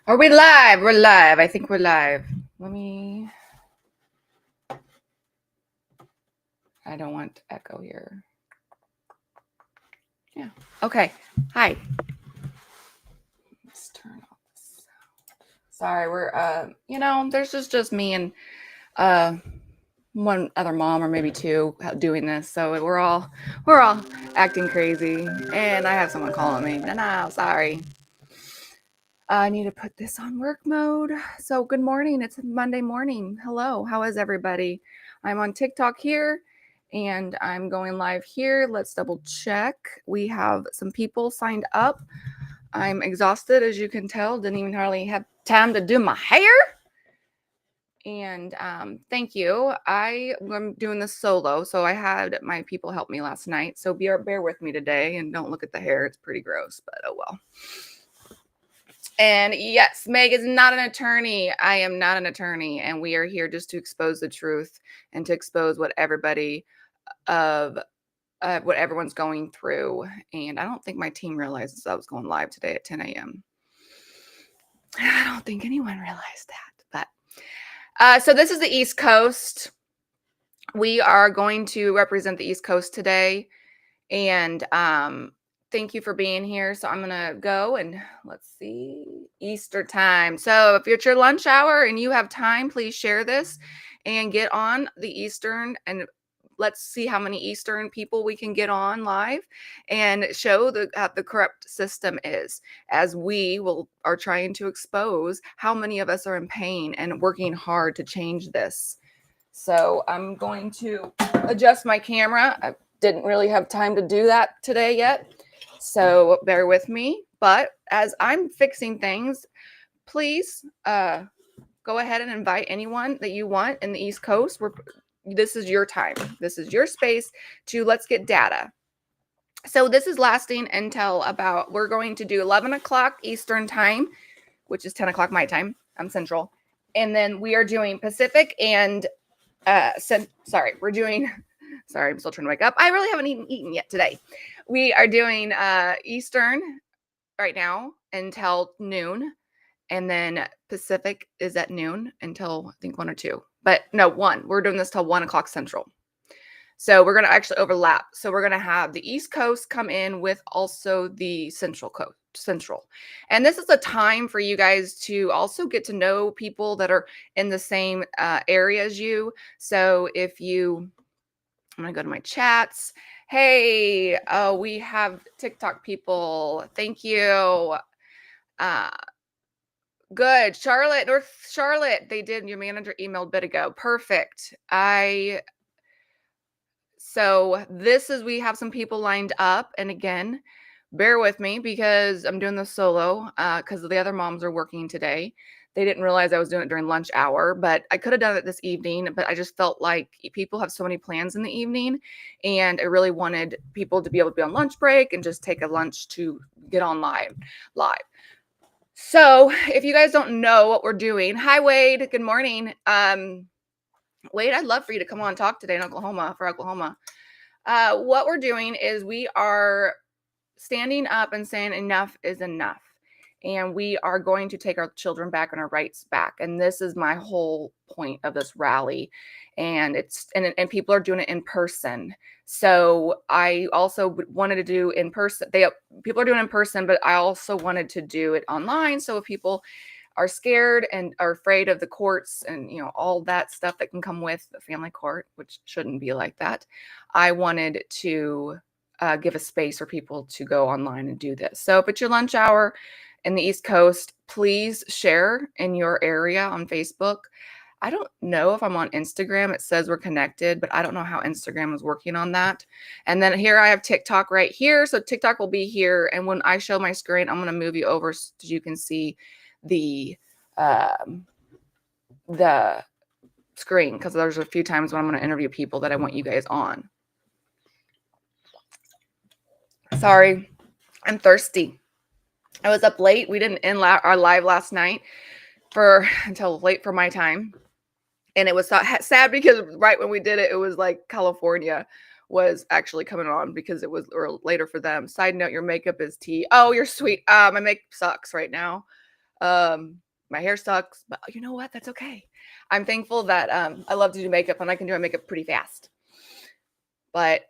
Are we live? We're live. I think we're live. Let me. I don't want echo here. Yeah. Okay. Hi. Let's turn off the sound. Sorry, we're there's just me and uh one other mom or maybe two doing this. So we're all acting crazy. And I have someone calling me. No, sorry. I need to put this on work mode. So good morning. It's Monday morning. Hello. How is everybody? I'm on TikTok here and I'm going live here. Let's double check. We have some people signed up. I'm exhausted, as you can tell. Didn't even hardly have time to do my hair. And thank you. I'm doing this solo. So I had my people help me last night. So bear with me today and don't look at the hair. It's pretty gross, but oh well. And yes, Meg is not an attorney. I am not an attorney. And we are here just to expose the truth and to expose what what everyone's going through. And I don't think my team realizes I was going live today at 10 a.m. I don't think anyone realized that. But so this is the East Coast. We are going to represent the East Coast today. And thank you for being here. So I'm going to go and let's see, Easter time. So if it's your lunch hour and you have time, please share this and get on the Eastern, and let's see how many Eastern people we can get on live and show how the corrupt system is, as are trying to expose how many of us are in pain and working hard to change this. So I'm going to adjust my camera. I didn't really have time to do that today yet, so bear with me. But as I'm fixing things, please go ahead and invite anyone that you want in the East Coast. This is your time. This is your space to let's get data. So this is lasting until we're going to do 11 o'clock Eastern time, which is 10 o'clock my time. I'm Central. And then we are doing Pacific and we're doing, sorry, I'm still trying to wake up. I really haven't eaten yet today. We are doing Eastern right now until noon. And then Pacific is at noon until I think 1 or 2. But no, 1. We're doing this till 1 o'clock Central. So we're going to actually overlap. So we're going to have the East Coast come in with also the Central Coast. And this is a time for you guys to also get to know people that are in the same area as you. So I'm going to go to my chats. Hey, we have TikTok people. Thank you. Good. North Charlotte, they did. Your manager emailed a bit ago. Perfect. So we have some people lined up. And again, bear with me because I'm doing this solo because the other moms are working today. They didn't realize I was doing it during lunch hour, but I could have done it this evening. But I just felt like people have so many plans in the evening. And I really wanted people to be able to be on lunch break and just take a lunch to get on live. So if you guys don't know what we're doing, hi, Wade. Good morning. Wade, I'd love for you to come on and talk today in Oklahoma. What we're doing is we are standing up and saying enough is enough. And we are going to take our children back and our rights back. And this is my whole point of this rally. And people are doing it in person. So I also wanted to do in person. People are doing it in person, but I also wanted to do it online. So if people are scared and are afraid of the courts and all that stuff that can come with the family court, which shouldn't be like that, I wanted to give a space for people to go online and do this. So if it's your lunch hour in the East Coast, please share in your area on Facebook. I don't know if I'm on Instagram. It says we're connected, but I don't know how Instagram is working on that. And then here I have TikTok right here. So TikTok will be here. And when I show my screen, I'm going to move you over so you can see the screen, because there's a few times when I'm going to interview people that I want you guys on. Sorry, I'm thirsty. I was up late. We didn't end our live last night until late for my time. And it was sad because right when we did it, it was like California was actually coming on because it was later for them. Side note, your makeup is tea. Oh, you're sweet. My makeup sucks right now. My hair sucks, but you know what? That's okay. I'm thankful that I love to do makeup and I can do my makeup pretty fast. But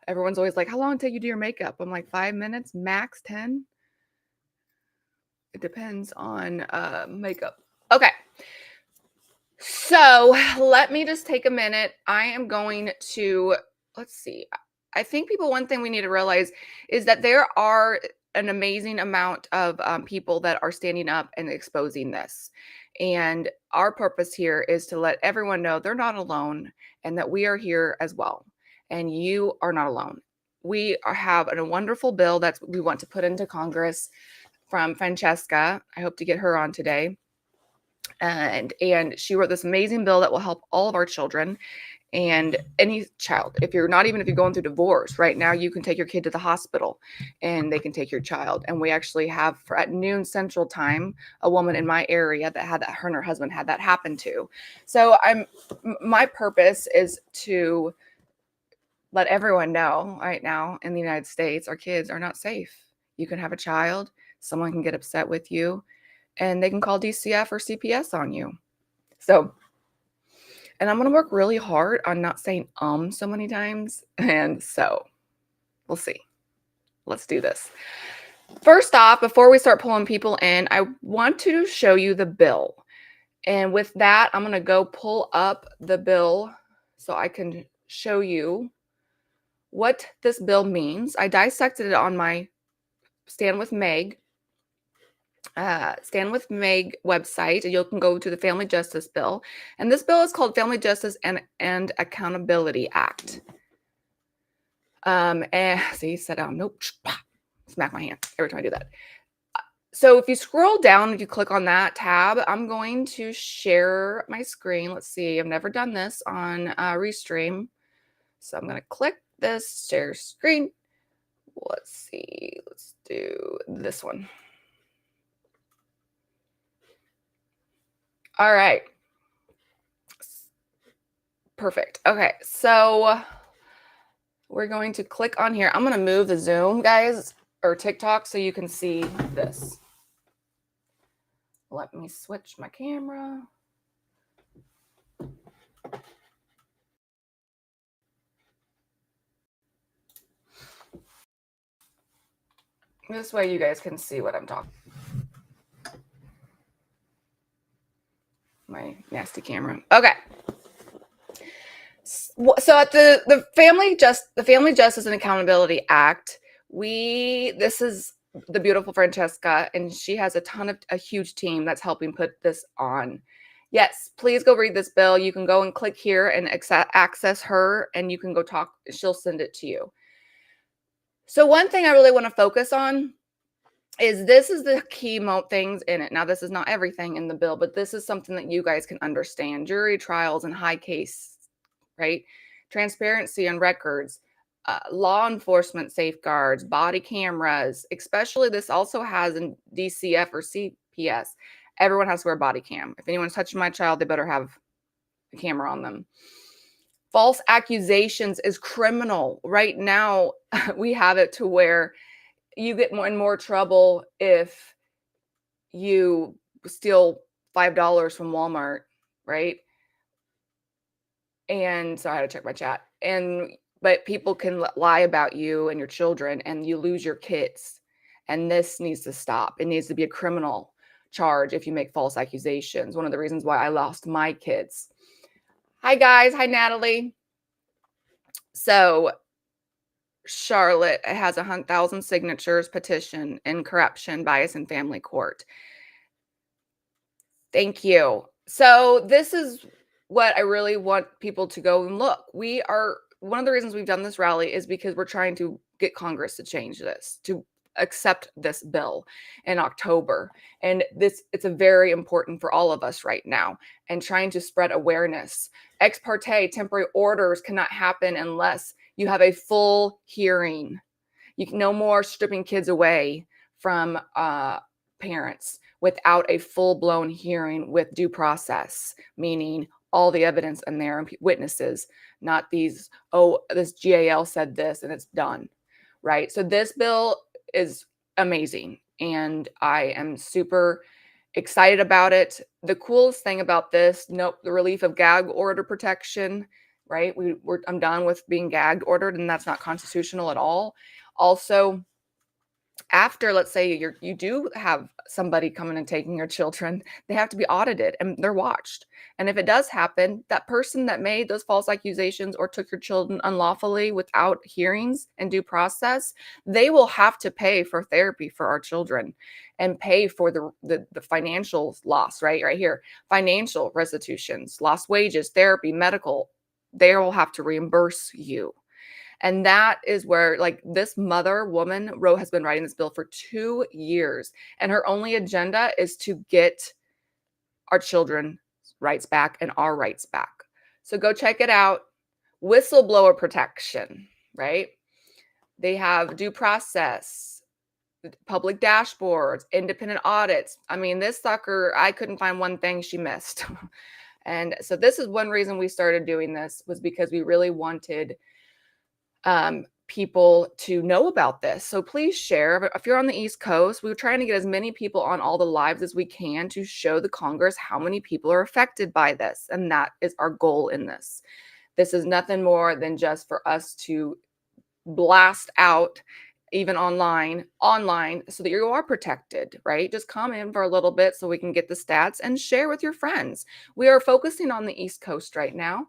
everyone's always like, how long did you do your makeup? I'm like 5 minutes, max 10. It depends on makeup. Okay. So let me just take a minute. I am going to, let's see. I think one thing we need to realize is that there are an amazing amount of people that are standing up and exposing this. And our purpose here is to let everyone know they're not alone and that we are here as well. And you are not alone. We have a wonderful bill that we want to put into Congress from Francesca. I hope to get her on today. And she wrote this amazing bill that will help all of our children and any child. If you're going through divorce right now, you can take your kid to the hospital and they can take your child. And we actually have at noon Central Time, a woman in my area that had that, her and her husband had that happen to. So my purpose is to let everyone know right now in the United States, our kids are not safe. You can have a child, someone can get upset with you, and they can call DCF or CPS on you. So, and I'm going to work really hard on not saying so many times. And so we'll see. Let's do this. First off, before we start pulling people in, I want to show you the bill. And with that, I'm going to go pull up the bill so I can show you what this bill means. I dissected it on my Stand With Meg website. You can go to the Family Justice Bill. And this bill is called Family Justice and Accountability Act. And see, sit down. Nope. Smack my hand every time I do that. So if you scroll down, if you click on that tab, I'm going to share my screen. Let's see. I've never done this on Restream. So I'm going to click this share screen. Let's see. Let's do this one. All right. Perfect. Okay. So we're going to click on here. I'm going to move the Zoom, guys, or TikTok so you can see this. Let me switch my camera. This way you guys can see what I'm talking. My nasty camera. Okay. So at the Family Justice and Accountability Act, this is the beautiful Francesca, and she has a huge team that's helping put this on. Yes, please go read this bill. You can go and click here and access her, and you can go talk. She'll send it to you. So one thing I really want to focus on is this is the key things in it. Now, this is not everything in the bill, but this is something that you guys can understand. Jury trials and high case, right? Transparency on records, law enforcement safeguards, body cameras, especially this also has in DCF or CPS. Everyone has to wear a body cam. If anyone's touching my child, they better have a camera on them. False accusations is criminal. Right now, we have it to where you get more and more trouble if you steal $5 from Walmart, right? And so I had to check my chat. But people can lie about you and your children, and you lose your kids. And this needs to stop. It needs to be a criminal charge if you make false accusations. One of the reasons why I lost my kids. Hi, guys. Hi, Natalie. So Charlotte has 100,000 signatures petition in corruption, bias, and family court. Thank you. So this is what I really want people to go and look. One of the reasons we've done this rally is because we're trying to get Congress to change this, to accept this bill in October. And it's a very important for all of us right now, and trying to spread awareness. Ex parte temporary orders cannot happen unless you have a full hearing. No more stripping kids away from parents without a full-blown hearing with due process, meaning all the evidence in there and witnesses, not these, this GAL said this and it's done, right? So this bill is amazing. and I am super excited about it. The coolest thing about this, nope, the relief of gag order protection, right? I'm done with being gagged ordered, and that's not constitutional at all. Also, after, let's say you do have somebody coming and taking your children, they have to be audited and they're watched. And if it does happen, that person that made those false accusations or took your children unlawfully without hearings and due process, they will have to pay for therapy for our children and pay for the financial loss, right here, financial restitutions, lost wages, therapy, medical. They will have to reimburse you. And that is where, like, this woman has been writing this bill for 2 years, and her only agenda is to get our children's rights back and our rights back. So go check it out. Whistleblower protection, right? They have due process, public dashboards, independent audits. I mean, this sucker, I couldn't find one thing she missed. And so this is one reason we started doing this, was because we really wanted people to know about this. So please share. If you're on the East Coast, we're trying to get as many people on all the lives as we can to show the Congress how many people are affected by this. And that is our goal in this. This is nothing more than just for us to blast out, even online, so that you are protected, right? Just come in for a little bit so we can get the stats and share with your friends. We are focusing on the East Coast right now.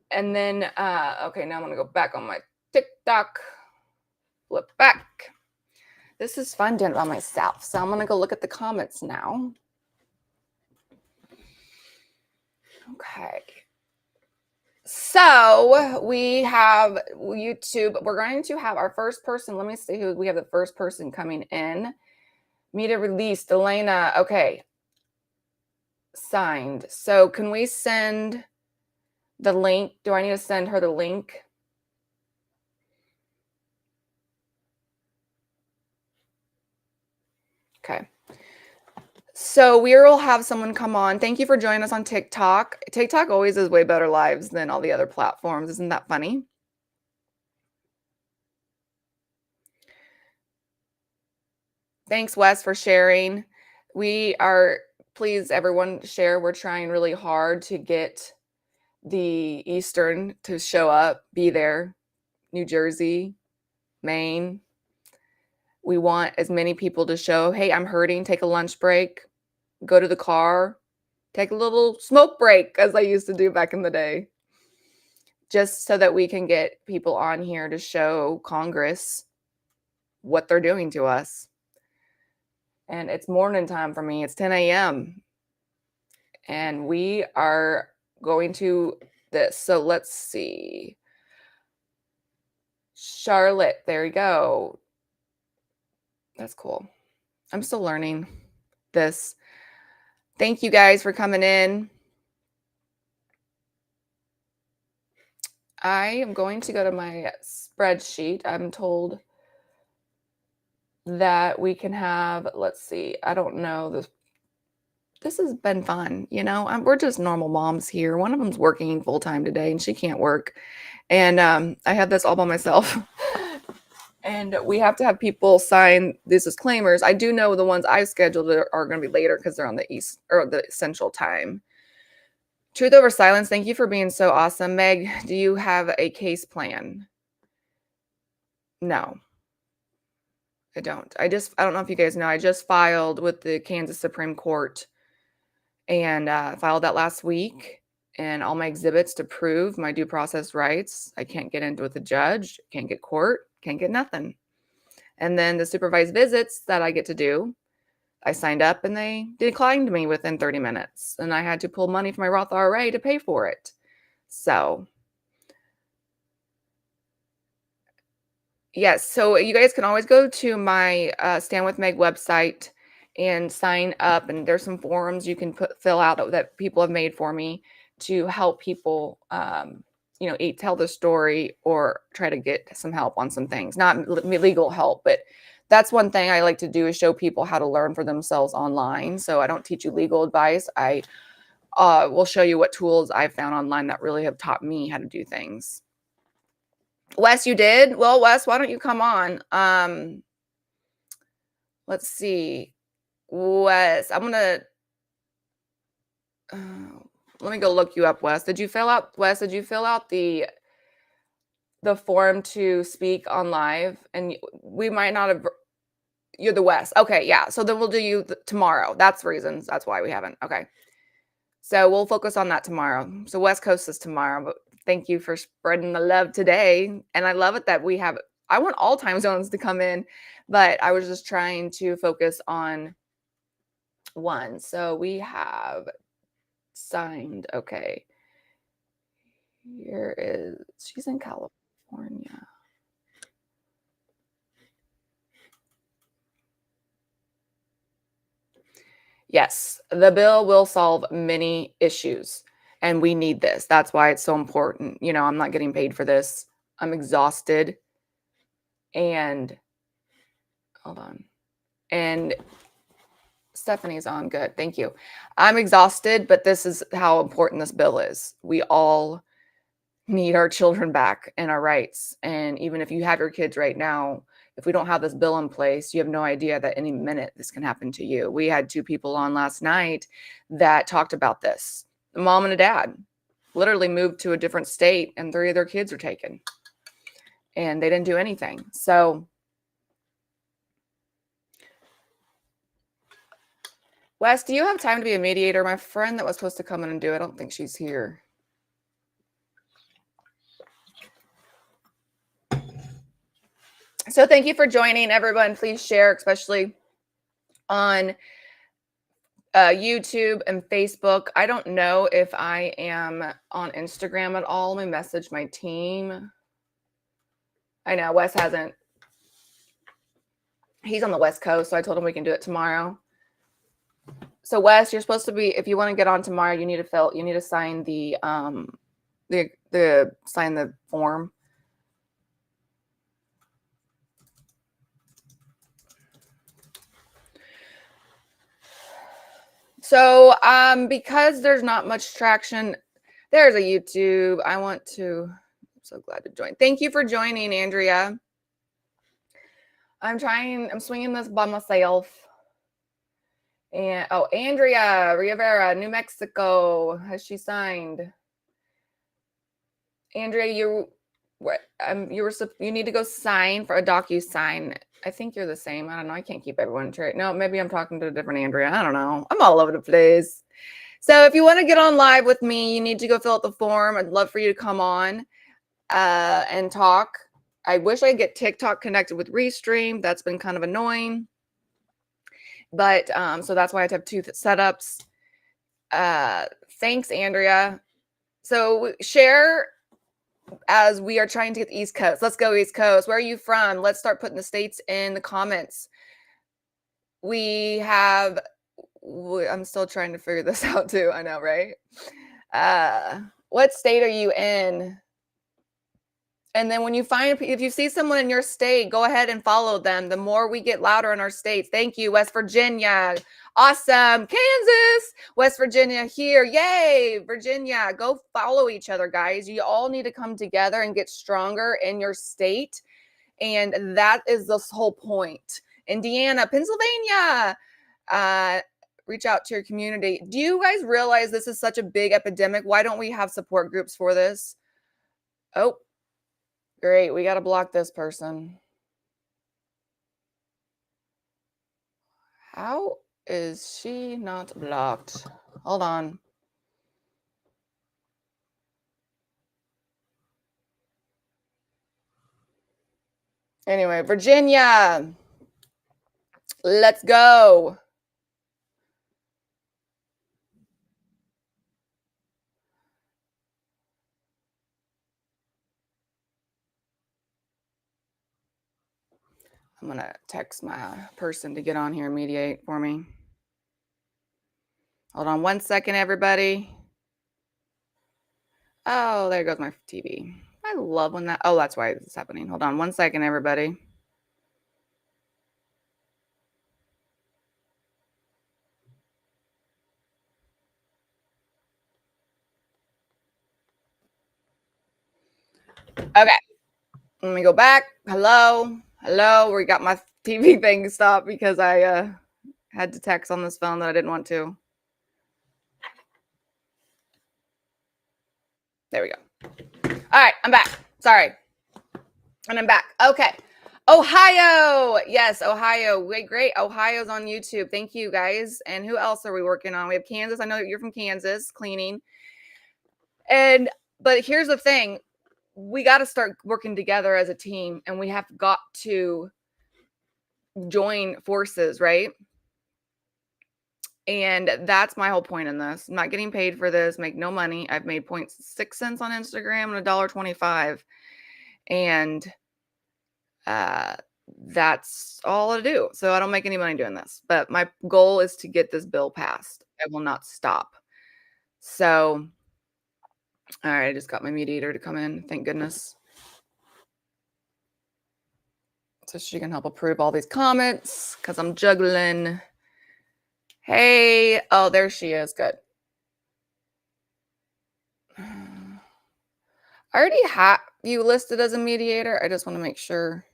And then, okay, now I'm going to go back on my TikTok, flip back. This is fun doing it by myself. So I'm going to go look at the comments now. Okay. So we have YouTube. We're going to have our first person. Let me see who we have. The first person coming in. Media released. Elena. Okay. Signed. So can we send the link? Do I need to send her the link? Okay. So we will have someone come on. Thank you for joining us on TikTok. TikTok always is way better lives than all the other platforms. Isn't that funny? Thanks, Wes, for sharing. Please, everyone, share. We're trying really hard to get the Eastern to show up, be there. New Jersey, Maine. We want as many people to show, hey, I'm hurting, take a lunch break, go to the car, take a little smoke break, as I used to do back in the day, just so that we can get people on here to show Congress what they're doing to us. And it's morning time for me. It's 10 a.m. And we are going to this. So let's see. Charlotte, there you go. That's cool. I'm still learning this. Thank you guys for coming in. I am going to go to my spreadsheet. I'm told that we can have, let's see, I don't know. This has been fun. We're just normal moms here. One of them's working full time today and she can't work. And I have this all by myself. And we have to have people sign these disclaimers. I do know the ones I've scheduled are going to be later because they're on the East or the Central time. Truth over silence. Thank you for being so awesome. Meg, do you have a case plan? No, I don't. I don't know if you guys know, I just filed with the Kansas Supreme Court and filed that last week, and all my exhibits to prove my due process rights. I can't get into with the judge, can't get court, can't get nothing. And then the supervised visits that I get to do, I signed up and they declined me within 30 minutes. And I had to pull money from my Roth IRA to pay for it. So, yes. So you guys can always go to my Stand With Meg website and sign up. And there's some forums you can fill out that people have made for me to help people, tell the story or try to get some help on some things. Not legal help, but that's one thing I like to do, is show people how to learn for themselves online. So I don't teach you legal advice. I will show you what tools I've found online that really have taught me how to do things. Wes, you did? Well, Wes, why don't you come on? Let's see. Wes, I'm gonna let me go look you up, Wes. Did you fill out the form to speak on live? And we might not have. You're the West. Okay, yeah. So then we'll do you tomorrow. That's reasons. That's why we haven't. Okay. So we'll focus on that tomorrow. So West Coast is tomorrow, but thank you for spreading the love today. And I love it that we have. I want all time zones to come in, but I was just trying to focus on one. So we have signed. Okay. Here is, she's in California. Yes, the bill will solve many issues, and we need this. That's why it's so important. You know, I'm not getting paid for this. I'm exhausted. And hold on. And Stephanie's on. Good. Thank you. I'm exhausted, but this is how important this bill is. We all need our children back and our rights. And even if you have your kids right now, if we don't have this bill in place, you have no idea that any minute this can happen to you. We had two people on last night that talked about this. A mom and a dad literally moved to a different state and 3 of their kids are taken. And they didn't do anything. So Wes, do you have time to be a mediator? My friend that was supposed to come in and do it, I don't think she's here. So thank you for joining, everyone. Please share, especially on YouTube and Facebook. I don't know if I am on Instagram at all. Let me message my team. I know Wes hasn't. He's on the West Coast, so I told him we can do it tomorrow. So Wes, you're supposed to be, if you want to get on tomorrow, you need to sign the sign the form. So because there's not much traction, there's a YouTube. I'm so glad to join. Thank you for joining, Andrea. I'm swinging this by myself. And Andrea Rivera, New Mexico, has she signed? Andrea, you need to go sign for a DocuSign. I think you're the same. I don't know. I can't keep everyone straight. No, maybe I'm talking to a different Andrea. I don't know. I'm all over the place. So if you want to get on live with me, you need to go fill out the form. I'd love for you to come on and talk. I wish I could get TikTok connected with Restream. That's been kind of annoying. But so that's why I have to have 2 setups. Thanks, Andrea. So share as we are trying to get the East Coast. Let's go East Coast. Where are you from? Let's start putting the states in the comments. I'm still trying to figure this out too. I know, right? What state are you in? And then if you see someone in your state, go ahead and follow them. The more we get louder in our states. Thank you, West Virginia. Awesome. Kansas, West Virginia here. Yay, Virginia. Go follow each other, guys. You all need to come together and get stronger in your state. And that is the whole point. Indiana, Pennsylvania. Reach out to your community. Do you guys realize this is such a big epidemic? Why don't we have support groups for this? Oh, great. We got to block this person. How is she not blocked? Hold on. Anyway, Virginia. Let's go. I'm going to text my person to get on here and mediate for me. Hold on 1 second, everybody. Oh, there goes my TV. I love when that. Oh, that's why this is happening. Hold on 1 second, everybody. Okay. Let me go back. Hello. We got my TV thing stop because I had to text on this phone that I didn't want to. There we go. All right, I'm back. Sorry. And I'm back. Okay. Ohio. Yes, Ohio. Wait, great. Ohio's on YouTube. Thank you, guys. And who else are we working on? We have Kansas. I know you're from Kansas, cleaning. But here's the thing. We got to start working together as a team, and we have got to join forces, right? And that's my whole point in this. I'm not getting paid for this, make no money. I've made 0.6 cents on Instagram and $1.25. And that's all I do. So I don't make any money doing this. But my goal is to get this bill passed. I will not stop. So, all right, I just got my mediator to come in. Thank goodness. So she can help approve all these comments because I'm juggling. Hey, oh, there she is. Good. I already have you listed as a mediator. I just want to make sure.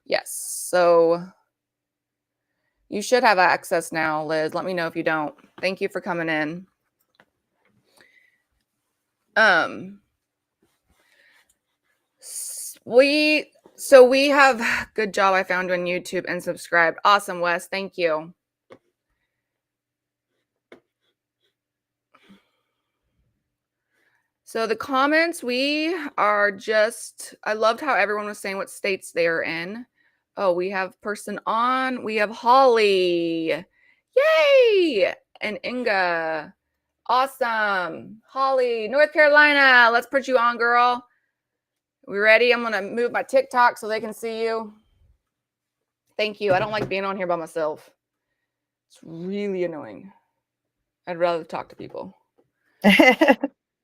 Yes. So you should have access now, Liz. Let me know if you don't. Thank you for coming in. We have good job. I found you on YouTube and subscribed. Awesome, Wes. Thank you. So the comments, we are just, I loved how everyone was saying what states they're in. Oh, we have person on. We have Holly. Yay! And Inga. Awesome. Holly, North Carolina. Let's put you on, girl. We ready? I'm going to move my TikTok so they can see you. Thank you. I don't like being on here by myself. It's really annoying. I'd rather talk to people.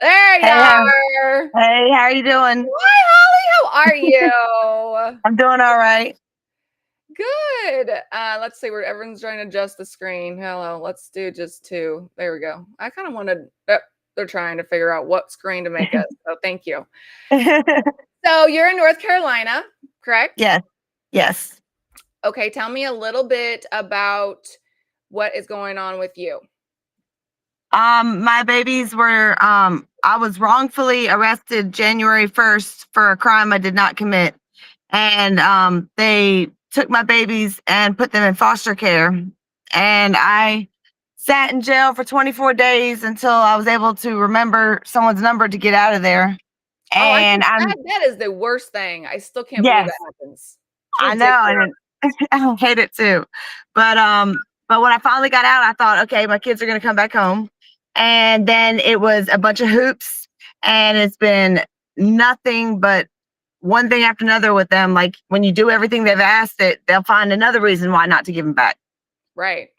There you are. Hey, how are you doing? Hi, Holly. How are you? I'm doing all right. Good. Let's see where everyone's trying to adjust the screen. Hello. Let's do just 2. There we go. I kind of wanted. They're trying to figure out what screen to make us. So thank you. So you're in North Carolina, correct? Yes. Yes. Okay. Tell me a little bit about what is going on with you. My babies were, I was wrongfully arrested January 1st for a crime I did not commit. And they took my babies and put them in foster care. And I sat in jail for 24 days until I was able to remember someone's number to get out of there. And that is the worst thing. I still can't believe that happens. I know, and I hate it too. But when I finally got out, I thought, okay, my kids are gonna come back home. And then it was a bunch of hoops, and it's been nothing but one thing after another with them. Like when you do everything they've asked, they'll find another reason why not to give them back. Right.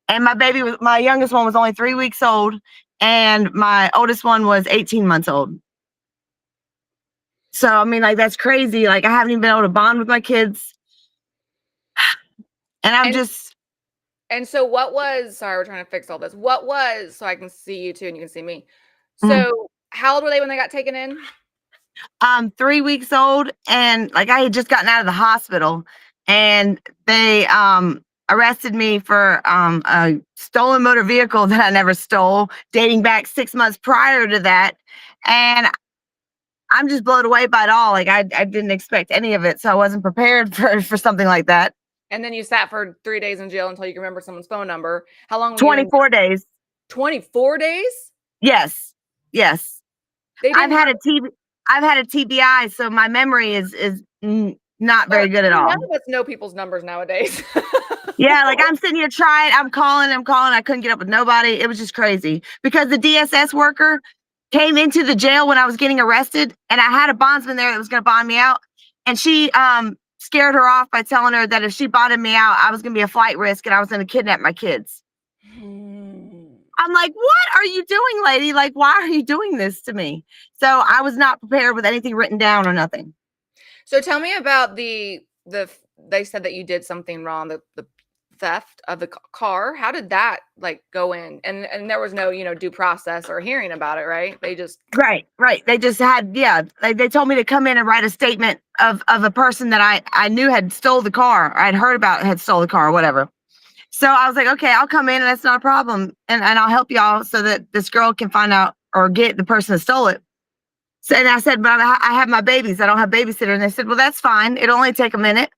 And my youngest one was only 3 weeks old, and my oldest one was 18 months old. So, I mean, like, that's crazy. Like, I haven't even been able to bond with my kids. And so sorry, we're trying to fix all this. So I can see you too and you can see me. So how old were they when they got taken in? 3 weeks old. And like, I had just gotten out of the hospital, and they arrested me for a stolen motor vehicle that I never stole, dating back 6 months prior to that. And I'm just blown away by it all. Like, I didn't expect any of it, so I wasn't prepared for something like that. And then you sat for 3 days in jail until you can remember someone's phone number. How long were 24 days. 24 days? Yes. Yes. I've had a TBI, so my memory is not very good at all. None of us know people's numbers nowadays. Yeah, like I'm sitting here trying, I'm calling. I couldn't get up with nobody. It was just crazy because the DSS worker came into the jail when I was getting arrested, and I had a bondsman there that was going to bond me out. And she scared her off by telling her that if she bonded me out, I was going to be a flight risk and I was going to kidnap my kids. I'm like, what are you doing, lady? Like, why are you doing this to me? So I was not prepared with anything written down or nothing. So tell me about they said that you did something wrong, the theft of the car. How did that like go in? And there was no, due process or hearing about it, right? They just Right. They just had, they told me to come in and write a statement of a person that I knew had stole the car. I'd heard about had stole the car or whatever. So I was like, okay, I'll come in and that's not a problem. And I'll help y'all so that this girl can find out or get the person that stole it. So, and I said, but I have my babies. I don't have babysitter. And they said, well, that's fine. It'll only take a minute.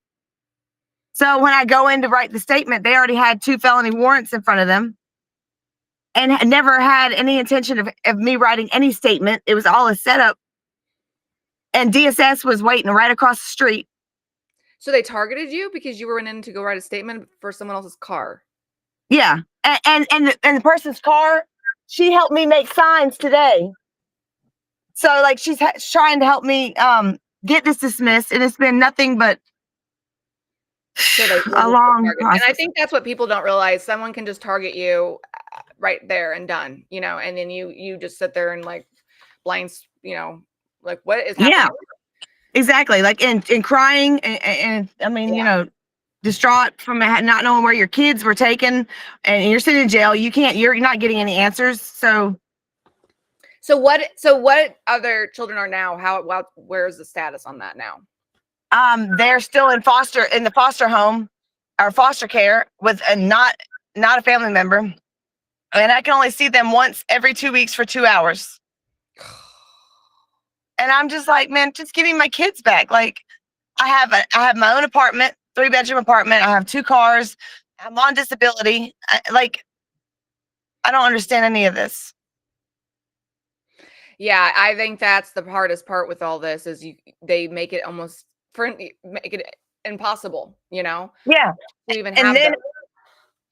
So when I go in to write the statement, they already had 2 felony warrants in front of them and had never had any intention of me writing any statement. It was all a setup. And DSS was waiting right across the street. So they targeted you because you were in to go write a statement for someone else's car. Yeah. And the person's car, she helped me make signs today. So like she's trying to help me get this dismissed, and it's been nothing but a long process. And I think that's what people don't realize. Someone can just target you right there and done, and then you just sit there and like blinds, like what is happening? Yeah, exactly. Like and crying and I mean, distraught from not knowing where your kids were taken, and you're sitting in jail. You're not getting any answers. So what other children are now? Where's the status on that now? They're still in the foster home or foster care with not a family member. And I can only see them once every 2 weeks for 2 hours. And I'm just like, man, just give me my kids back. Like I have my own apartment, 3-bedroom apartment. I have 2 cars. I'm on disability. I don't understand any of this. Yeah, I think that's the hardest part with all this is they make it make it impossible, Yeah. to even have them.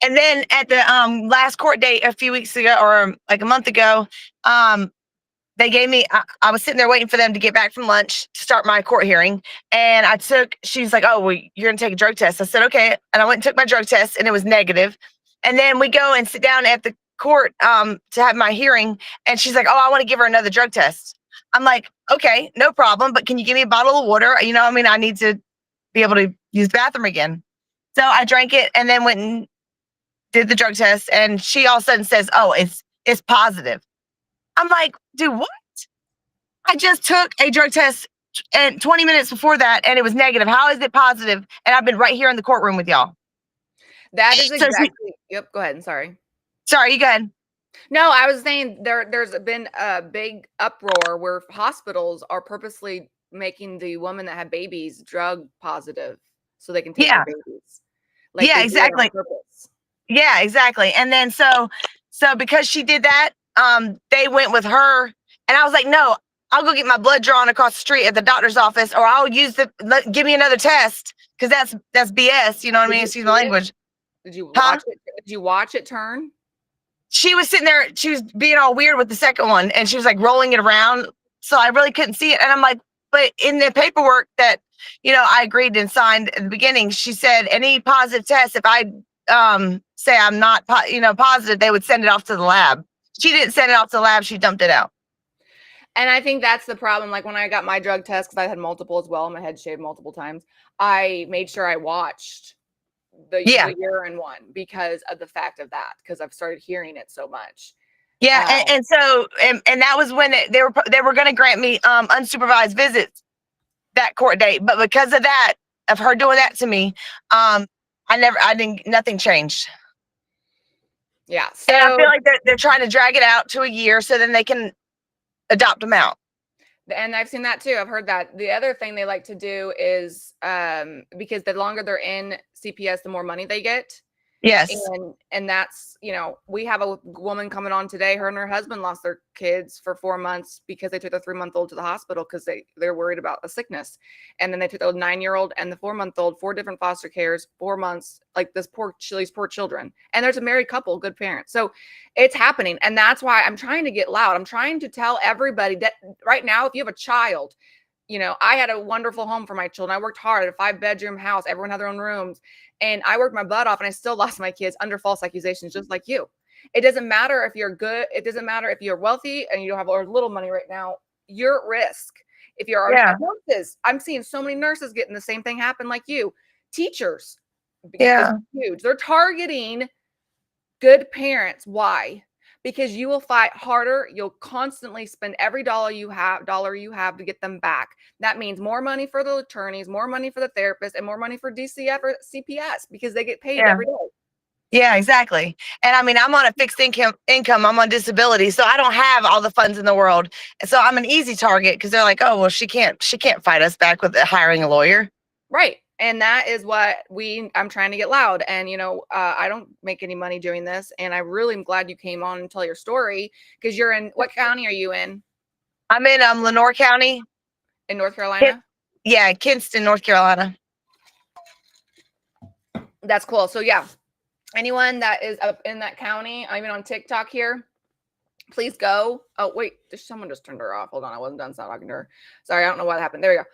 And then at the last court date a few weeks ago or like a month ago, they gave me, I was sitting there waiting for them to get back from lunch to start my court hearing. And she's like, oh, well, you're going to take a drug test. I said, okay. And I went and took my drug test and it was negative. And then we go and sit down at the court to have my hearing. And she's like, oh, I want to give her another drug test. I'm like, okay, no problem. But can you give me a bottle of water? I need to be able to use the bathroom again. So I drank it and then went and did the drug test. And she all of a sudden says, oh, it's positive. I'm like, dude, what? I just took a drug test and 20 minutes before that and it was negative. How is it positive? And I've been right here in the courtroom with y'all. That is exactly. Yep. Go ahead. Sorry, you go ahead. No, I was saying there's been a big uproar where hospitals are purposely making the women that have babies drug positive so they can take their babies. Like yeah, exactly. Yeah, exactly. And then so because she did that, they went with her, and I was like, no, I'll go get my blood drawn across the street at the doctor's office, or I'll give me another test because that's BS. You know what I mean? Excuse my language. Did you watch it? Did you watch it turn? She was sitting there. She was being all weird with the second one, and she was like rolling it around. So I really couldn't see it. And I'm like, but in the paperwork that I agreed and signed at the beginning, she said any positive test, if I say I'm not positive, they would send it off to the lab. She didn't send it off to the lab. She dumped it out. And I think that's the problem. Like when I got my drug test, because I had multiple as well, my head shaved multiple times, I made sure I watched the urine one because of the fact of that, because I've started hearing it so much. Yeah, and so that was when they were going to grant me unsupervised visits that court date, but because of that, of her doing that to me, nothing changed. Yeah, so and I feel like they're trying to drag it out to a year so then they can adopt them out. And I've seen that too. I've heard that. The other thing they like to do is because the longer they're in CPS, the more money they get. Yes. And that's, we have a woman coming on today. Her and her husband lost their kids for 4 months because they took their 3-month-old to the hospital because they're worried about a sickness. And then they took the 9-year-old and the 4-month-old, 4 different foster cares, 4 months, like these poor children. And there's a married couple, good parents. So it's happening. And that's why I'm trying to get loud. I'm trying to tell everybody that right now, if you have a child, I had a wonderful home for my children. I worked hard at a 5-bedroom house. Everyone had their own rooms. And I worked my butt off and I still lost my kids under false accusations, just like you. It doesn't matter if you're good. It doesn't matter if you're wealthy and you don't have a little money right now. You're at risk. If you're nurses, I'm seeing so many nurses getting the same thing happen like you. Teachers, Yeah. huge. They're targeting good parents. Why? Because you will fight harder. You'll constantly spend every dollar you have to get them back. That means more money for the attorneys, more money for the therapist, and more money for DCF or CPS because they get paid every day. Yeah, exactly. And I mean, I'm on a fixed income. I'm on disability, so I don't have all the funds in the world. And so I'm an easy target because they're like, oh, well, she can't fight us back with hiring a lawyer. Right. And that is what I'm trying to get loud. And, I don't make any money doing this. And I really am glad you came on and tell your story because you're in, what county are you in? I'm in Lenore County. In North Carolina? Yeah, Kinston, North Carolina. That's cool. So yeah, anyone that is up in that county, I'm even on TikTok here, please go. Oh, wait, someone just turned her off. Hold on. I wasn't done talking to her. Sorry. I don't know what happened. There we go.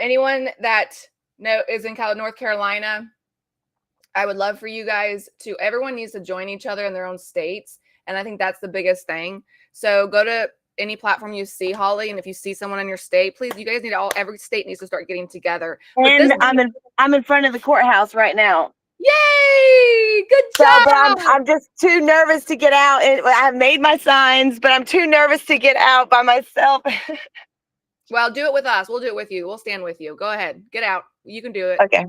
Anyone that is in North Carolina, I would love for you guys to, everyone needs to join each other in their own states. And I think that's the biggest thing. So go to any platform you see, Holly. And if you see someone in your state, please, you guys every state needs to start getting together. And I'm in front of the courthouse right now. Yay! Good job. But I'm just too nervous to get out. And I have made my signs, but I'm too nervous to get out by myself. Well, do it with us. We'll do it with you. We'll stand with you. Go ahead. Get out. You can do it. Okay.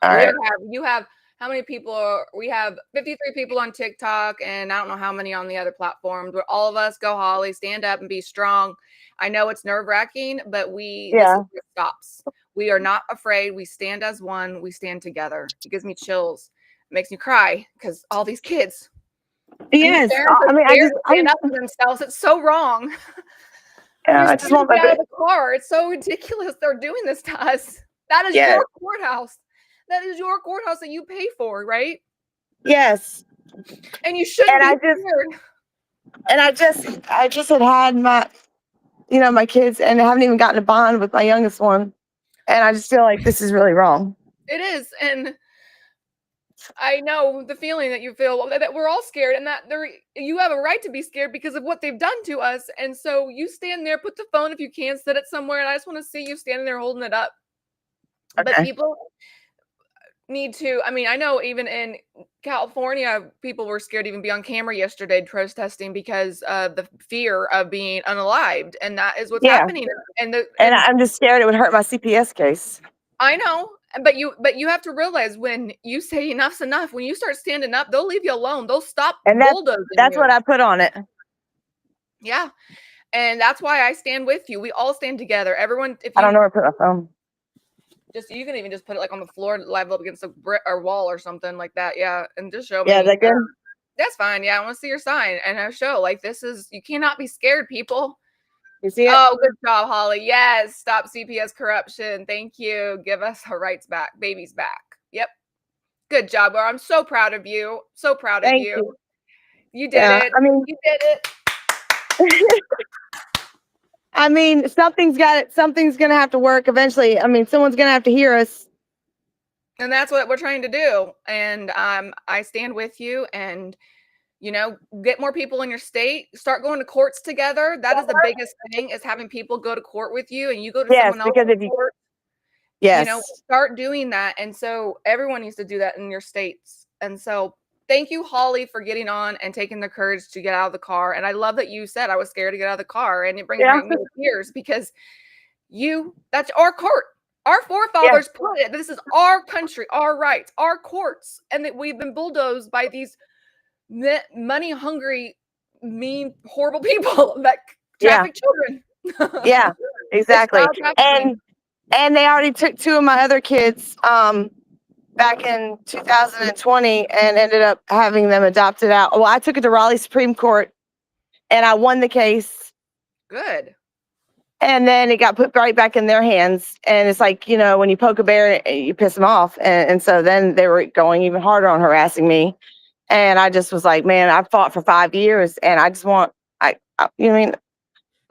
All right. You have how many people we have 53 people on TikTok and I don't know how many on the other platforms, but all of us go, Holly, stand up and be strong. I know it's nerve-wracking, but this is where it stops. We are not afraid. We stand as one. We stand together. It gives me chills. It makes me cry because all these kids. Yes. I mean, I stand up for themselves. It's so wrong. I just want to get out of the car. It's so ridiculous. They're doing this to us. That is your courthouse. That is your courthouse that you pay for, right? Yes. And you shouldn't be scared. And I just had my, my kids, and I haven't even gotten a bond with my youngest one. And I just feel like this is really wrong. It is. And I know the feeling that you feel, that we're all scared, and that you have a right to be scared because of what they've done to us. And so you stand there, put the phone if you can, set it somewhere, and I just want to see you standing there holding it up. Okay. But people need to, I mean, I know even in California, people were scared to even be on camera yesterday protesting because of the fear of being unalived. And that is what's happening. And I'm just scared it would hurt my CPS case. I know. But you have to realize when you say enough's enough, when you start standing up, they'll leave you alone. They'll stop bulldozing. That's what I put on it. Yeah. And that's why I stand with you. We all stand together. Everyone, I don't know where to put my phone. You can even just put it like on the floor, live up against a brick or wall or something like that. Yeah. And just show me. Yeah, is that good? That's fine. Yeah. I want to see your sign and I show like you cannot be scared, people. You see it? Oh, good job, Holly. Yes. Stop CPS corruption. Thank you. Give us our rights back, babies back. Yep. Good job, Laura. I'm so proud of you. So proud of you. You did it. I mean, you did it. I mean, something's going to have to work eventually. I mean, someone's going to have to hear us. And that's what we're trying to do. And I stand with you and, get more people in your state, start going to courts together. That is the biggest thing, is having people go to court with you and you go to someone else. Because if you court, start doing that. And so everyone needs to do that in your states. And so thank you, Holly, for getting on and taking the courage to get out of the car. And I love that you said I was scared to get out of the car. And it brings me to tears because that's our court. Our forefathers put it. This is our country, our rights, our courts. And that we've been bulldozed by these money hungry, mean, horrible people that traffic children. Yeah, exactly. And they already took two of my other kids back in 2020 and ended up having them adopted out. Well, I took it to Raleigh Supreme Court and I won the case. Good. And then it got put right back in their hands. And it's like, when you poke a bear, you piss them off. And so then they were going even harder on harassing me. And I just was like, man, I fought for 5 years and I just want, I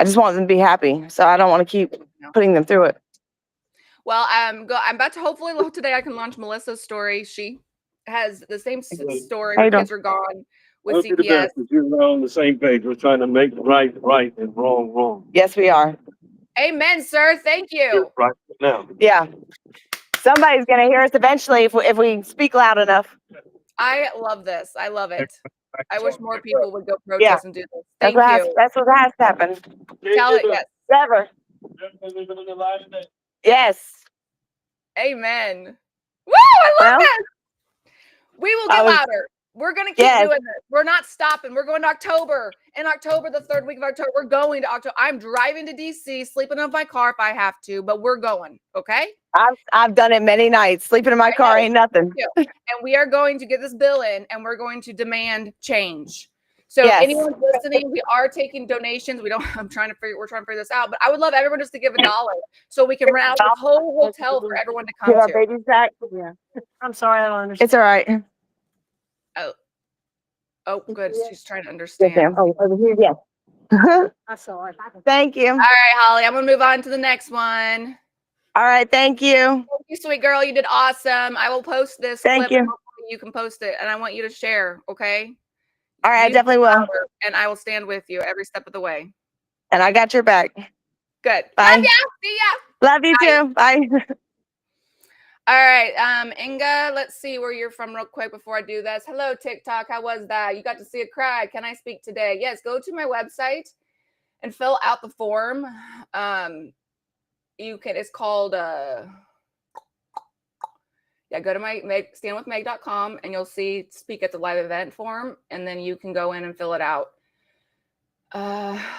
just want them to be happy. So I don't want to keep putting them through it. Well, I'm about to hopefully today I can launch Melissa's story. She has the same story. Her kids are gone with CPS. You're on the same page. We're trying to make right and wrong. Yes, we are. Amen, sir. Thank you. Right now. Yeah. Somebody's gonna hear us eventually if we speak loud enough. I love this. I love it. I wish more people would go protest Yeah. and do this. That's Thank what has, you. that's what has to happen. Tell it, yes. Never. Yes. Amen. Woo! I love Well, that. We will get louder. We're gonna keep doing this. We're not stopping. We're going to October. In October, the 3rd week of October, we're going to October. I'm driving to DC, sleeping in my car if I have to, but we're going. Okay. I've done it many nights. Sleeping in my car ain't nothing. And we are going to get this bill in, and we're going to demand change. So if anyone's listening, we are taking donations. We're trying to figure this out, but I would love everyone just to give $1 so we can rent out the whole hotel for everyone to come to. Babies back. Yeah. I'm sorry, I don't understand. It's all right. Oh, good. She's trying to understand. Oh, over here, yes. That's all right. Thank you. All right, Holly. I'm gonna move on to the next one. All right, thank you. Thank you, sweet girl. You did awesome. I will post this Thank clip. you. You can post it, and I want you to share. Okay. All right, I definitely will. And I will stand with you every step of the way. And I got your back. Good. Bye. Love ya. See ya. Love you too. Bye. All right, Inga, let's see where you're from real quick before I do this. Hello, TikTok. How was that? You got to see a cry. Can I speak today? Yes, go to my website and fill out the form. It's called go to my standwithmeg.com and you'll see speak at the live event form, and then you can go in and fill it out.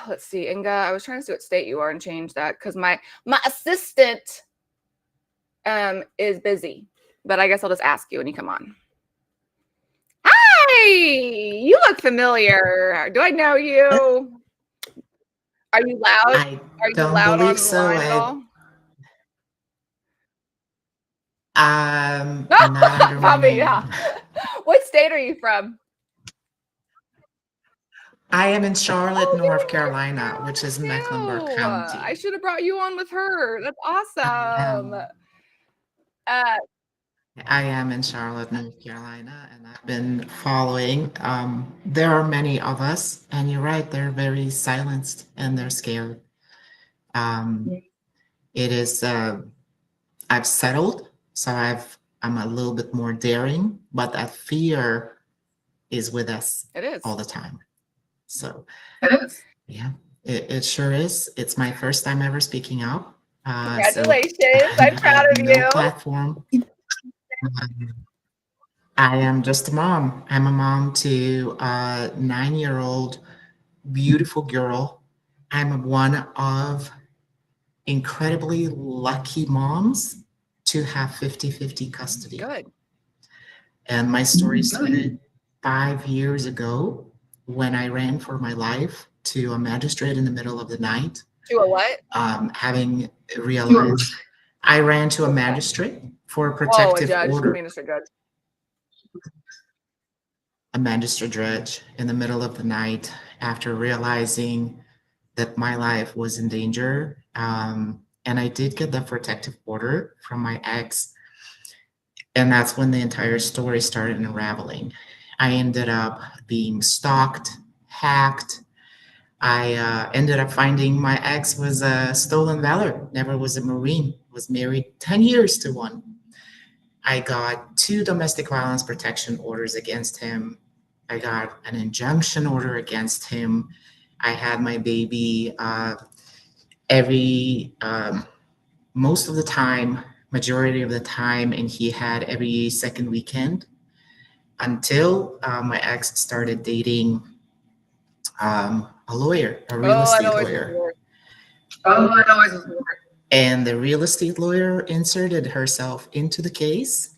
Let's see, Inga, I was trying to see what state you are and change that because my assistant is busy, but I guess I'll just ask you when you come on. Hi, you look familiar. Do I know you? Are you loud? Are you loud on the line at all? Not under my name. Yeah. What state are you from? I am in Charlotte, North Carolina, which is Mecklenburg County. I should have brought you on with her. That's awesome. I am in Charlotte, North Carolina, and I've been following. There are many of us, and you're right, they're very silenced and they're scared. It is, I've settled, so I'm a little bit more daring, but that fear is with us all the time. So yeah, it sure is. It's my first time ever speaking up. Congratulations. I'm proud of you. Platform. I am just a mom. I'm a mom to a 9-year-old beautiful girl. I'm one of incredibly lucky moms to have 50-50 custody. Good. And my story started 5 years ago when I ran for my life to a magistrate in the middle of the night. To a what? Having realized I ran to a magistrate for a protective order. A magistrate judge in the middle of the night after realizing that my life was in danger. And I did get the protective order from my ex. And that's when the entire story started unraveling. I ended up being stalked, hacked. I ended up finding my ex was a stolen valor, never was a Marine, was married 10 years to one. I got 2 domestic violence protection orders against him. I got an injunction order against him. I had my baby most of the time, majority of the time, and he had every second weekend until my ex started dating a lawyer, a real estate lawyer. And the real estate lawyer inserted herself into the case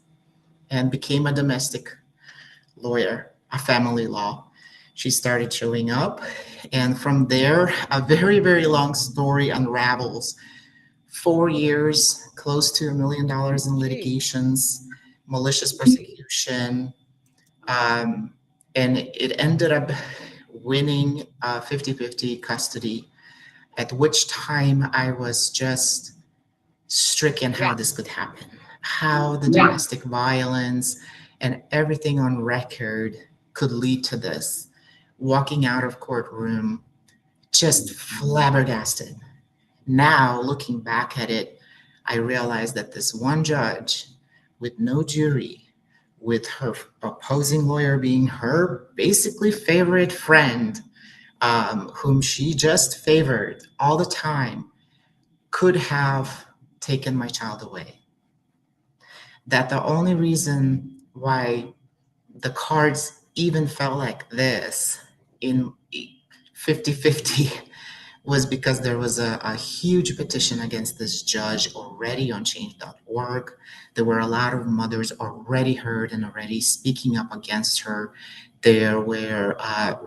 and became a domestic lawyer, a family law. She started showing up, and from there, a very, very long story unravels. 4 years, close to $1 million in litigations, malicious prosecution, and it ended up winning 50-50 custody, at which time I was just stricken how this could happen, how the domestic violence and everything on record could lead to this. Walking out of courtroom, just flabbergasted. Now, looking back at it, I realized that this one judge with no jury, with her opposing lawyer being her basically favorite friend, whom she just favored all the time, could have taken my child away. That the only reason why the cards even fell like this in 50-50 was because there was a huge petition against this judge already on change.org. There were a lot of mothers already heard and already speaking up against her. There were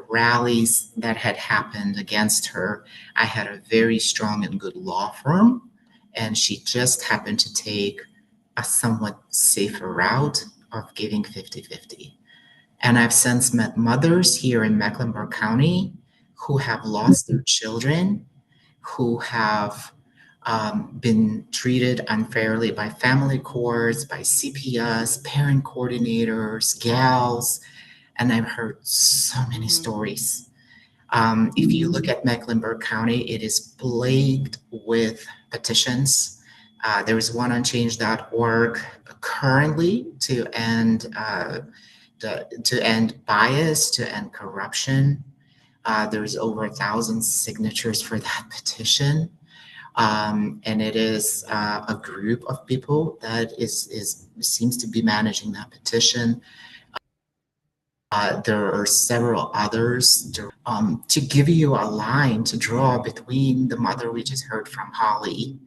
rallies that had happened against her. I had a very strong and good law firm, and she just happened to take a somewhat safer route of giving 50-50. And I've since met mothers here in Mecklenburg County who have lost their children, who have been treated unfairly by family courts, by CPS, parent coordinators, gals, and I've heard so many stories. If you look at Mecklenburg County, it is plagued with petitions. There is one on change.org currently to end bias, to end corruption. There's over 1,000 signatures for that petition. And it is a group of people that seems to be managing that petition. There are several others. To give you a line to draw between the mother we just heard from, Holly,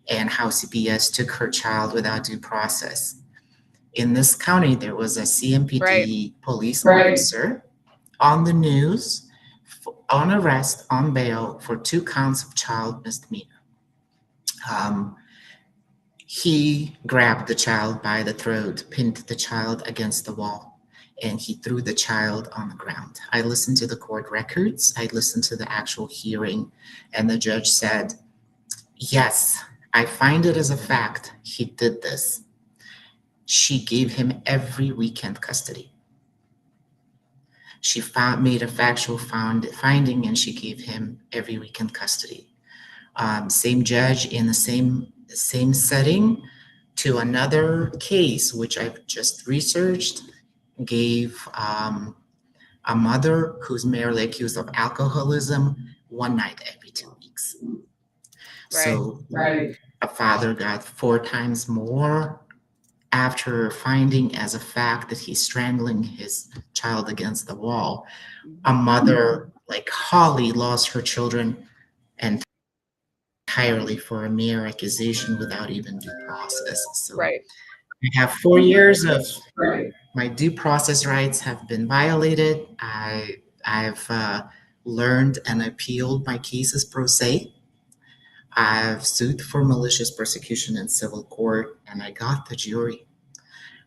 and how CPS took her child without due process. In this county, there was a CMPD police officer on the news, on arrest, on bail for 2 counts of child misdemeanor. He grabbed the child by the throat, pinned the child against the wall, and he threw the child on the ground. I listened to the court records. I listened to the actual hearing, and the judge said, yes, I find it as a fact he did this. She gave him every weekend custody. She made a factual finding, and she gave him every weekend custody. Same judge in the same setting to another case, which I've just researched, gave a mother who's merely accused of alcoholism 1 night every 2 weeks. So a father got 4 times more after finding as a fact that he's strangling his child against the wall. A mother like Holly lost her children entirely for a mere accusation without even due process. So I have 4 years of my due process rights have been violated. I've learned and appealed my cases pro se. I've sued for malicious prosecution in civil court, and I got the jury.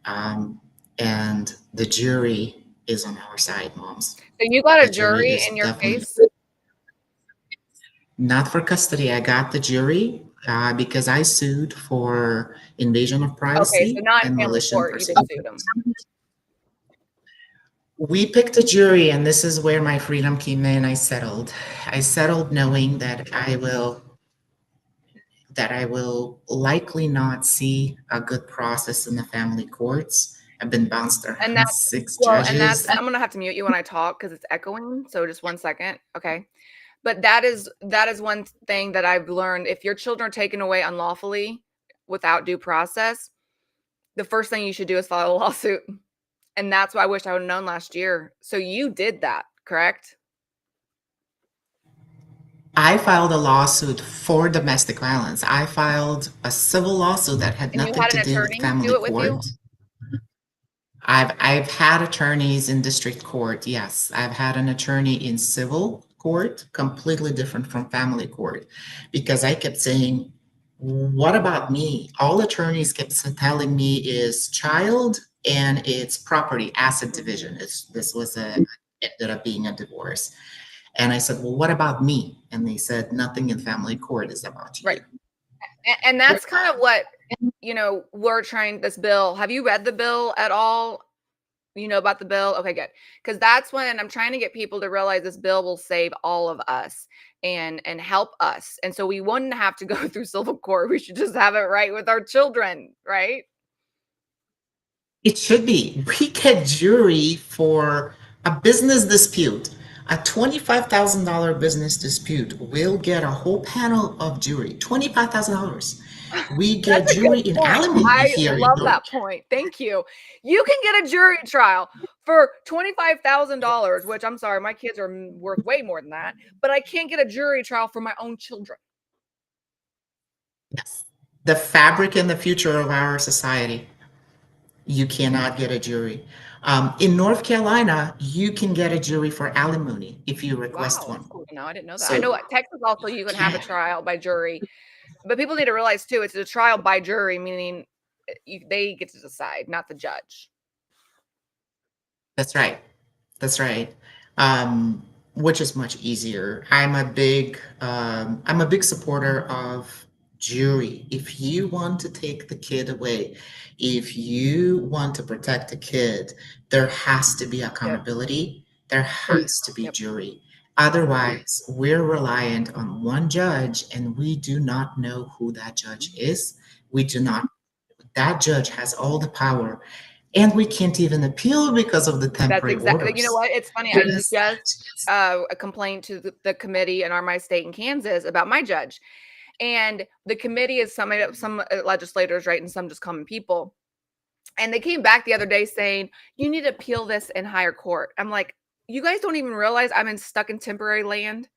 And the jury is on our side, moms. So you got a jury in your case? Not for custody. I got the jury because I sued for invasion of privacy and malicious prosecution. We picked a jury, and this is where my freedom came in. I settled knowing that I will likely not see a good process in the family courts. I've been bounced around 6 judges. I'm going to have to mute you when I talk because it's echoing. So just 1 second. Okay. But that is one thing that I've learned. If your children are taken away unlawfully without due process, the first thing you should do is file a lawsuit. And that's what I wish I would have known last year. So you did that, correct? I filed a lawsuit for domestic violence. I filed a civil lawsuit that had nothing to do with family court. I've had attorneys in district court. Yes, I've had an attorney in civil court, completely different from family court, because I kept saying, what about me? All attorneys kept telling me is child and it's property asset division. Ended up being a divorce. And I said, well, what about me? And they said, nothing in family court is about you. Right. And that's kind of what, we're trying this bill. Have you read the bill at all? You know about the bill? Okay, good. Because that's when I'm trying to get people to realize this bill will save all of us and help us. And so we wouldn't have to go through civil court. We should just have it right with our children, right? It should be. We get jury for a business dispute. A $25,000 business dispute will get a whole panel of jury. $25,000. We get That's a jury good in point. alimony I here in love York. that point. Thank you. You can get a jury trial for $25,000, which I'm sorry, my kids are worth way more than that, but I can't get a jury trial for my own children. Yes. The fabric and the future of our society. You cannot get a jury. In North Carolina, you can get a jury for alimony if you request Wow, that's one. cool to know. I didn't know that. So I know Texas also you can have a yeah, trial by jury, but people need to realize too, it's a trial by jury, meaning they get to decide, not the judge. that's right. That's right. Which is much easier. I'm a big supporter of jury. If you want to take the kid away, if you want to protect the kid, there has to be Yep. accountability. There has to be Yep. jury. Otherwise, we're reliant on one judge, and we do not know who that judge is. We do not. That judge has all the power, and we can't even appeal because of the That's temporary exactly. You know orders. what? It's funny. I Because just a complaint to the committee in my state in Kansas about my judge, and the committee is some legislators, right, and some just common people. And they came back the other day saying you need to appeal this in higher court. I'm like, you guys don't even realize stuck in temporary land.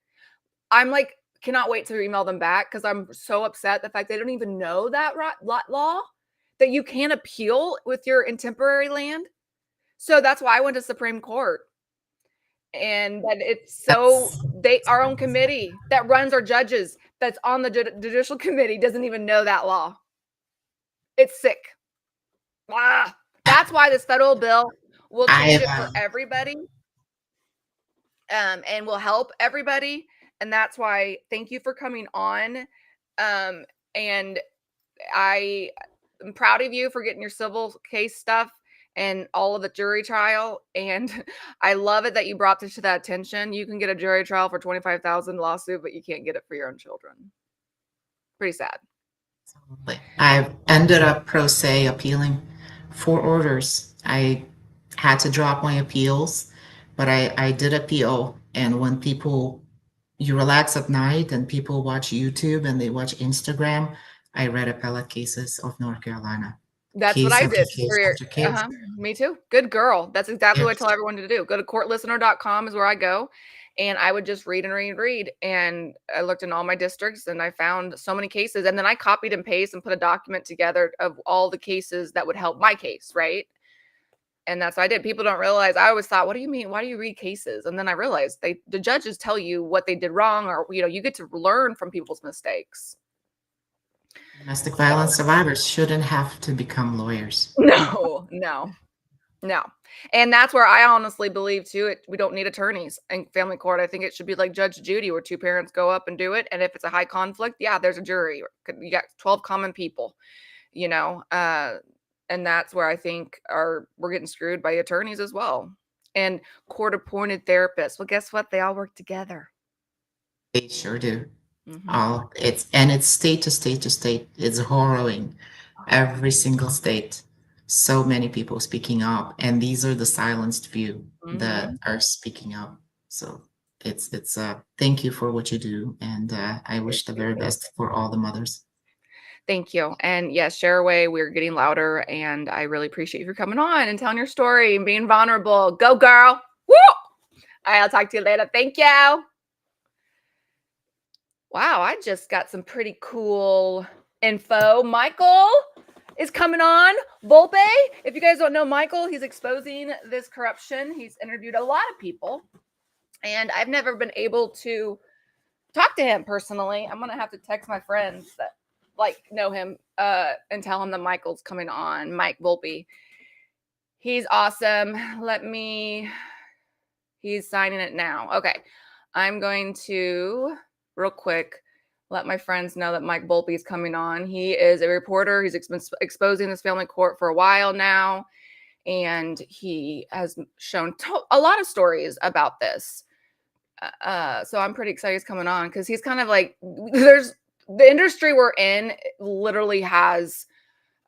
I'm like, cannot wait to email them back because I'm so upset the fact they don't even know that law that you can't appeal with your in temporary land. So that's why I went to Supreme Court. And that it's so our own committee that runs our judges that's on the judicial committee doesn't even know that law. It's sick. That's why this federal bill will change it for everybody, and will help everybody. And that's why thank you for coming on. And I am proud of you for getting your civil case stuff and all of the jury trial. And I love it that you brought this to that attention. You can get a jury trial for 25,000 lawsuit, but you can't get it for your own children. Pretty sad. I've ended up pro se appealing 4 orders. I had to drop my appeals, but I did appeal. And when you relax at night and people watch YouTube and they watch Instagram, I read appellate cases of North Carolina. That's what Case I after did. case after case. Me too. Good girl. That's exactly what I Yes. tell everyone to do. Go to courtlistener.com is where I go. And I would just read and read and read. And I looked in all my districts and I found so many cases. And then I copied and pasted and put a document together of all the cases that would help my case, right? And that's what I did. People don't realize. I always thought, what do you mean? Why do you read cases? And then I realized the judges tell you what they did wrong, or you get to learn from people's mistakes. Domestic violence survivors shouldn't have to become lawyers. No. And that's where I honestly believe too, we don't need attorneys in family court. I think it should be like Judge Judy, where 2 parents go up and do it. And if it's a high conflict, yeah, there's a jury. You got 12 common people, and that's where I think we're getting screwed by attorneys as well. And court appointed therapists. Well, guess what? They all work together. They sure do. Mhm. It's state to state to state. It's harrowing. Every single state. So many people speaking up, and these are the silenced few that Mhm. are speaking up. So it's thank you for what you do, and I wish the very best for all the mothers. Thank you. And yes, share away. We're getting louder, and I really appreciate you for coming on and telling your story and being vulnerable. Go, girl. Woo! I'll talk to you later. Thank you. Wow, I just got some pretty cool info. Michael is coming on. Volpe. If you guys don't know Michael, he's exposing this corruption. He's interviewed a lot of people, and I've never been able to talk to him personally. I'm gonna have to text my friends that know him and tell him that Michael's coming on. Mike Volpe. He's awesome. He's signing it now. Okay. I'm going to real quick let my friends know that Mike Volpe is coming on. He is a reporter. He's been exposing this family court for a while now. and he has shown a lot of stories about this. So I'm pretty excited he's coming on, because he's kind of like, there's the industry we're in literally has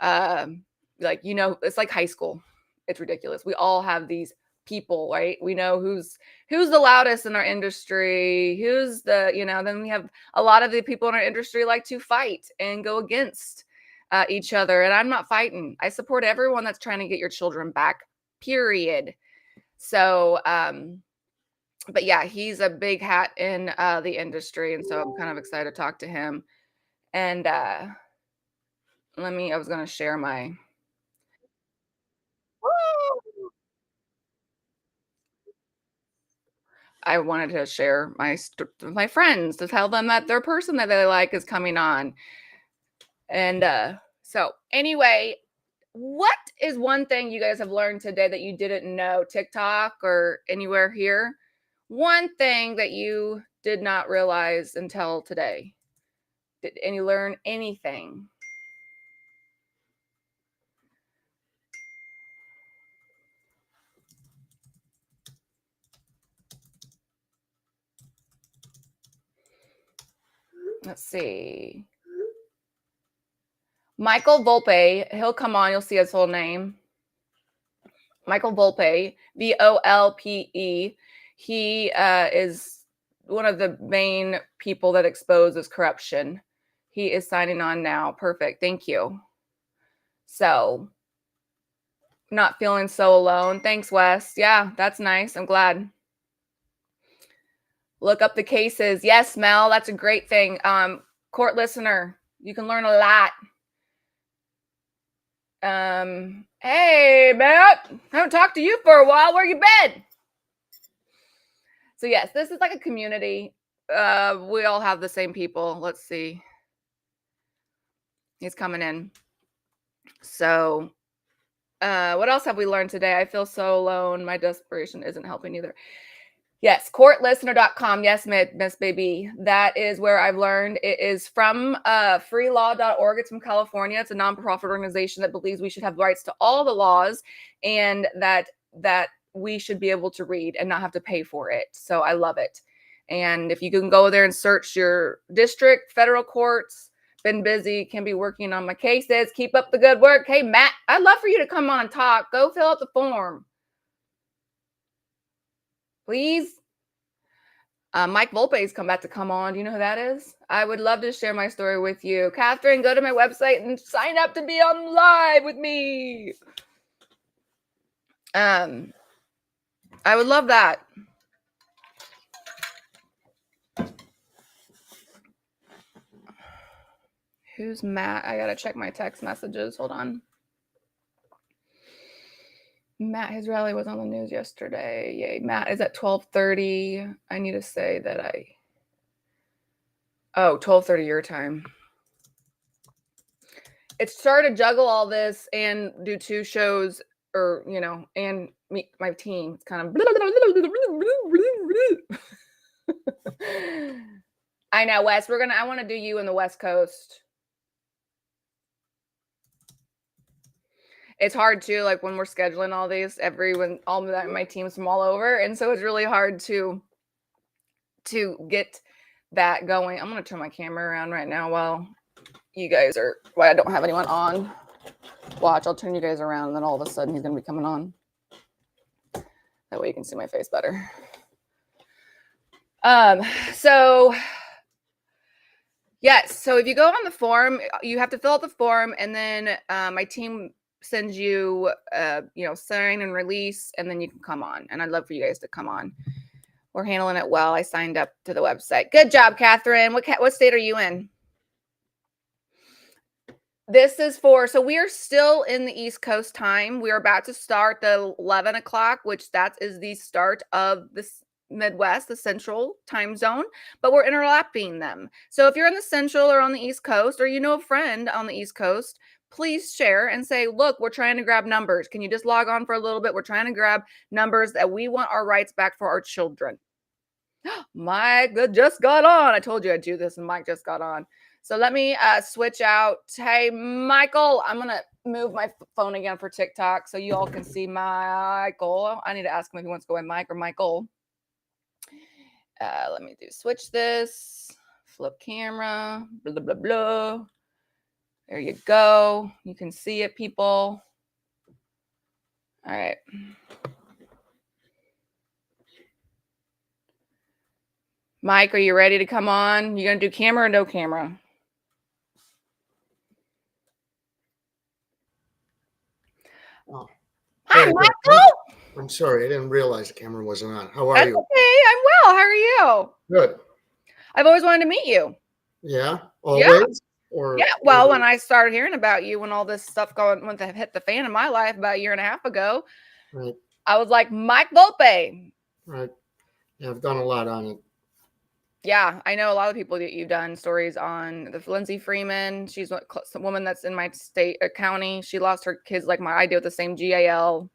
like, it's like high school. It's ridiculous. We all have these people, right? We know who's the loudest in our industry, who's the, then we have a lot of the people in our industry like to fight and go against each other. And I'm not fighting. I support everyone that's trying to get your children back, period. So, but yeah, he's a big hat in the industry. And so I'm kind of excited to talk to him. And I was going to share my, I wanted to share my friends to tell them that their person that they like is coming on. And so anyway, what is one thing you guys have learned today that you didn't know, TikTok or anywhere here? One thing that you did not realize until today. Did you learn anything? Let's see. Michael Volpe, he'll come on. You'll see his whole name. Michael Volpe, Volpe. He is one of the main people that exposes corruption. He is signing on now. Perfect. Thank you. So, not feeling so alone. Thanks, Wes. Yeah, that's nice. I'm glad. Look up the cases. Yes, Mel, that's a great thing. Court listener, you can learn a lot. Hey, Matt, I haven't talked to you for a while. Where you been? So yes, this is like a community. We all have the same people. Let's see. He's coming in. So, what else have we learned today? I feel so alone. My desperation isn't helping either. Yes, courtlistener.com. Yes, Miss Baby. That is where I've learned. It is from freelaw.org. It's from California. It's a nonprofit organization that believes we should have rights to all the laws, and that we should be able to read and not have to pay for it. So I love it. And if you can go there and search your district, federal courts, been busy, can be working on my cases. Keep up the good work. Hey, Matt, I'd love for you to come on and talk. Go fill out the form, please. Mike Volpe's come back to come on. Do you know who that is? I would love to share my story with you. Catherine, go to my website and sign up to be on live with me. I would love that. Who's Matt? I gotta check my text messages. Hold on. Matt, his rally was on the news yesterday. Yay. Matt is at 12:30. I need to say that 12:30 your time. It's hard to juggle all this and do two shows, or, and meet my team. It's kind of. I know, Wes. I want to do you in the West Coast. It's hard too, like when we're scheduling all these, all my teams from all over, and so it's really hard to get that going. I'm gonna turn my camera around right now while I don't have anyone on. Watch, I'll turn you guys around, and then all of a sudden he's gonna be coming on. That way you can see my face better. So yes, so if you go on the form, you have to fill out the form, and then my team sends you, sign and release, and then you can come on. And I'd love for you guys to come on. We're handling it well. I signed up to the website. Good job, Catherine. What state are you in? This is so we are still in the East Coast time. We are about to start the 11 o'clock, which that is the start of this Midwest, the Central time zone, but we're overlapping them. So if you're in the Central or on the East Coast, or a friend on the East Coast, please share and say, look, we're trying to grab numbers. Can you just log on for a little bit? We're trying to grab numbers that we want our rights back for our children. Mike just got on. I told you I'd do this, and Mike just got on. So let me switch out. Hey, Michael, I'm going to move my phone again for TikTok so you all can see Michael. I need to ask him if he wants to go in Mike or Michael. Let me switch this. Flip camera. Blah, blah, blah, blah. There you go. You can see it, people. All right. Mike, are you ready to come on? You going to do camera or no camera? Oh. Hi, Hey, Michael. I'm sorry, I didn't realize the camera wasn't on. How are That's you? okay. I'm well. How are you? Good. I've always wanted to meet you. Yeah, always? Or Yeah. Well, when I started hearing about you, when all this stuff hit the fan in my life about a year and a half ago, Right, I was like, Mike Volpe. right. Yeah, I've done a lot on it. Yeah, I know a lot of people that you've done stories on. The Lindsay Freeman, she's a woman that's in my state county. She lost her kids like I did with the same GAL.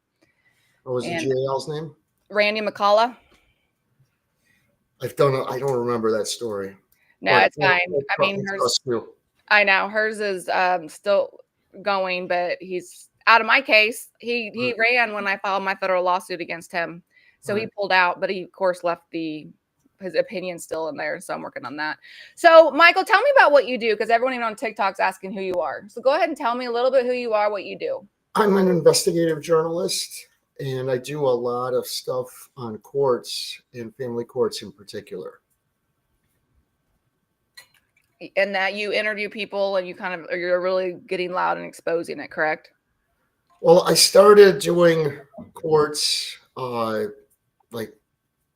What was the And GAL's name? Randy McCullough. I don't remember that story. No, But it's fine. I mean, hers. you. I know hers is still going, but he's out of my case. He ran when I filed my federal lawsuit against him, so he Right. pulled out, but he of course left his opinion still in there. So I'm working on that. So Michael, tell me about what you do, because everyone even on TikTok's asking who you are. So go ahead and tell me a little bit who you are, what you do. I'm an investigative journalist, and I do a lot of stuff on courts and family courts in particular. And that you interview people and you're really getting loud and exposing it, correct? Well, I started doing courts like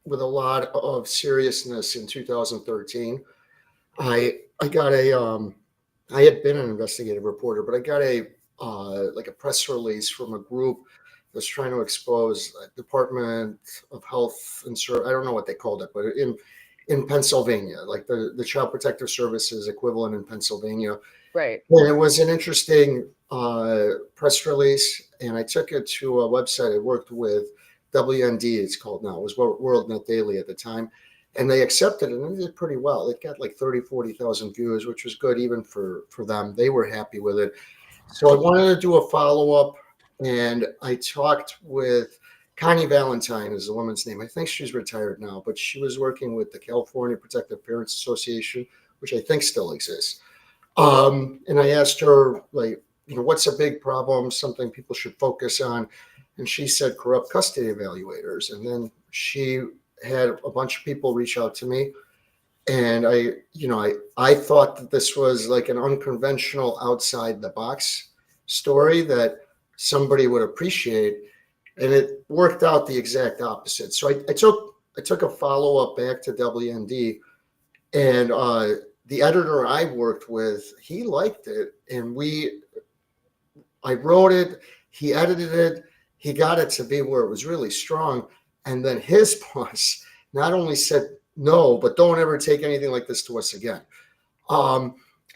with a lot of seriousness in 2013. I got I had been an investigative reporter, but I got a like a press release from a group that's trying to expose Department of Health and I don't know what they called it, but in Pennsylvania, like the Child Protective Services equivalent in Pennsylvania. Right. And it was an interesting press release, and I took it to a website I worked with, WND it's called now. It was World Net Daily at the time. And they accepted it, and it did pretty well. It got like 30, 40,000 views, which was good even for them. They were happy with it. So I wanted to do a follow-up, and I talked with Connie Valentine is the woman's name. I think she's retired now, but she was working with the California Protective Parents Association, which I think still exists. And I asked her, like, what's a big problem, something people should focus on? And she said corrupt custody evaluators. And then she had a bunch of people reach out to me. And I thought that this was like an unconventional outside the box story that somebody would appreciate. And it worked out the exact opposite. So I took a follow-up back to WND, and the editor I worked with, he liked it, and I wrote it, he edited it, he got it to be where it was really strong, and then his boss not only said no, but don't ever take anything like this to us again.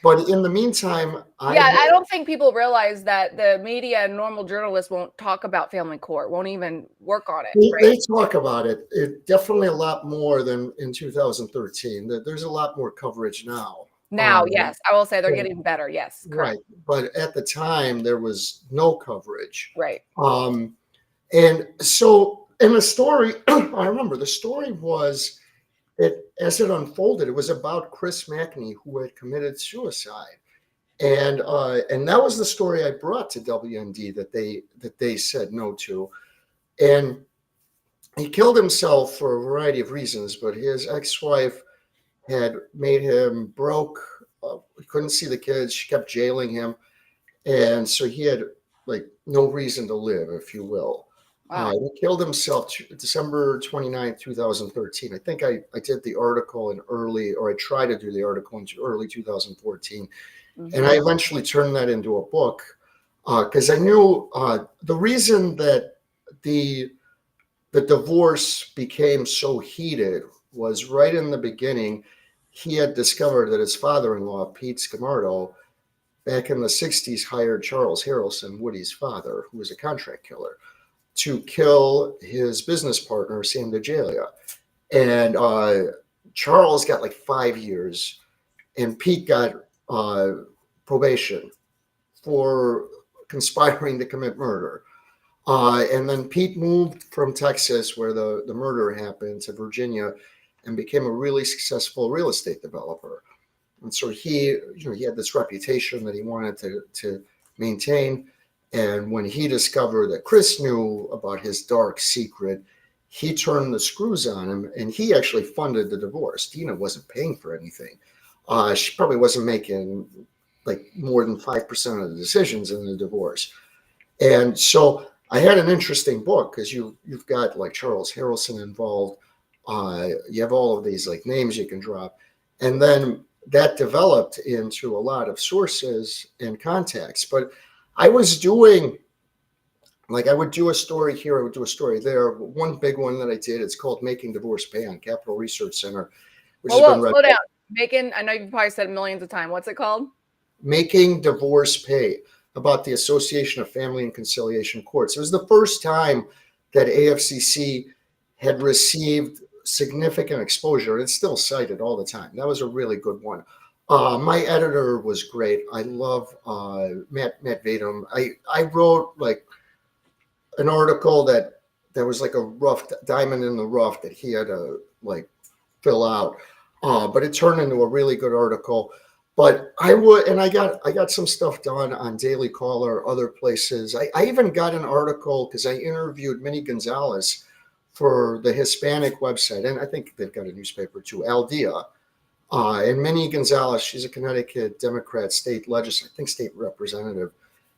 But in the meantime, I don't think people realize that the media and normal journalists won't talk about family court, won't even work on it. They talk about it. Definitely a lot more than in 2013. There's a lot more coverage now. Now, yes, I will say they're getting better. Yes, correct. Right. But at the time, there was no coverage. Right. And so in the story, I remember the story was that as it unfolded, it was about Chris Mackney, who had committed suicide. And that was the story I brought to WND that they said no to. And he killed himself for a variety of reasons, but his ex-wife had made him broke. He couldn't see the kids. She kept jailing him. And so he had like no reason to live, if you will. Wow. He killed himself December 29th, 2013. I think I did the article I tried to do the article in early 2014. Mm-hmm. And I eventually turned that into a book because I knew the reason that the divorce became so heated was right in the beginning. He had discovered that his father-in-law, Pete Scamardo, back in the 60s, hired Charles Harrelson, Woody's father, who was a contract killer, to kill his business partner, Sam DeJalia. And Charles got like 5 years, and Pete got probation for conspiring to commit murder. And then Pete moved from Texas, where the murder happened, to Virginia, and became a really successful real estate developer. And so he had this reputation that he wanted to maintain. And when he discovered that Chris knew about his dark secret, he turned the screws on him, and he actually funded the divorce. Dina wasn't paying for anything. She probably wasn't making like more than 5% of the decisions in the divorce. And so I had an interesting book, because you've got like Charles Harrelson involved. You have all of these like names you can drop. And then that developed into a lot of sources and contacts. But I was doing, like, I would do a story here, I would do a story there. One big one that I did, it's called Making Divorce Pay on Capital Research Center, which has been read. Slow down. I know you've probably said it millions of times. What's it called? Making Divorce Pay, about the Association of Family and Conciliation Courts. It was the first time that AFCC had received significant exposure. It's still cited all the time. That was a really good one. My editor was great. I love Matt Vadum. I wrote like an article that was like a rough diamond in the rough that he had to like fill out. But it turned into a really good article. But I got some stuff done on Daily Caller, other places. I even got an article because I interviewed Minnie Gonzalez for the Hispanic website, and I think they've got a newspaper too, Al Dia. And Minnie Gonzalez, she's a Connecticut Democrat state representative,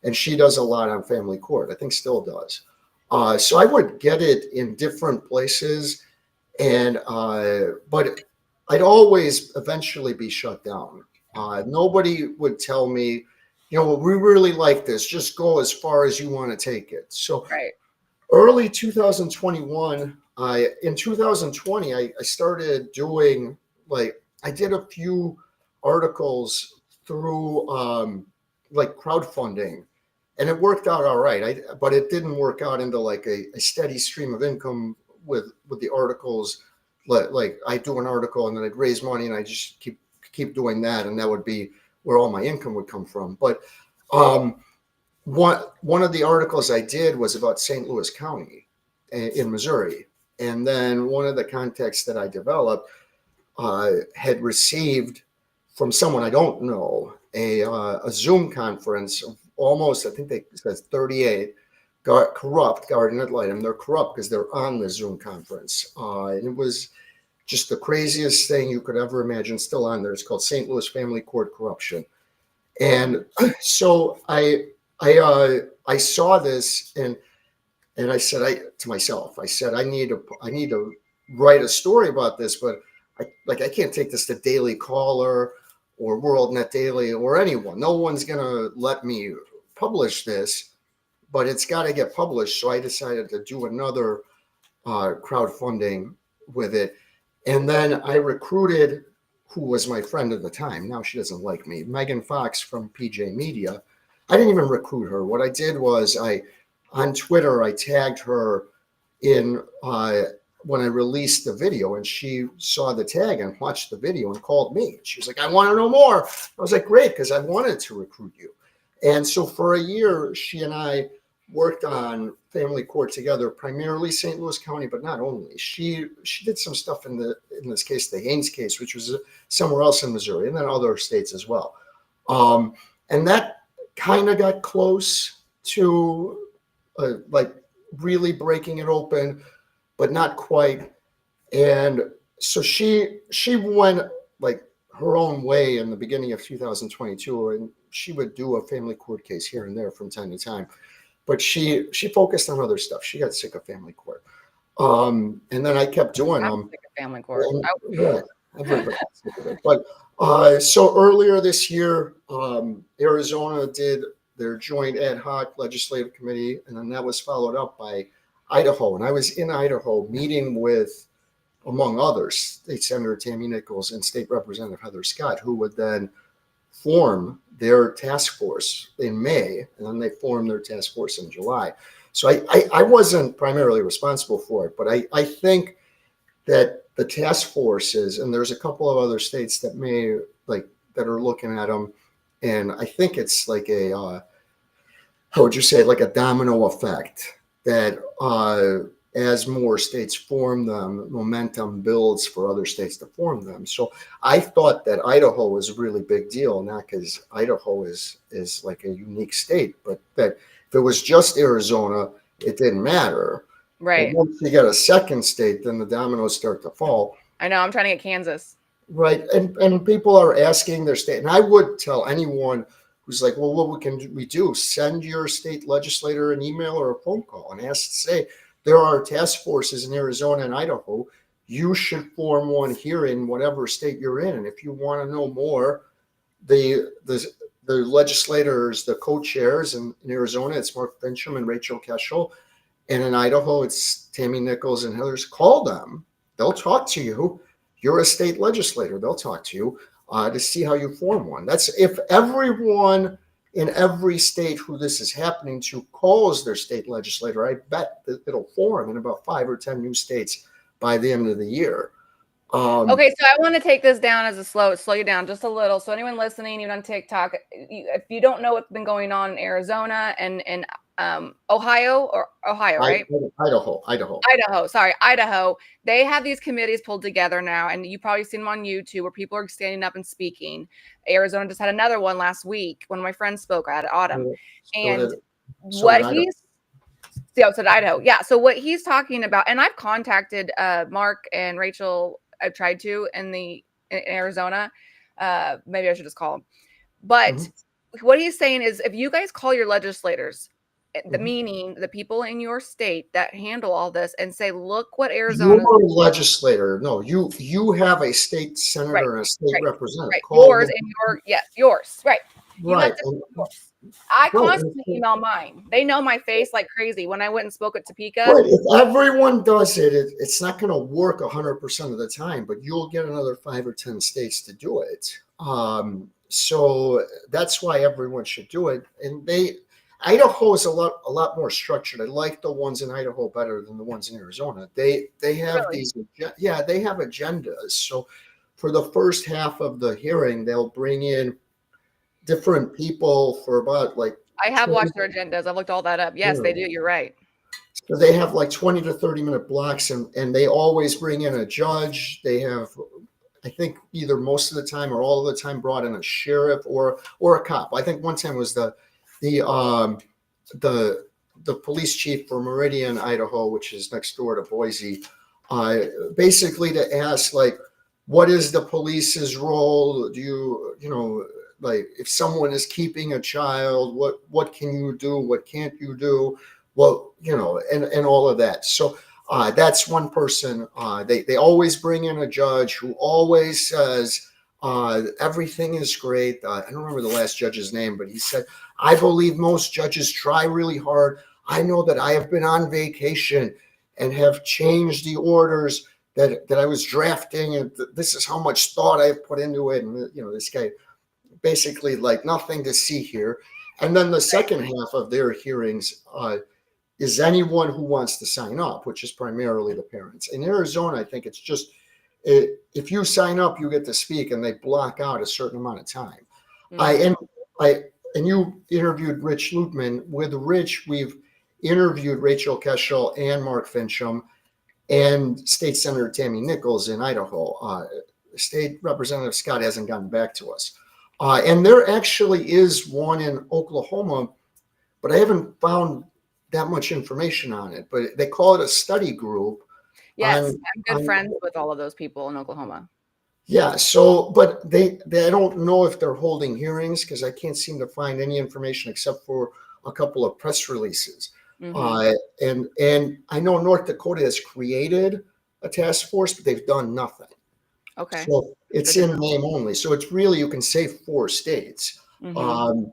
and she does a lot on family court. I think still does. So I would get it in different places, and but I'd always eventually be shut down. Nobody would tell me, we really like this. Just go as far as you want to take it. So early 2021, in 2020, I started doing I did a few articles through like crowdfunding, and it worked out all right. But it didn't work out into like a steady stream of income with the articles. Like I do an article and then I'd raise money and I just keep doing that, and that would be where all my income would come from. But one of the articles I did was about St. Louis County in Missouri, and then one of the contacts that I developed had received from someone I don't know a Zoom conference of almost, I think they said 38 corrupt guardian ad litem. They're corrupt because they're on the Zoom conference, and it was just the craziest thing you could ever imagine. Still on there. It's called St. Louis Family Court Corruption. And so I saw this, and I said to myself, I need to write a story about this, but I can't take this to Daily Caller or World Net Daily or anyone. No one's gonna let me publish this, but it's got to get published. So I decided to do another crowdfunding with it. And then I recruited, who was my friend at the time, now she doesn't like me, Megan Fox from PJ Media. I didn't even recruit her. What I did was on Twitter, I tagged her in when I released the video, and she saw the tag and watched the video and called me. She was like, I want to know more. I was like, great, because I wanted to recruit you. And so for a year, she and I worked on family court together, primarily St. Louis County, but not only. She did some stuff in this case, the Haynes case, which was somewhere else in Missouri, and then other states as well. And that kind of got close to like really breaking it open, but not quite. And so she went like her own way in the beginning of 2022, and she would do a family court case here and there from time to time. But she focused on other stuff. She got sick of family court. And then I kept doing them. Sick of family court. Yeah, everybody got sick of it. But so earlier this year, Arizona did their joint ad hoc legislative committee, and then that was followed up by Idaho. And I was in Idaho meeting with, among others, State Senator Tammy Nichols and State Representative Heather Scott, who would then form their task force in May, and then they formed their task force in July. So I wasn't primarily responsible for it, but I think that the task forces, and there's a couple of other states that that are looking at them, and I think it's like how would you say, like a domino effect that as more states form them, momentum builds for other states to form them. So I thought that Idaho was a really big deal, not because Idaho is like a unique state, but that if it was just Arizona, it didn't matter. Right. But once you get a second state, then the dominoes start to fall. I know. I'm trying to get Kansas. Right. And people are asking their state. And I would tell anyone who's like, well, what can we do? Send your state legislator an email or a phone call and ask to say, there are task forces in Arizona and Idaho. You should form one here in whatever state you're in. And if you want to know more, the legislators, the co-chairs in Arizona, it's Mark Fincham and Rachel Keschel. And in Idaho, it's Tammy Nichols and others. Call them. They'll talk to you. You're a state legislator. They'll talk to you to see how you form one. That's if everyone in every state who this is happening to calls their state legislator, I bet that it'll form in about 5 or 10 new states by the end of the year. Okay, so I want to take this down as a slow you down just a little. So anyone listening, even on TikTok, if you don't know what's been going on in Arizona and in Ohio, right? Idaho. They have these committees pulled together now, and you've probably seen them on YouTube where people are standing up and speaking. Arizona just had another one last week. One of my friends spoke at Autumn, and what he's so did Idaho. Yeah. So what he's talking about, and I've contacted Mark and Rachel. I've tried to in Arizona. Maybe I should just call them. But what he's saying is, if you guys call your legislators, the meaning the people in your state that handle all this, and say, look what Arizona. You're a legislator. No, you have a state senator and a state representative. Right. Yours and yours. Right. Right. I constantly email mine. They know my face like crazy. When I went and spoke at Topeka. Right. If everyone does it, it's not going to work 100% of the time, but you'll get another 5 or 10 states to do it. So that's why everyone should do it. And Idaho is a lot more structured. I like the ones in Idaho better than the ones in Arizona. They have these, they have agendas. So for the first half of the hearing, they'll bring in different people for about I have watched their agendas. I've looked all that up. Yes, they do. You're right. So they have like 20 to 30 minute blocks, and they always bring in a judge. They have, I think, either most of the time or all of the time brought in a sheriff or a cop. I think one time was the police chief for Meridian, Idaho, which is next door to Boise, basically to ask, like, what is the police's role? Do you like, if someone is keeping a child, what can you do? What can't you do? Well, and all of that. So that's one person. They always bring in a judge who always says everything is great. I don't remember the last judge's name, but he said, I believe most judges try really hard. I know that I have been on vacation and have changed the orders that I was drafting, and this is how much thought I've put into it. And this guy basically like nothing to see here. And then the second half of their hearings is anyone who wants to sign up, which is primarily the parents. In Arizona, I think it's just if you sign up, you get to speak, and they block out a certain amount of time. And you interviewed Rich Lutman. With Rich, we've interviewed Rachel Keschel and Mark Fincham and State Senator Tammy Nichols in Idaho. State Representative Scott hasn't gotten back to us. And there actually is one in Oklahoma, but I haven't found that much information on it. But they call it a study group. Yes, I'm good friends with all of those people in Oklahoma. Yeah, so, but they I don't know if they're holding hearings, because I can't seem to find any information except for a couple of press releases. And I know North Dakota has created a task force, but they've done nothing. Okay. So it's in name only. So it's really, you can say 4 states.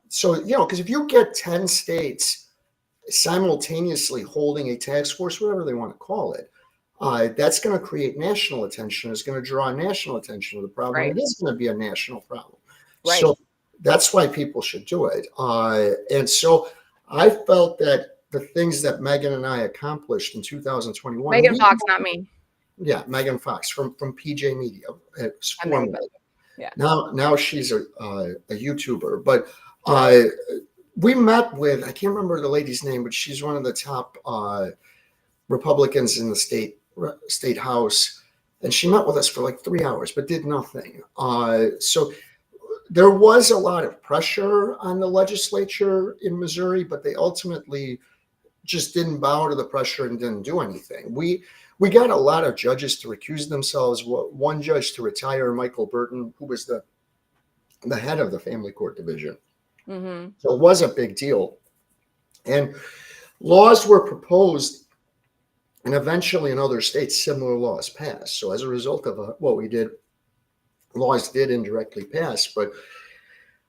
So, because if you get 10 states simultaneously holding a task force, whatever they want to call it, that's going to create national attention. It's going to draw national attention to the problem. Right. It is going to be a national problem. Right. So that's why people should do it. And so I felt that the things that Megan and I accomplished in 2021. Megan Fox, not me. Yeah, Megan Fox from PJ Media. Yeah. Now she's a YouTuber, but we met with, I can't remember the lady's name, but she's one of the top Republicans in the state house, and she met with us for like 3 hours, but did nothing. So there was a lot of pressure on the legislature in Missouri, but they ultimately just didn't bow to the pressure and didn't do anything. We got a lot of judges to recuse themselves. One judge to retire, Michael Burton, who was the head of the Family Court Division. Mm-hmm. So it was a big deal. And laws were proposed, and eventually in other states, similar laws passed. So as a result of what we did, laws did indirectly pass. But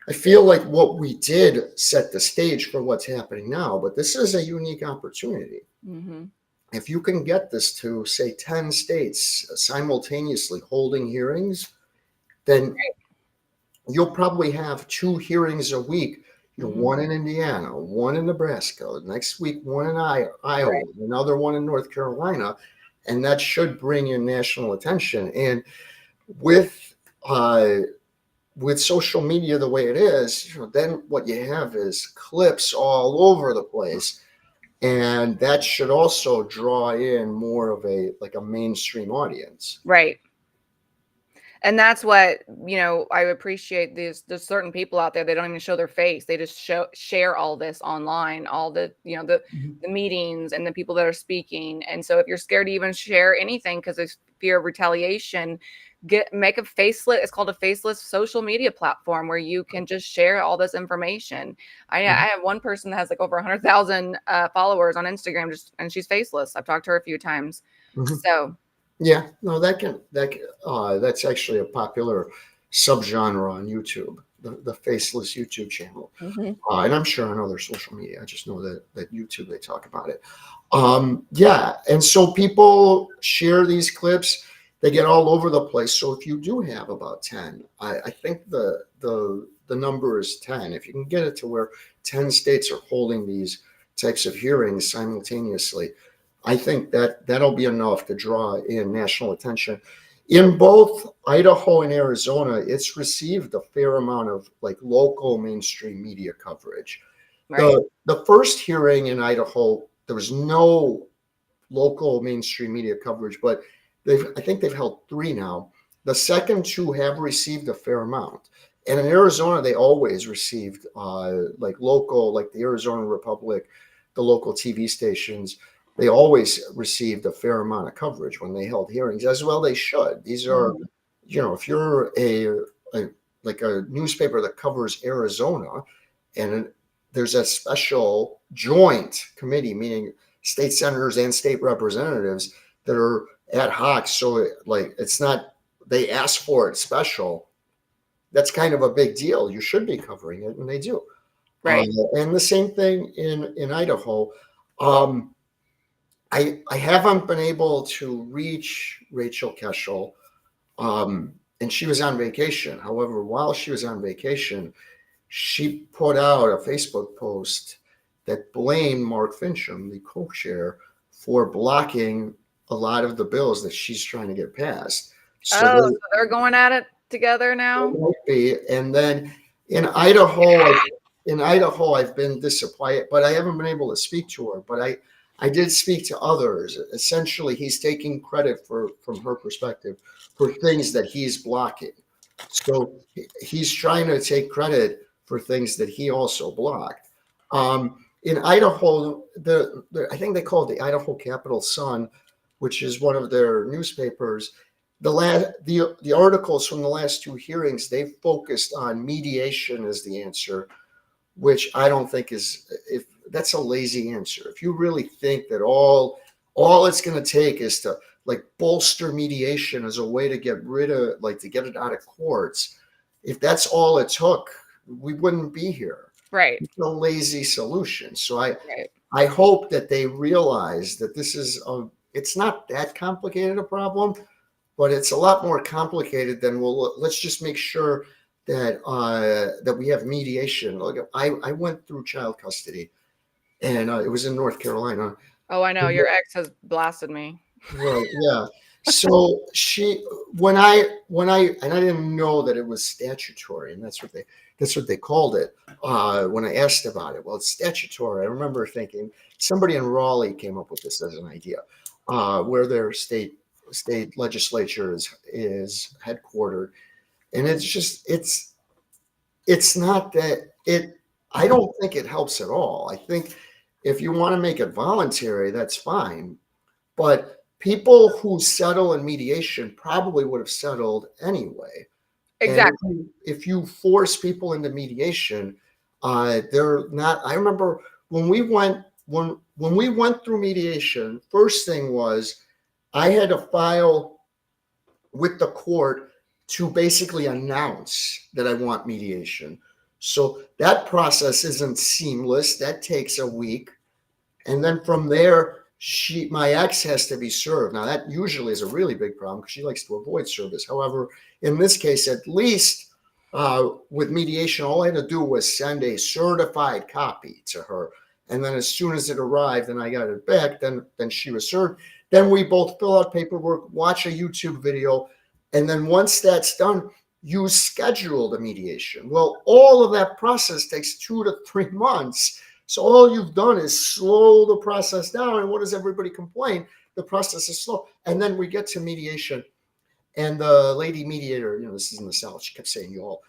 I feel like what we did set the stage for what's happening now. But this is a unique opportunity. Mm-hmm. If you can get this to, say, 10 states simultaneously holding hearings, then you'll probably have 2 hearings a week. Mm-hmm. One in Indiana, one in Nebraska, next week one in Iowa, another one in North Carolina, and that should bring in national attention. And with social media the way it is, then what you have is clips all over the place, and that should also draw in more of a mainstream audience. Right. And that's what, I appreciate. There's certain people out there, they don't even show their face. They just share all this online, all the, the meetings and the people that are speaking. And so if you're scared to even share anything because there's fear of retaliation, make a faceless, it's called a faceless social media platform where you can just share all this information. I have one person that has like over 100,000 followers on Instagram, and she's faceless. I've talked to her a few times. Mm-hmm. So yeah, no, that's actually a popular subgenre on YouTube, the faceless YouTube channel. mm-hmm. And I'm sure on other social media. I just know that YouTube, they talk about it. Yeah, and so people share these clips. They get all over the place. So if you do have about 10, I think the number is 10. If you can get it to where 10 states are holding these types of hearings simultaneously, I think that'll be enough to draw in national attention. In both Idaho and Arizona, it's received a fair amount of local mainstream media coverage. Right. The first hearing in Idaho, there was no local mainstream media coverage, but I think they've held 3 now. The second 2 have received a fair amount. And in Arizona, they always received local, like the Arizona Republic, the local TV stations. They always received a fair amount of coverage when they held hearings, as well they should. These are, if you're a newspaper that covers Arizona, and there's a special joint committee, meaning state senators and state representatives that are ad hoc. So it's not, they ask for it special. That's kind of a big deal. You should be covering it, and they do. Right. And the same thing in Idaho. I haven't been able to reach Rachel Keschel, and she was on vacation. However, while she was on vacation, she put out a Facebook post that blamed Mark Fincham, the co-chair, for blocking a lot of the bills that she's trying to get passed. So they're going at it together now? Might be. And then in Idaho, I've been disappointed, but I haven't been able to speak to her. But I did speak to others. Essentially, he's taking credit from her perspective for things that he's blocking. So he's trying to take credit for things that he also blocked. In Idaho, I think they call it the Idaho Capital Sun, which is one of their newspapers. The articles from the last 2 hearings, they focused on mediation as the answer, which I don't think if that's a lazy answer. If you really think that all it's going to take is to bolster mediation as a way to get rid of to get it out of courts, if that's all it took, we wouldn't be here. Right. It's a lazy solution. So I hope that they realize that this is it's not that complicated a problem, but it's a lot more complicated than let's just make sure that that we have mediation. Look, I went through child custody, and it was in North Carolina. Oh, I know. Your ex has blasted me. Right. Yeah. So when I and I didn't know that it was statutory, and that's what That's what they called it when I asked about it. Well, it's statutory. I remember thinking somebody in Raleigh came up with this as an idea, where their state legislature is headquartered, and it's not that it. I don't think it helps at all. I think if you want to make it voluntary, that's fine. But people who settle in mediation probably would have settled anyway. Exactly. And if you force people into mediation, they're not. I remember when we went through mediation. First thing was I had to file with the court to basically announce that I want mediation. So that process isn't seamless. That takes a week. And then from there, my ex has to be served. Now that usually is a really big problem because she likes to avoid service. However, in this case, at least with mediation, all I had to do was send a certified copy to her. And then as soon as it arrived and I got it back, then she was served. Then we both fill out paperwork, watch a YouTube video. And then once that's done, you schedule the mediation. Well, all of that process takes 2 to 3 months. So all you've done is slow the process down. And what does everybody complain? The process is slow. And then we get to mediation. And the lady mediator, this is in the South, she kept saying you all.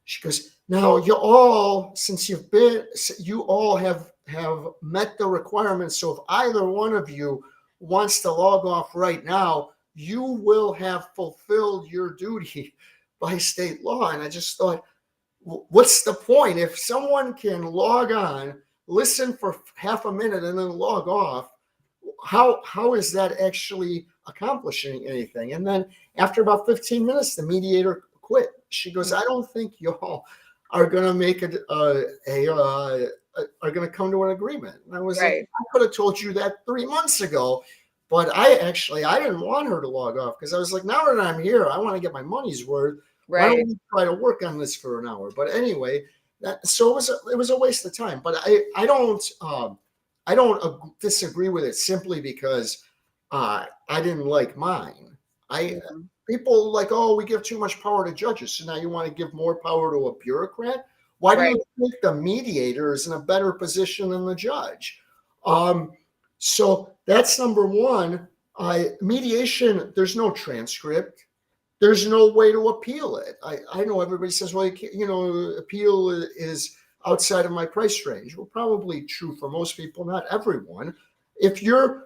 She goes, now you all, since you all have met the requirements. So if either one of you wants to log off right now, you will have fulfilled your duty by state law. And I just thought, what's the point? If someone can log on, listen for half a minute and then log off, how is that actually accomplishing anything? And then after about 15 minutes, the mediator quit. She goes, I don't think y'all are going to make are going to come to an agreement. And I was like, I could have told you that 3 months ago, but I didn't want her to log off because I was like, now that I'm here, I want to get my money's worth. Why don't we try to work on this for an hour? But anyway, so it was a waste of time. But I don't disagree with it simply because I didn't like mine. People like, oh, we give too much power to judges. So now you want to give more power to a bureaucrat? Why do you think the mediator is in a better position than the judge? So that's number one. Mediation, there's no transcript. There's no way to appeal it. I know everybody says, well, appeal is outside of my price range. Well, probably true for most people, not everyone. If you're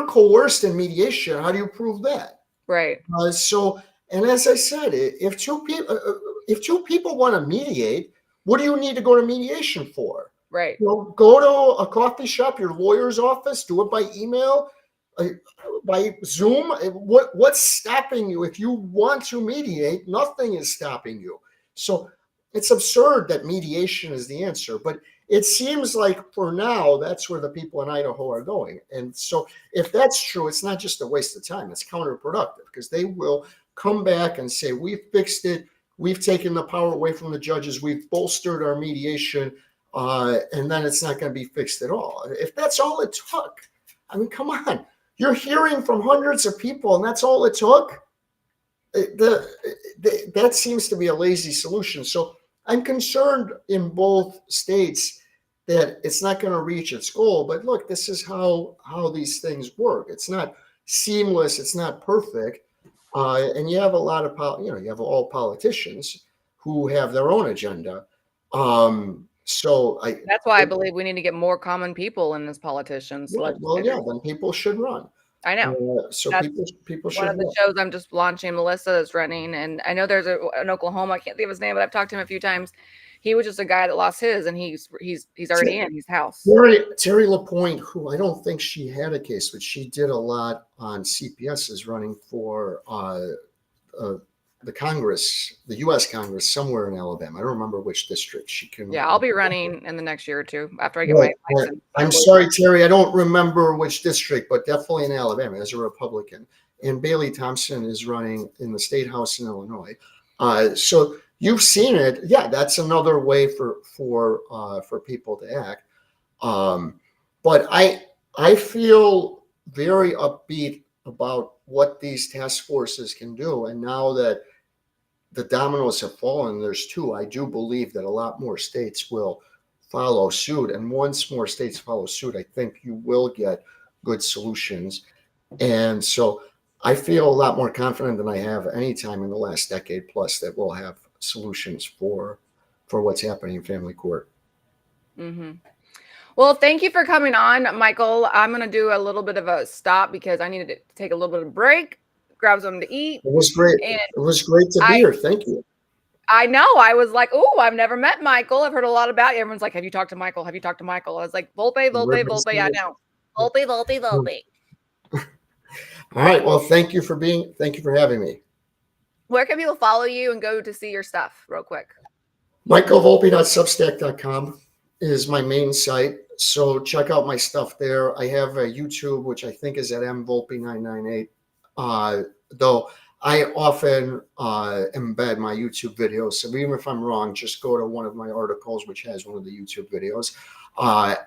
coerced in mediation, how do you prove that? Right. And as I said, if two people want to mediate, what do you need to go to mediation for? Right. Go to a coffee shop, your lawyer's office, do it by email, by Zoom. What's stopping you? If you want to mediate, nothing is stopping you. So it's absurd that mediation is the answer, but it seems like for now, that's where the people in Idaho are going. And so if that's true, it's not just a waste of time. It's counterproductive because they will come back and say, we fixed it. We've taken the power away from the judges. We've bolstered our mediation. And then it's not going to be fixed at all. If that's all it took, I mean, come on. You're hearing from hundreds of people and that's all it took? That seems to be a lazy solution. So I'm concerned in both states that it's not going to reach its goal. But look, this is how these things work. It's not seamless. It's not perfect. And you have a lot of, you have all politicians who have their own agenda. So that's why I believe we need to get more common people in as politicians. Well, yeah, then people should run. I know. So people should. One of the shows I'm just launching, Melissa is running, and I know there's an Oklahoma. I can't think of his name, but I've talked to him a few times. He was just a guy that lost his, and he's already in his house. Terry LaPointe, who I don't think she had a case, but she did a lot on CPS, is running for the Congress, the U.S. Congress, somewhere in Alabama. I don't remember which district she can. Yeah, I'll be running in the next year or two after I get my license. I'm sorry, Terry, I don't remember which district, but definitely in Alabama as a Republican. And Bailey Thompson is running in the state house in Illinois. So you've seen it. Yeah, that's another way for people to act. But I feel very upbeat about what these task forces can do. And now that the dominoes have fallen. There's two. I do believe that a lot more states will follow suit. And once more states follow suit, I think you will get good solutions. And so I feel a lot more confident than I have any time in the last decade plus that we'll have solutions for what's happening in family court. Mm-hmm. Well, thank you for coming on, Michael. I'm going to do a little bit of a stop because I needed to take a little bit of a break, grab something to eat. It was great. And it was great to be here. Thank you. I know. I was like, oh, I've never met Michael. I've heard a lot about you. Everyone's like, have you talked to Michael? Have you talked to Michael? I was like, Volpe, Volpe, Volpe. I know. Volpe, Volpe, Volpe. All right. Well, thank you for having me. Where can people follow you and go to see your stuff real quick? michaelvolpe.substack.com is my main site. So check out my stuff there. I have a YouTube, which I think is at mvolpe998. Though I often embed my YouTube videos. So even if I'm wrong, just go to one of my articles, which has one of the YouTube videos.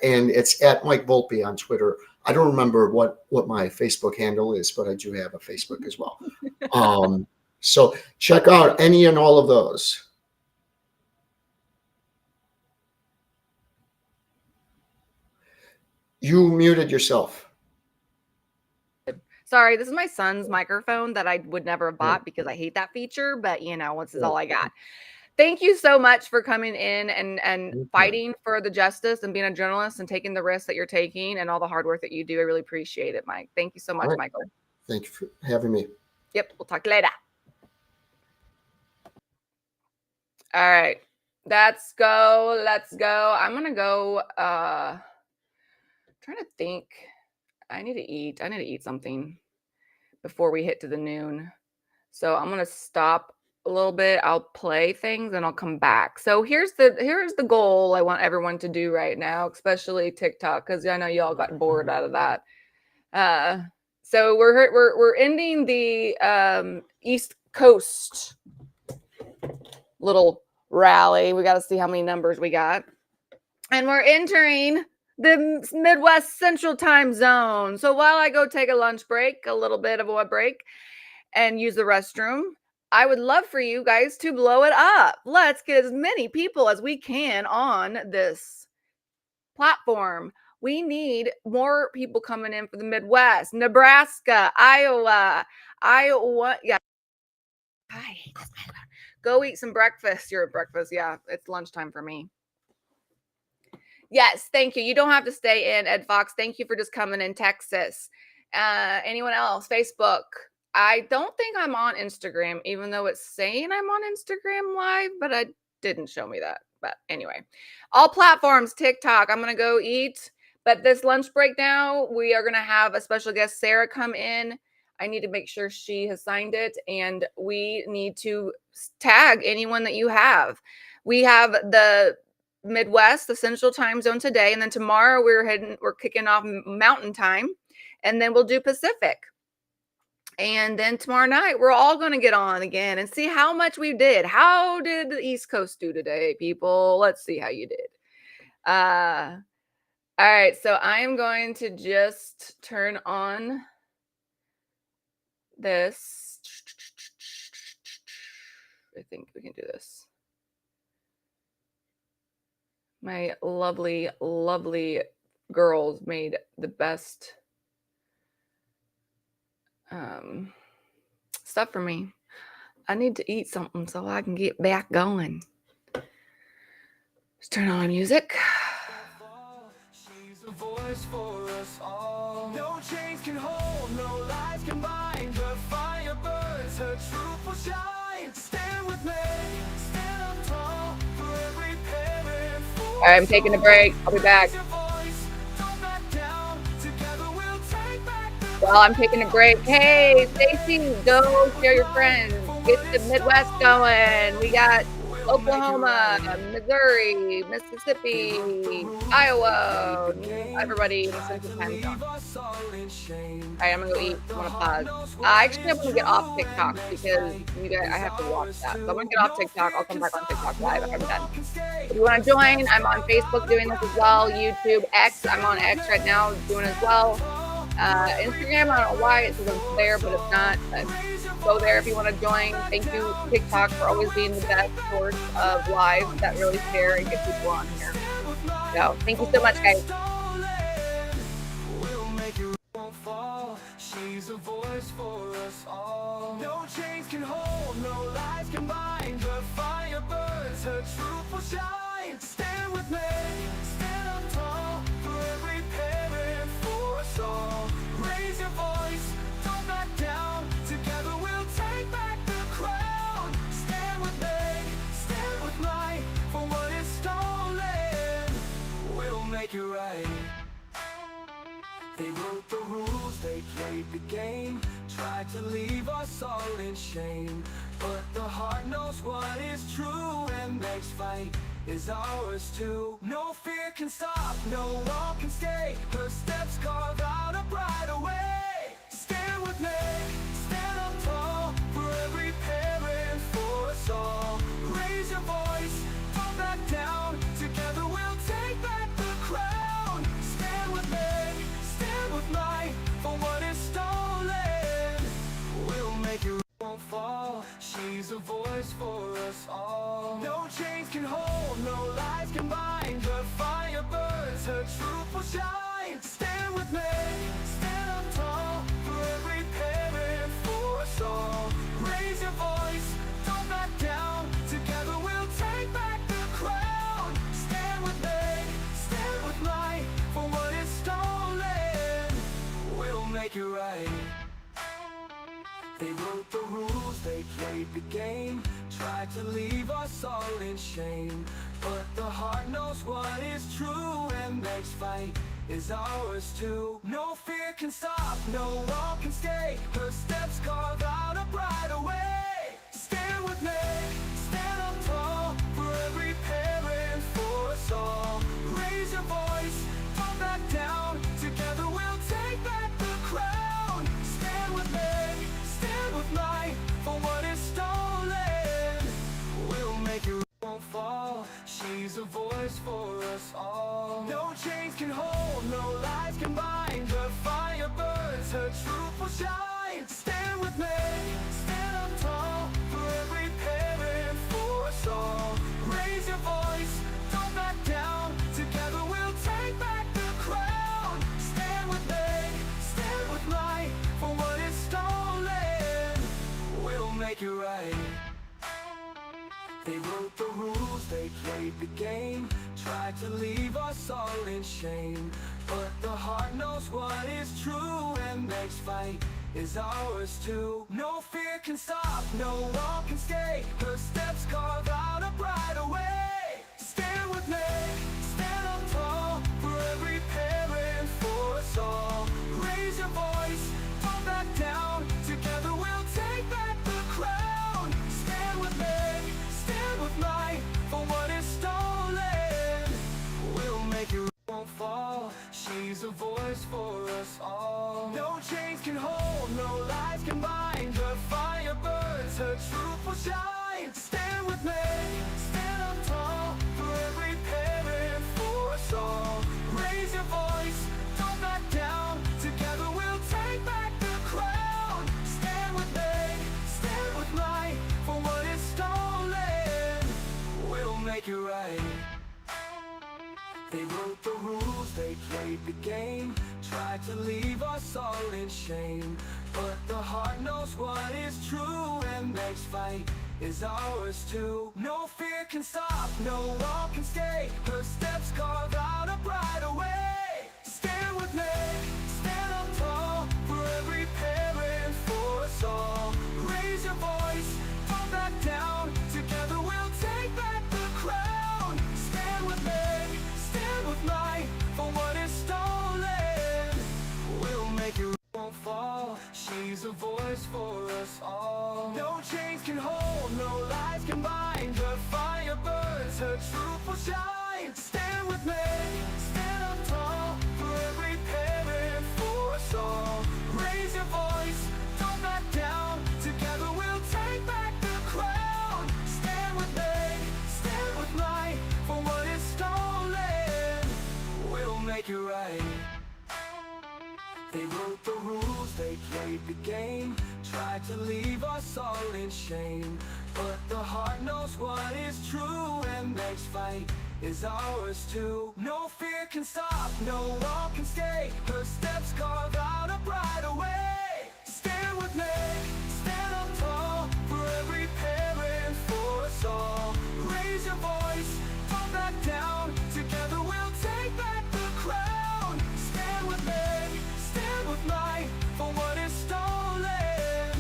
And it's at Mike Volpe on Twitter. I don't remember what my Facebook handle is, but I do have a Facebook as well. So check out any and all of those. You muted yourself. Sorry, this is my son's microphone that I would never have bought because I hate that feature, but this is all I got. Thank you so much for coming in and fighting for the justice and being a journalist and taking the risks that you're taking and all the hard work that you do. I really appreciate it, Mike. Thank you so much, Michael. Thank you for having me. Yep, we'll talk later. All right, let's go. I'm gonna go. Trying to think. I need to eat something before we hit to the noon. So I'm gonna stop a little bit. I'll play things and I'll come back. So here's the goal I want everyone to do right now, especially TikTok, because I know y'all got bored out of that. So we're ending the East Coast little rally. We got to see how many numbers we got, and we're entering the Midwest Central Time Zone. So while I go take a lunch break, a little bit of a break, and use the restroom, I would love for you guys to blow it up. Let's get as many people as we can on this platform. We need more people coming in for the Midwest, Nebraska, Iowa. Yeah. Hi. Go eat some breakfast. You're at breakfast. Yeah, it's lunchtime for me. Yes, thank you. You don't have to stay in, Ed Fox. Thank you for just coming in, Texas. Anyone else? Facebook. I don't think I'm on Instagram, even though it's saying I'm on Instagram Live, but it didn't show me that. But anyway, all platforms, TikTok. I'm going to go eat. But this lunch break now, we are going to have a special guest, Sarah, come in. I need to make sure she has signed it, and we need to tag anyone that you have. We have the Midwest, the Central Time Zone today, and then tomorrow we're kicking off Mountain Time, and then we'll do Pacific. And then tomorrow night, we're all going to get on again and see how much we did. How did the East Coast do today, people? Let's see how you did. All right, so I am going to just turn on this. I think we can do this. My lovely, lovely girls made the best stuff for me. I need to eat something so I can get back going. Let's turn on music. She's a voice for us all. No chains can hold, no lies can bind. The fire burns, her truth will shine. Stand with me, stand up tall for every parent. All right, I'm taking a break. I'll be back. Well, I'm taking a break. Hey, Stacy, go share your friends. Get the Midwest going. We got Oklahoma, Missouri, Mississippi, Iowa, everybody in the Central Time Zone. All right, I'm gonna go eat. I'm gonna pause. Actually, I'm gonna get off TikTok because I have to watch that. So I'm gonna get off TikTok. I'll come back on TikTok live if I'm done. If you want to join, I'm on Facebook doing this as well. YouTube, X. I'm on X right now doing as well. Instagram, I don't know why it's there, but it's not. Go there if you want to join. Thank you, TikTok, for always being the best source of lives that really share and get people on here. So thank you so much, guys. She's a voice for us all. No chains can hold, no lies can bind. Her fire burns, her truth will shine. Stand with me, stand up tall. For every parent, for us all. Raise your voice, don't back down. Together we'll take back the crown. Stand with me, stand with light. For what is stolen, we'll make it right. They wrote the rules, they played the game, tried to leave us all in shame. But the heart knows what is true, and next fight is ours too. No fear can stop, no wall can stay. Her steps carve out a brighter way. Stand with me, stand up tall. For every parent, for us all. Raise your voice, don't back down. Together we'll take back the crown. Stand with me, with light, for what is stolen, we'll make it, won't fall. She's a voice for us all. No chains can hold, no lies can bind. Her fire burns, her truth will shine. Stand with me, stand up tall. For every parent, for us all. Raise your voice, don't back down. Together we'll take back the crown. Stand with me, stand with light, for what is stolen, we'll make it right. They wrote the rules, they played the game, tried to leave us all in shame. But the heart knows what is true, and next fight is ours too. No fear can stop, no wall can stay. Her steps carve out a brighter way. Stand with me, stand up tall. For every parent, for us all. Raise your voice, don't back down. Together we'll take back the crown. Stand with me, stand with light. For what is stolen, we'll make it, won't fall. She's a voice for us all. No chains can hold, no lies can bind. Her fire burns, her truth will shine. Stand with me, stand up tall. For every parent, for us all. Raise your voice, don't back down. Together we'll take back the crown. Stand with me, stand with light. For what is stolen, we'll make it right. They wrote the rules, they played the game, tried to leave us all in shame. But the heart knows what is true, and next fight is ours too. No fear can stop, no wall can stay. Her steps carve out a brighter way. Stand with me, stand up tall. For every parent, for us all. Raise your voice, don't back down. Together we'll take back the crown. Stand with me, stand with light. For what is stolen, we'll make it, won't fall. She's a voice for us all. No chains can hold, no lies can bind. Her fire burns, her truth will shine. Stand with me, stand up tall. For every parent, for us all. Raise your voice, don't back down. Together we'll take back the crown. Stand with me, stand with light. For what is stolen, we'll make it right. They wrote the rules, they played the game, tried to leave us all in shame. But the heart knows what is true, and next fight is ours too. No fear can stop, no wall can stay. Her steps carve out a brighter way. Stand with me, stand up tall. For every parent, for us all. Raise your voice, don't back down. Together we'll take back the crown. Stand with me, stand with light. For what is stolen, we'll make it, won't fall. She's a voice for us all. No chains can hold, no lies can bind. Her fire burns, her truth will shine. Stand with me, stand up tall. For every parent, for us all. Raise your voice, don't back down. Together we'll take back the crown. Stand with me, stand with light. For what is stolen, we'll make it right. They wrote game, tried to leave us all in shame. But the heart knows what is true, and next fight is ours too. No fear can stop, no wall can stay. Her steps carve out a brighter way. Stand with me, stand up tall, for every parent, for us all. Raise your voice, don't back down, together we'll take back the crown. Stand with me, stand with might, for what is stolen,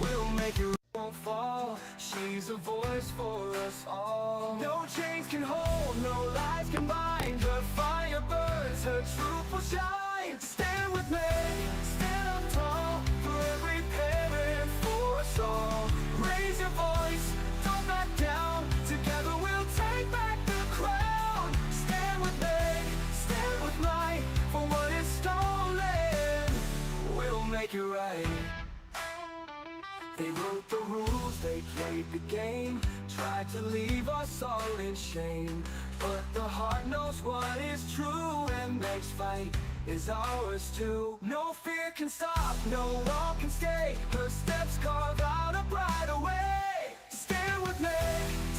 we'll make it, won't fall. She's a voice for us all. No chains can hold, no lies can bind. Her fire burns, her truth will shine. Stand with me, stand up tall, for every parent, for us all. Raise your voice, don't back down, together we'll take back the crown. Stand with me, stand with might, for what is stolen, we'll make it right. They wrote the rules, they played the game, tried to leave us all in shame. But the heart knows what is true, and next fight is ours too. No fear can stop, no wall can stay. Her steps carve out a brighter way. Stand with me,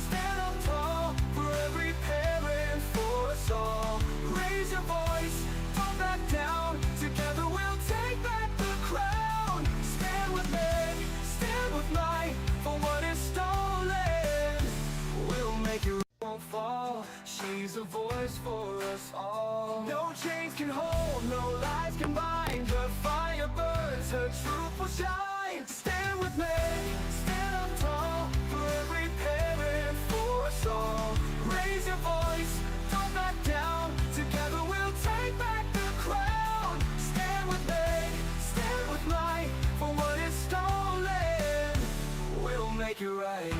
stand up tall, for every parent, for us all. Raise your voice, don't back down, together we'll take back the crown. Stand with me, stand with might, for what is stolen, we'll make it, won't fall. She's a voice for us all. No chains can hold, no lies can bind. Her fire burns, her truth will shine. Stand with me, stand up tall, for every parent, for us all. Raise your voice, don't back down, together we'll take back the crown. Stand with me, stand with might, for what is stolen, we'll make it right.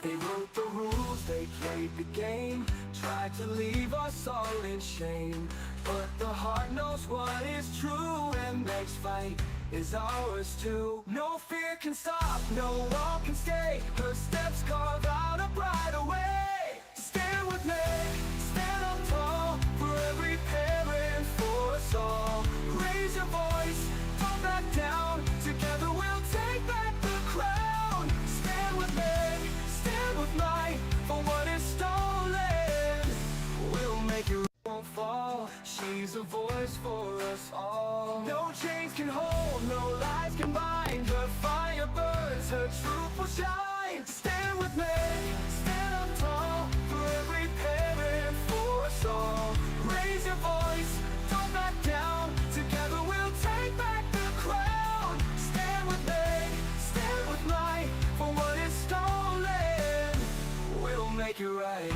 They wrote the rules, they played the game, tried to leave us all in shame. But the heart knows what is true, and next fight is ours too. No fear can stop, no wall can stay. Her steps carve out a brighter way. Stand with me, stand up tall, for every parent, for us all. Raise your voice, don't back down, together we'll take back the crown. Stand with me, stand with might, for what is stolen, we'll make it, won't fall. She's a voice for us all. No chains can hold, no lies can bind. Her fire burns, her truth will shine. Stand with me, stand up tall, for every parent, for us all. Raise your voice, don't back down, together we'll take back the crown. Stand with me, stand with might, for what is stolen, we'll make it right.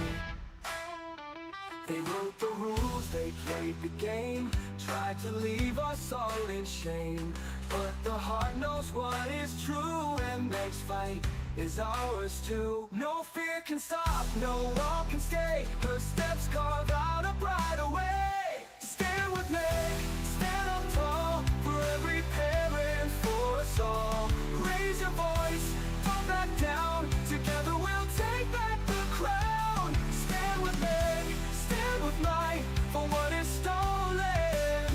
They wrote the rules, they played the game, tried to leave us all in shame. But the heart knows what is true, and next fight is ours too. No fear can stop, no wall can stay. Her steps carve out a brighter way. Stand with me, stand up tall, for every parent, for us all. Raise your voice, don't back down, together we'll take back the crown. Stand with me, stand with might, for what is stolen,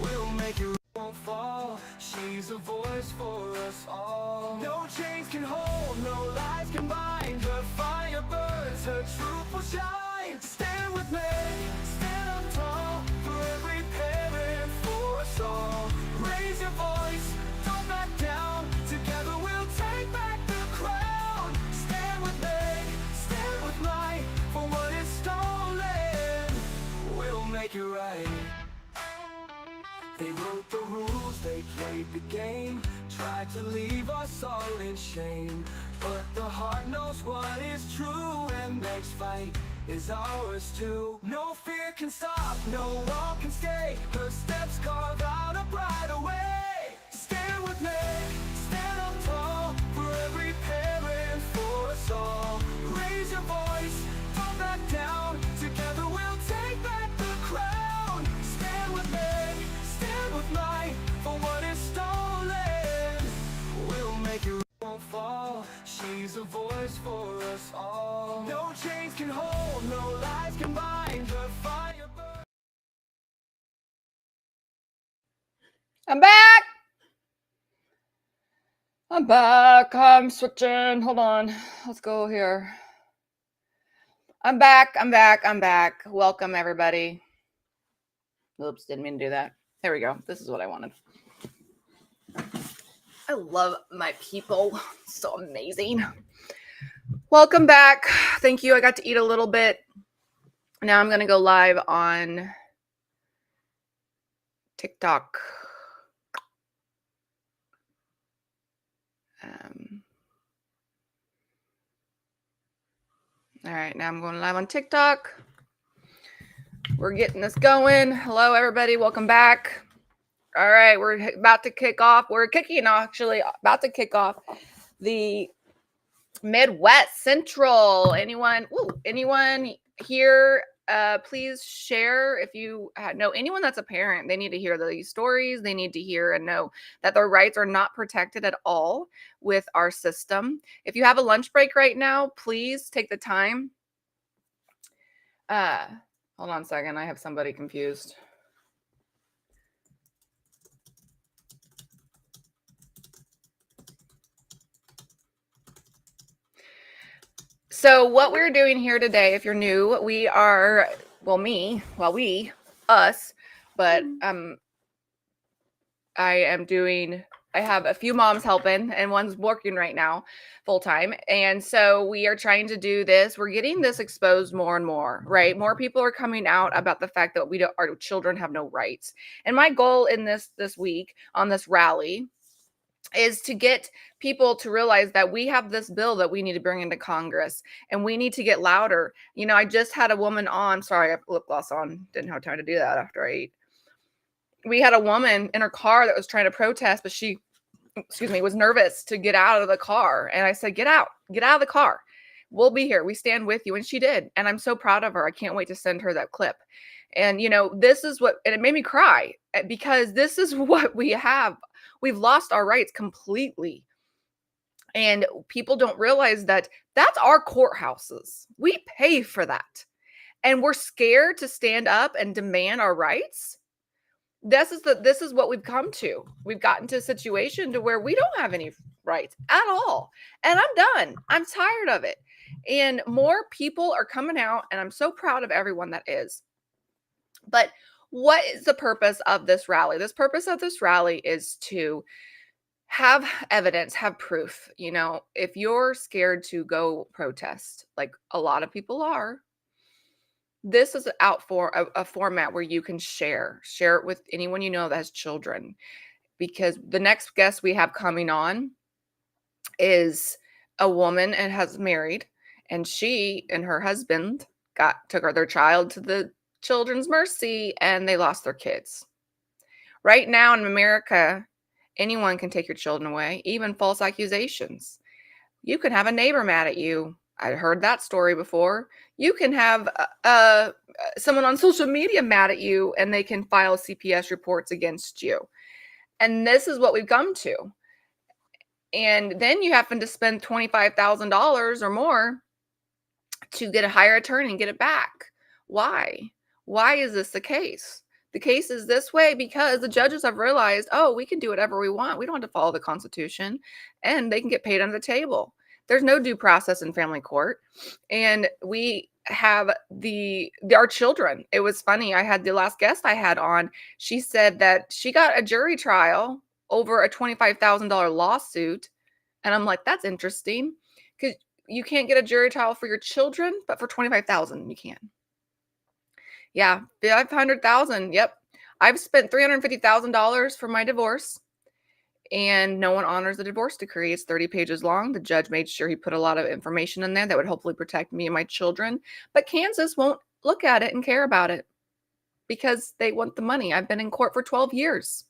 we'll make it, won't fall. She's a voice for us all. No chains can hold, no lies can bind. Her fire burns, her truth will shine. Stand with me, stand up tall, for every parent, for us all. Raise your voice, don't back down, together we'll take back the crown. Stand with me, stand with might, for what is stolen, we'll make it right. They wrote the rules, they played the game, tried to leave us all in shame. But the heart knows what is true, and next fight is ours too. No fear can stop, no wall can stay. Her steps carve out a brighter way. Stand with me, stand up tall, for every parent, for us all. Raise your voice, don't back down, together we'll take back the crown. Stand with me, stand with might, for what is stolen, we'll make it, won't fall. She's a voice for us all. No chains can hold, no lies can bind. Her fire burns. I'm back. I'm back. I'm switching. Hold on. Let's go here. I'm back. Welcome, everybody. Oops, didn't mean to do that. There we go. This is what I wanted. I love my people. So amazing. Welcome back. Thank you. I got to eat a little bit. Now I'm going to go live on TikTok. All right, now I'm going live on TikTok. We're getting this going. Hello, everybody. Welcome back. All right, we're about to kick off. We're about to kick off the Midwest Central. Anyone here? Please share if you know anyone that's a parent. They need to hear these stories. They need to hear and know that their rights are not protected at all with our system. If you have a lunch break right now, please take the time. Hold on a second. I have somebody confused. So what we're doing here today, if you're new, we are, us, but I have a few moms helping and one's working right now full time. And so we are trying to do this. We're getting this exposed more and more, right? More people are coming out about the fact that our children have no rights. And my goal in this week on this rally is to get people to realize that we have this bill that we need to bring into Congress and we need to get louder. You know, I just had a woman on, sorry, I have lip gloss on. Didn't have time to do that after I ate. We had a woman in her car that was trying to protest, but she, was nervous to get out of the car. And I said, get out of the car. We'll be here. We stand with you. And she did. And I'm so proud of her. I can't wait to send her that clip. And, this is and it made me cry because this is what we have. We've lost our rights completely. And people don't realize that that's our courthouses. We pay for that. And we're scared to stand up and demand our rights. This is what we've come to. We've gotten to a situation to where we don't have any rights at all. And I'm done. I'm tired of it. And more people are coming out, and I'm so proud of everyone that is. But what is the purpose of this rally? The purpose of this rally is to have evidence, have proof. If you're scared to go protest, like a lot of people are, this is out for a format where you can share it with anyone you know that has children. Because the next guest we have coming on is a woman and has married, and she and her husband took their child to the Children's Mercy, and they lost their kids. Right now in America, anyone can take your children away, even false accusations. You can have a neighbor mad at you. I heard that story before. You can have someone on social media mad at you, and they can file CPS reports against you. And this is what we've come to. And then you happen to spend $25,000 or more to get a hire attorney and get it back. Why? Why is this the case? The case is this way because the judges have realized, we can do whatever we want. We don't have to follow the Constitution, and they can get paid under the table. There's no due process in family court. And we have our children. It was funny. I had the last guest I had on. She said that she got a jury trial over a $25,000 lawsuit. And I'm like, that's interesting, because you can't get a jury trial for your children, but for $25,000 you can. Yeah, $500,000. Yep. I've spent $350,000 for my divorce, and no one honors the divorce decree. It's 30 pages long. The judge made sure he put a lot of information in there that would hopefully protect me and my children. But Kansas won't look at it and care about it because they want the money. I've been in court for 12 years.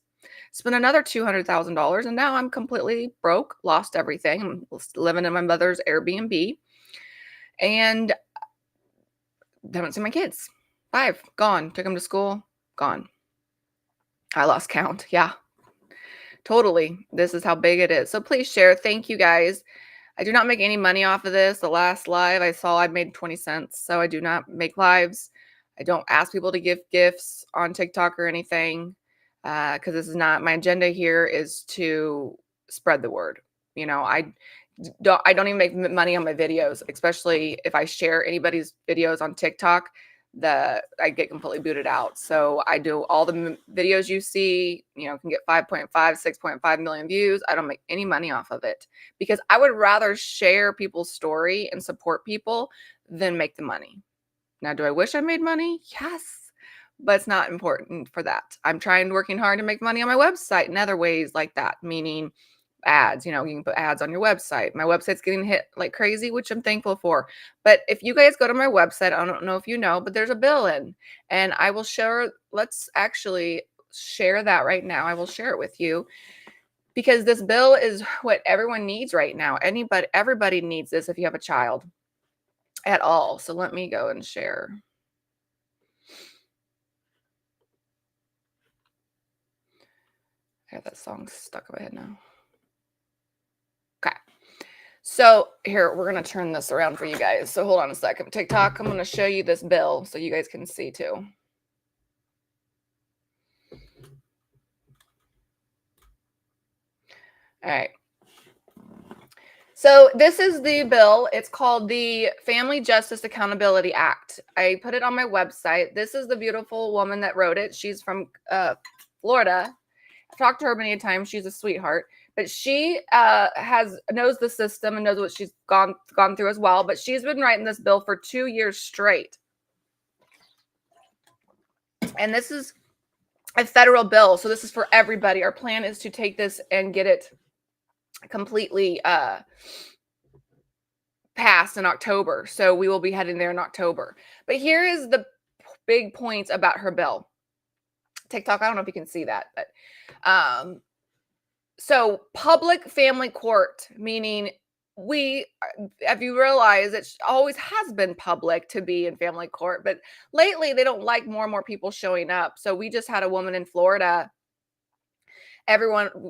Spent another $200,000, and now I'm completely broke, lost everything. I'm living in my mother's Airbnb, and haven't seen my kids. 5, gone. Took them to school, gone. I lost count. Yeah, totally. This is how big it is. So please share. Thank you guys. I do not make any money off of this. The last live I saw, I made 20 cents. So I do not make lives. I don't ask people to give gifts on TikTok or anything, because this is not my agenda. Here is to spread the word. I don't even make money on my videos, especially if I share anybody's videos on TikTok. I get completely booted out. So I do all the videos you see, can get 5.5, 6.5 million views. I don't make any money off of it because I would rather share people's story and support people than make the money. Now, do I wish I made money? Yes, but it's not important for that. I'm working hard to make money on my website in other ways like that, meaning ads. You can put ads on your website. My website's getting hit like crazy, which I'm thankful for. But if you guys go to my website, I don't know if you know, but there's a bill in, and I will share. Let's actually share that right now. I will share it with you because this bill is what everyone needs right now. Everybody needs this if you have a child at all. So let me go and share. I have that song stuck in my head now. Okay. So here, we're going to turn this around for you guys. So hold on a second. TikTok, I'm going to show you this bill so you guys can see too. All right. So this is the bill. It's called the Family Justice Accountability Act. I put it on my website. This is the beautiful woman that wrote it. She's from Florida. I've talked to her many times. She's a sweetheart. But she knows the system and knows what she's gone through as well. But she's been writing this bill for 2 years straight. And this is a federal bill. So this is for everybody. Our plan is to take this and get it completely passed in October. So we will be heading there in October. But here is the big points about her bill. TikTok, I don't know if you can see that, but so public family court, meaning if you realize it always has been public to be in family court, but lately they don't like more and more people showing up. So we just had a woman in Florida.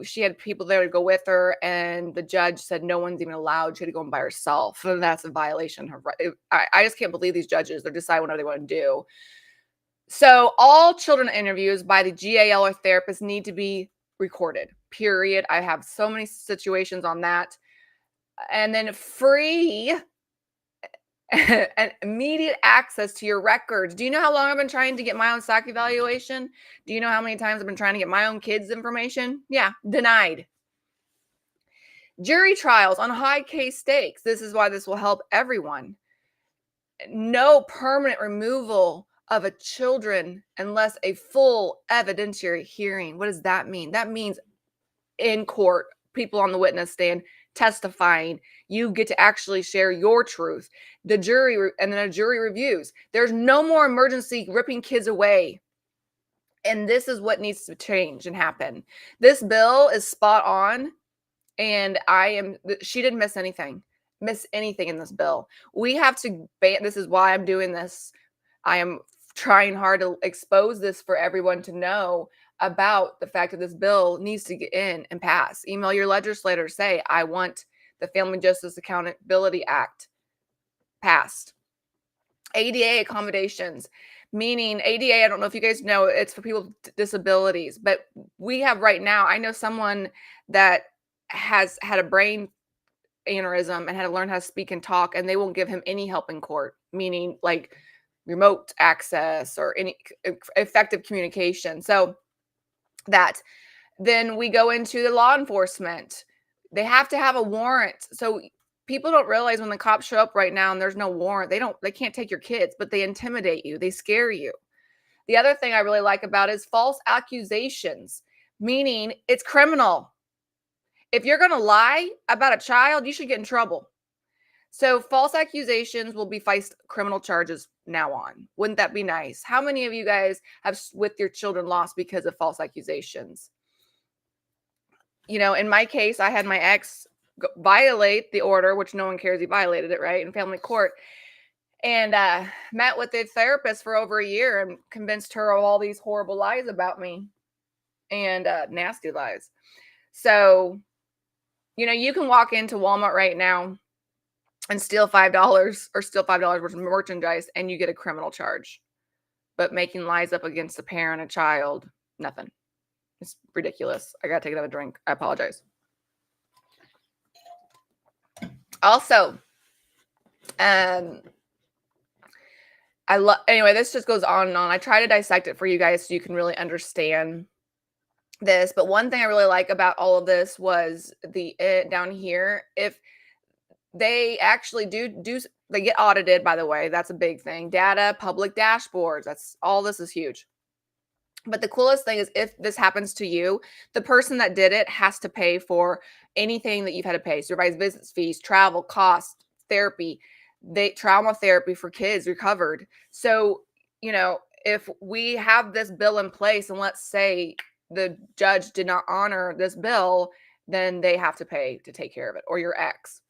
She had people there to go with her, and the judge said no one's even allowed. She had to go in by herself, and that's a violation of right. I just can't believe these judges. They decide whatever they want to do. So all children interviews by the GAL or therapist need to be recorded, period. I have so many situations on that. And then free and immediate access to your records. Do you know how long I've been trying to get my own psych evaluation? Do you know how many times I've been trying to get my own kids' information? Yeah, denied. Jury trials on high case stakes. This is why this will help everyone. No permanent removal of a children unless a full evidentiary hearing. What does that mean? That means in court, people on the witness stand testifying. You get to actually share your truth. The jury and then a jury reviews. There's no more emergency ripping kids away. And this is what needs to change and happen. This bill is spot on. And she didn't miss anything in this bill. We have to ban. This is why I'm doing this. I am trying hard to expose this for everyone to know about the fact that this bill needs to get in and pass. Email your legislator, say, I want the Family Justice Accountability Act passed. ADA accommodations, meaning ADA, I don't know if you guys know, it's for people with disabilities, but we have right now, I know someone that has had a brain aneurysm and had to learn how to speak and talk, and they won't give him any help in court, meaning like remote access or any effective communication. So that then we go into the law enforcement. They have to have a warrant. So people don't realize when the cops show up right now and there's no warrant, they can't take your kids, but they intimidate you. They scare you. The other thing I really like about it is false accusations, meaning it's criminal. If you're going to lie about a child, you should get in trouble. So false accusations will be faced criminal charges now on. Wouldn't that be nice? How many of you guys have with your children lost because of false accusations? In my case, I had my ex violate the order, which no one cares he violated it, right? In family court. And met with a therapist for over a year and convinced her of all these horrible lies about me and nasty lies. So, you can walk into Walmart right now and steal $5 worth of merchandise and you get a criminal charge. But making lies up against a parent, a child, nothing. It's ridiculous. I got to take another drink. I apologize. Also, anyway, this just goes on and on. I try to dissect it for you guys so you can really understand this. But one thing I really like about all of this was the down here. If they actually they get audited, by the way, that's a big thing. Data, public dashboards, that's all. This is huge. But the coolest thing is if this happens to you, the person that did it has to pay for anything that you've had to pay. So everybody's business fees, travel, cost, therapy, trauma therapy for kids recovered. So, if we have this bill in place and let's say the judge did not honor this bill, then they have to pay to take care of it, or your ex.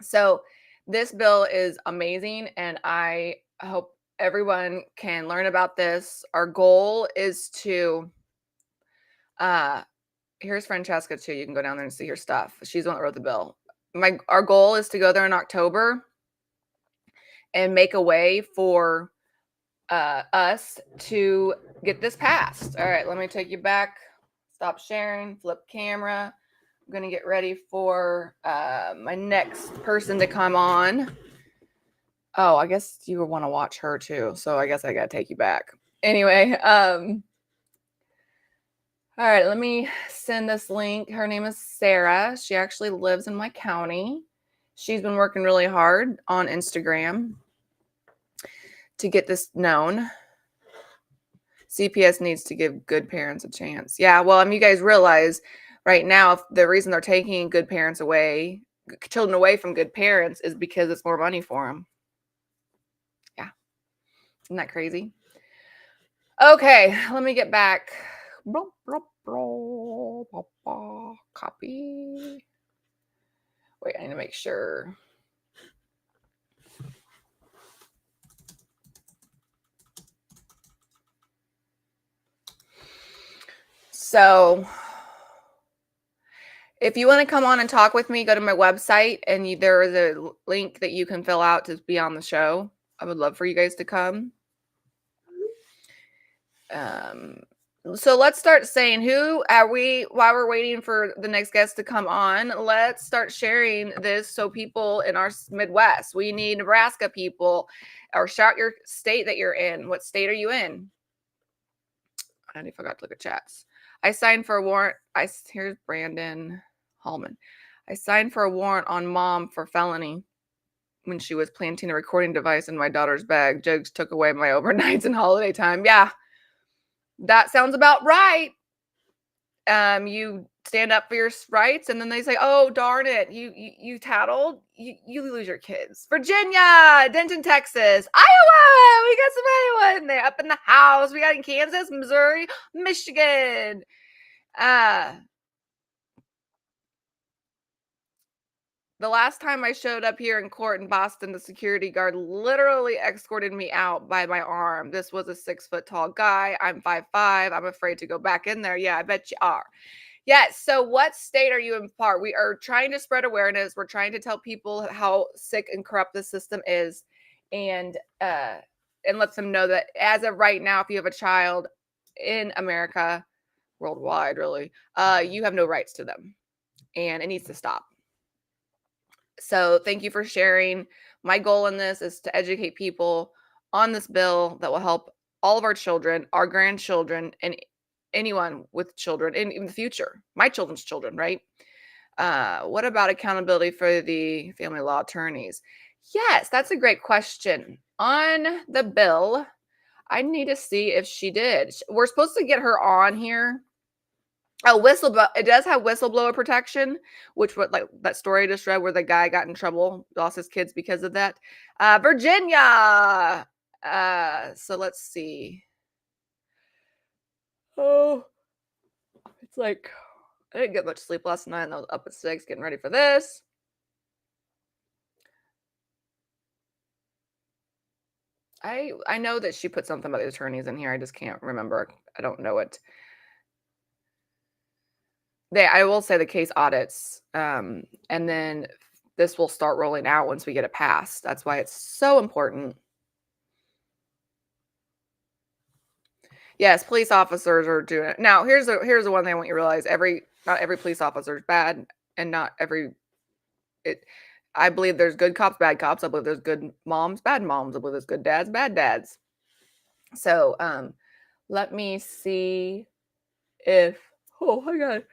So this bill is amazing, and I hope everyone can learn about this. Our goal is to, here's Francesca too. You can go down there and see her stuff. She's the one that wrote the bill. Our goal is to go there in October and make a way for us to get this passed. All right, let me take you back. Stop sharing, flip camera. I'm going to get ready for my next person to come on. Oh, I guess you want to watch her too. So I guess I got to take you back. Anyway, all right, let me send this link. Her name is Sarah. She actually lives in my county. She's been working really hard on Instagram to get this known. CPS needs to give good parents a chance. Yeah, well, you guys realize right now, if the reason they're taking good parents away, children away from good parents, is because it's more money for them. Yeah. Isn't that crazy? Okay, let me get back. Copy. Wait, I need to make sure. So if you want to come on and talk with me, go to my website, and there is a link that you can fill out to be on the show. I would love for you guys to come. So let's start saying who are we while we're waiting for the next guest to come on. Let's start sharing this so people in our Midwest, we need Nebraska people, or shout your state that you're in. What state are you in? I forgot to look at chats. I signed for a warrant. Here's Brandon Hallman. I signed for a warrant on mom for felony when she was planting a recording device in my daughter's bag. Jugs took away my overnights and holiday time. Yeah, that sounds about right. You stand up for your rights, and then they say, "Oh, darn it, you tattled, you lose your kids." Virginia, Denton, Texas, Iowa. We got some Iowa in there up in the house. We got in Kansas, Missouri, Michigan. The last time I showed up here in court in Boston, the security guard literally escorted me out by my arm. This was a 6-foot-tall guy. I'm 5'5". I'm afraid to go back in there. Yeah, I bet you are. Yes. So what state are you in part? We are trying to spread awareness. We're trying to tell people how sick and corrupt the system is, and let them know that as of right now, if you have a child in America, worldwide, really, you have no rights to them, and it needs to stop. So thank you for sharing. My goal in this is to educate people on this bill that will help all of our children, our grandchildren, and anyone with children in the future, my children's children, right? What about accountability for the family law attorneys? Yes, that's a great question. On the bill, I need to see if she did. We're supposed to get her on here. Oh, whistleblower. It does have whistleblower protection, which what like that story I just read where the guy got in trouble, lost his kids because of that. Virginia. So let's see. Oh, it's like I didn't get much sleep last night, and I was up at 6 getting ready for this. I know that she put something about the attorneys in here. I just can't remember. I don't know it. I will say the case audits, and then this will start rolling out once we get it passed. That's why it's so important. Yes, police officers are doing it. Now, here's the one thing I want you to realize. Not every police officer is bad, and not every I believe there's good cops, bad cops. I believe there's good moms, bad moms. I believe there's good dads, bad dads. So let me see if, oh my God.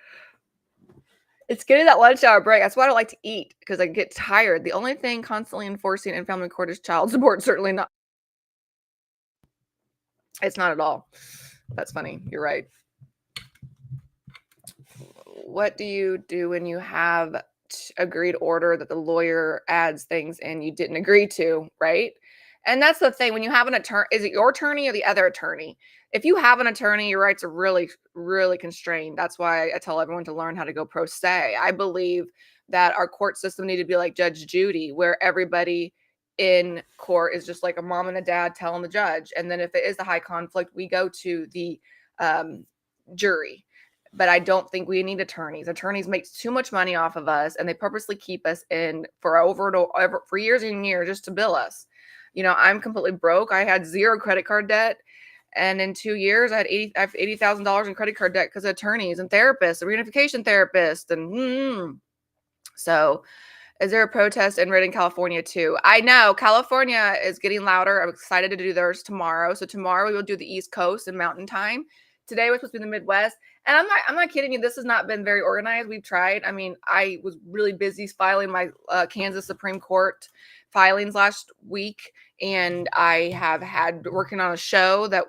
It's getting that lunch hour break. That's why I don't like to eat, because I get tired. The only thing constantly enforcing in family court is child support. Certainly not. It's not at all. That's funny. You're right. What do you do when you have agreed order that the lawyer adds things and you didn't agree to, right? And that's the thing. When you have an attorney, is it your attorney or the other attorney? If you have an attorney, your rights are really, really constrained. That's why I tell everyone to learn how to go pro se. I believe that our court system need to be like Judge Judy, where everybody in court is just like a mom and a dad telling the judge. And then if it is a high conflict, we go to the jury. But I don't think we need attorneys. Attorneys make too much money off of us, and they purposely keep us in for for years and years just to bill us. You know, I'm completely broke. I had 0 credit card debt, and in 2 years, I have $80,000 in credit card debt because of attorneys and therapists, a reunification therapist, and so. Is there a protest in Redding, California too? I know California is getting louder. I'm excited to do theirs tomorrow. So tomorrow we will do the East Coast and Mountain Time. Today was supposed to be the Midwest. And I'm not kidding you. This has not been very organized. We've tried. I mean, I was really busy filing my Kansas Supreme Court filings last week. And I have had working on a show that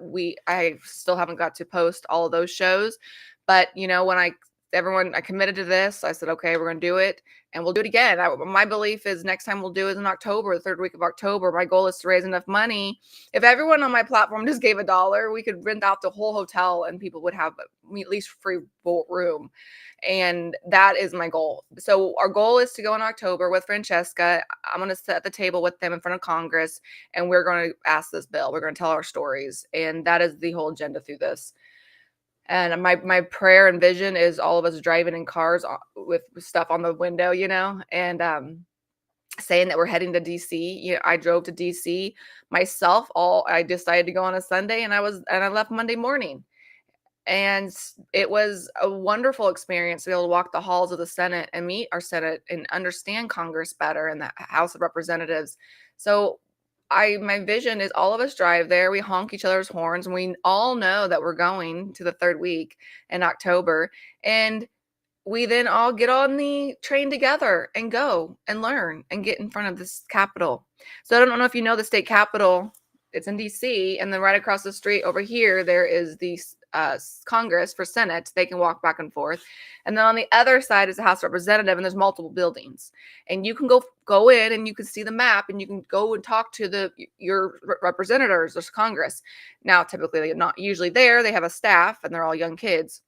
I still haven't got to post all of those shows. But, you know, when I committed to this, I said, okay, we're going to do it. And we'll do it again. My belief is next time we'll do it in October, the 3rd week of October. My goal is to raise enough money. If everyone on my platform just gave $1, we could rent out the whole hotel and people would have at least free room. And that is my goal. So our goal is to go in October with Francesca. I'm going to sit at the table with them in front of Congress, and we're going to ask this bill. We're going to tell our stories. And that is the whole agenda through this. And my prayer and vision is all of us driving in cars with stuff on the window, you know, and saying that we're heading to DC. You know, I drove to DC myself. I decided to go on a Sunday, and I left Monday morning. And it was a wonderful experience to be able to walk the halls of the Senate and meet our Senate and understand Congress better and the House of Representatives. So my vision is all of us drive there, we honk each other's horns, and we all know that we're going to the 3rd week in October. And we then all get on the train together and go and learn and get in front of this Capitol. So I don't know if you know the state Capitol. It's in DC, and then right across the street over here, there is the Congress for Senate. They can walk back and forth. And then on the other side is the House of Representative, and there's multiple buildings. And you can go in and you can see the map, and you can go and talk to your representatives or Congress. Now, typically they're not usually there. They have a staff, and they're all young kids.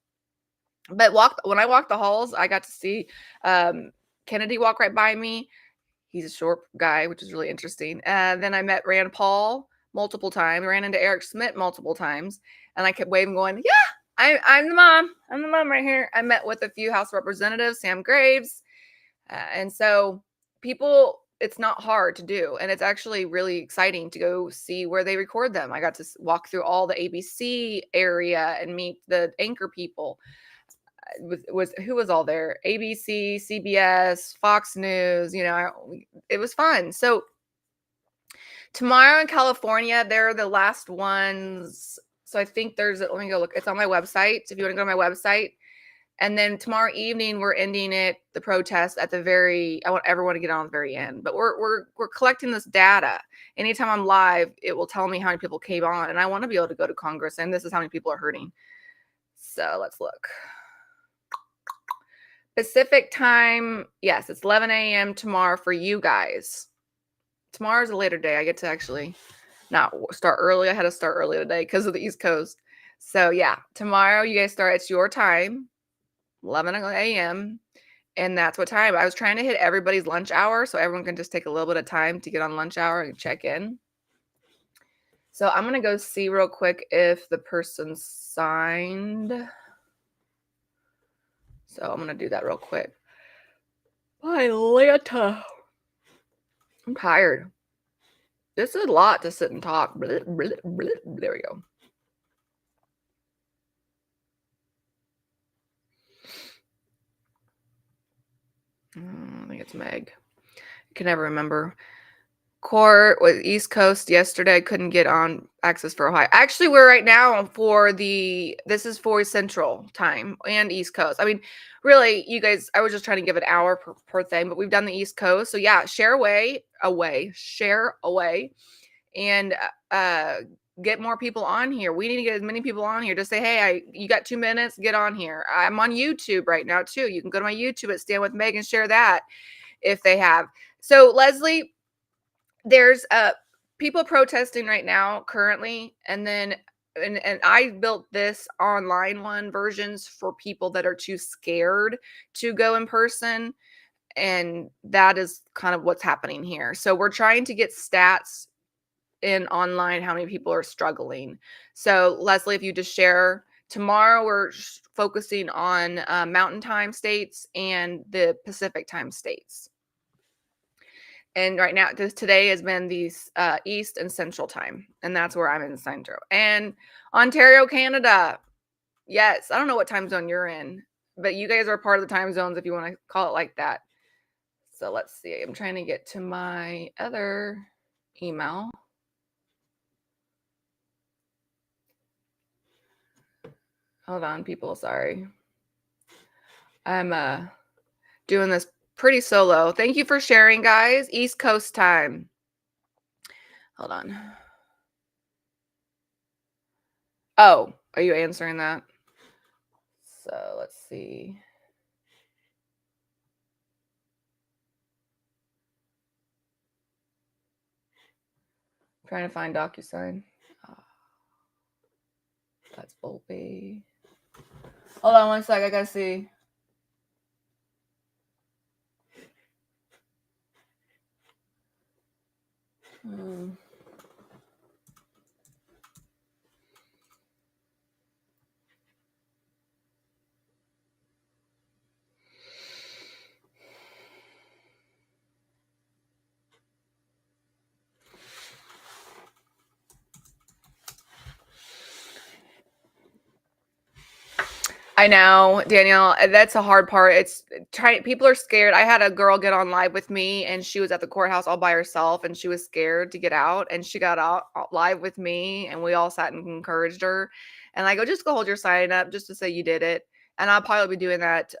But when I walked the halls, I got to see Kennedy walk right by me. He's a short guy, which is really interesting. Then I met Rand Paul multiple times. I ran into Eric Schmidt multiple times. And I kept waving, going, yeah, I'm the mom. I'm the mom right here. I met with a few House Representatives, Sam Graves. And so it's not hard to do. And it's actually really exciting to go see where they record them. I got to walk through all the ABC area and meet the anchor people. Who was all there? ABC, CBS, Fox News, you know, it was fun. So tomorrow in California, they're the last ones. So I think let me go look. It's on my website. If you want to go to my website. And then tomorrow evening, we're ending the protest at I want everyone to get on at the very end. But we're collecting this data. Anytime I'm live, it will tell me how many people came on. And I want to be able to go to Congress, and this is how many people are hurting. So let's look. Pacific time, yes, it's 11 a.m. tomorrow for you guys. Tomorrow's a later day. I get to actually not start early. I had to start early today because of the East Coast. So yeah, tomorrow you guys start. It's your time, 11 a.m. And that's what time. I was trying to hit everybody's lunch hour so everyone can just take a little bit of time to get on lunch hour and check in. So I'm going to go see real quick if the person signed. So I'm going to do that real quick. Bye, later. I'm tired. This is a lot to sit and talk. There we go. I think it's Meg. can never remember. Court with East Coast yesterday. I couldn't get on access for Ohio. Actually, we're right now for this is for Central Time and East Coast. I mean, really, you guys, I was just trying to give an hour per thing, but we've done the East Coast. So yeah, share away, and get more people on here. We need to get as many people on here. Just say, hey, you got 2 minutes, get on here. I'm on YouTube right now too. You can go to my YouTube at Stand With Meg and share that if they have. So Leslie, there's people protesting right now currently, and then and I built this online versions for people that are too scared to go in person, and that is kind of what's happening here. So we're trying to get stats in online how many people are struggling. So Leslie, if you just share, tomorrow we're focusing on Mountain Time states and the Pacific Time states. And right now, today has been these East and Central Time, and that's where I'm in Central. And Ontario, Canada. Yes, I don't know what time zone you're in, but you guys are part of the time zones if you want to call it like that. So let's see. I'm trying to get to my other email. Hold on, people. Sorry. I'm doing this pretty solo. Thank you for sharing, guys. East Coast time. Hold on. Oh, are you answering that? So let's see. I'm trying to find DocuSign. That's Volpe. Hold on one sec. I gotta see. I know, Danielle, that's a hard part. People are scared. I had a girl get on live with me, and she was at the courthouse all by herself, and she was scared to get out, and she got out live with me, and we all sat and encouraged her. And I go, just go hold your sign up just to say you did it. And I'll probably be doing that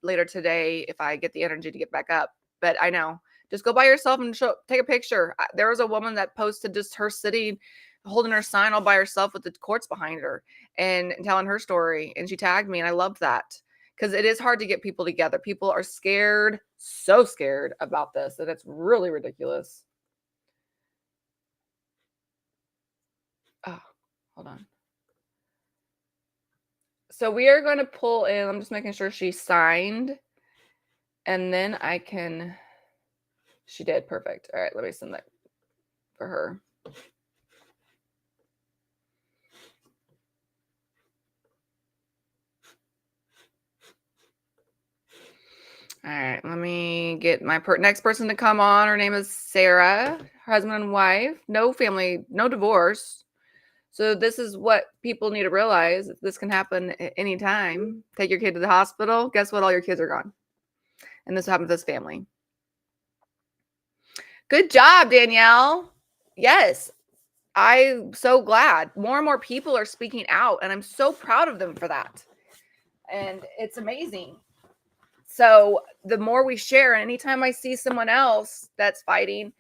later today if I get the energy to get back up. But I know, just go by yourself and take a picture. There was a woman that posted just her sitting, holding her sign all by herself with the courts behind her and telling her story. And she tagged me, and I loved that because it is hard to get people together. People are scared, so scared about this, and it's really ridiculous. Oh, hold on. So we are going to pull in. I'm just making sure she signed, and then I can. She did. Perfect. All right, let me send that for her. All right, let me get my next person to come on. Her name is Sarah, her husband and wife, no family, no divorce. So this is what people need to realize. This can happen at any time. Take your kid to the hospital. Guess what? All your kids are gone. And this happened to this family. Good job, Danielle. Yes, I'm so glad. More and more people are speaking out, and I'm so proud of them for that. And it's amazing. So the more we share, and anytime I see someone else that's fighting,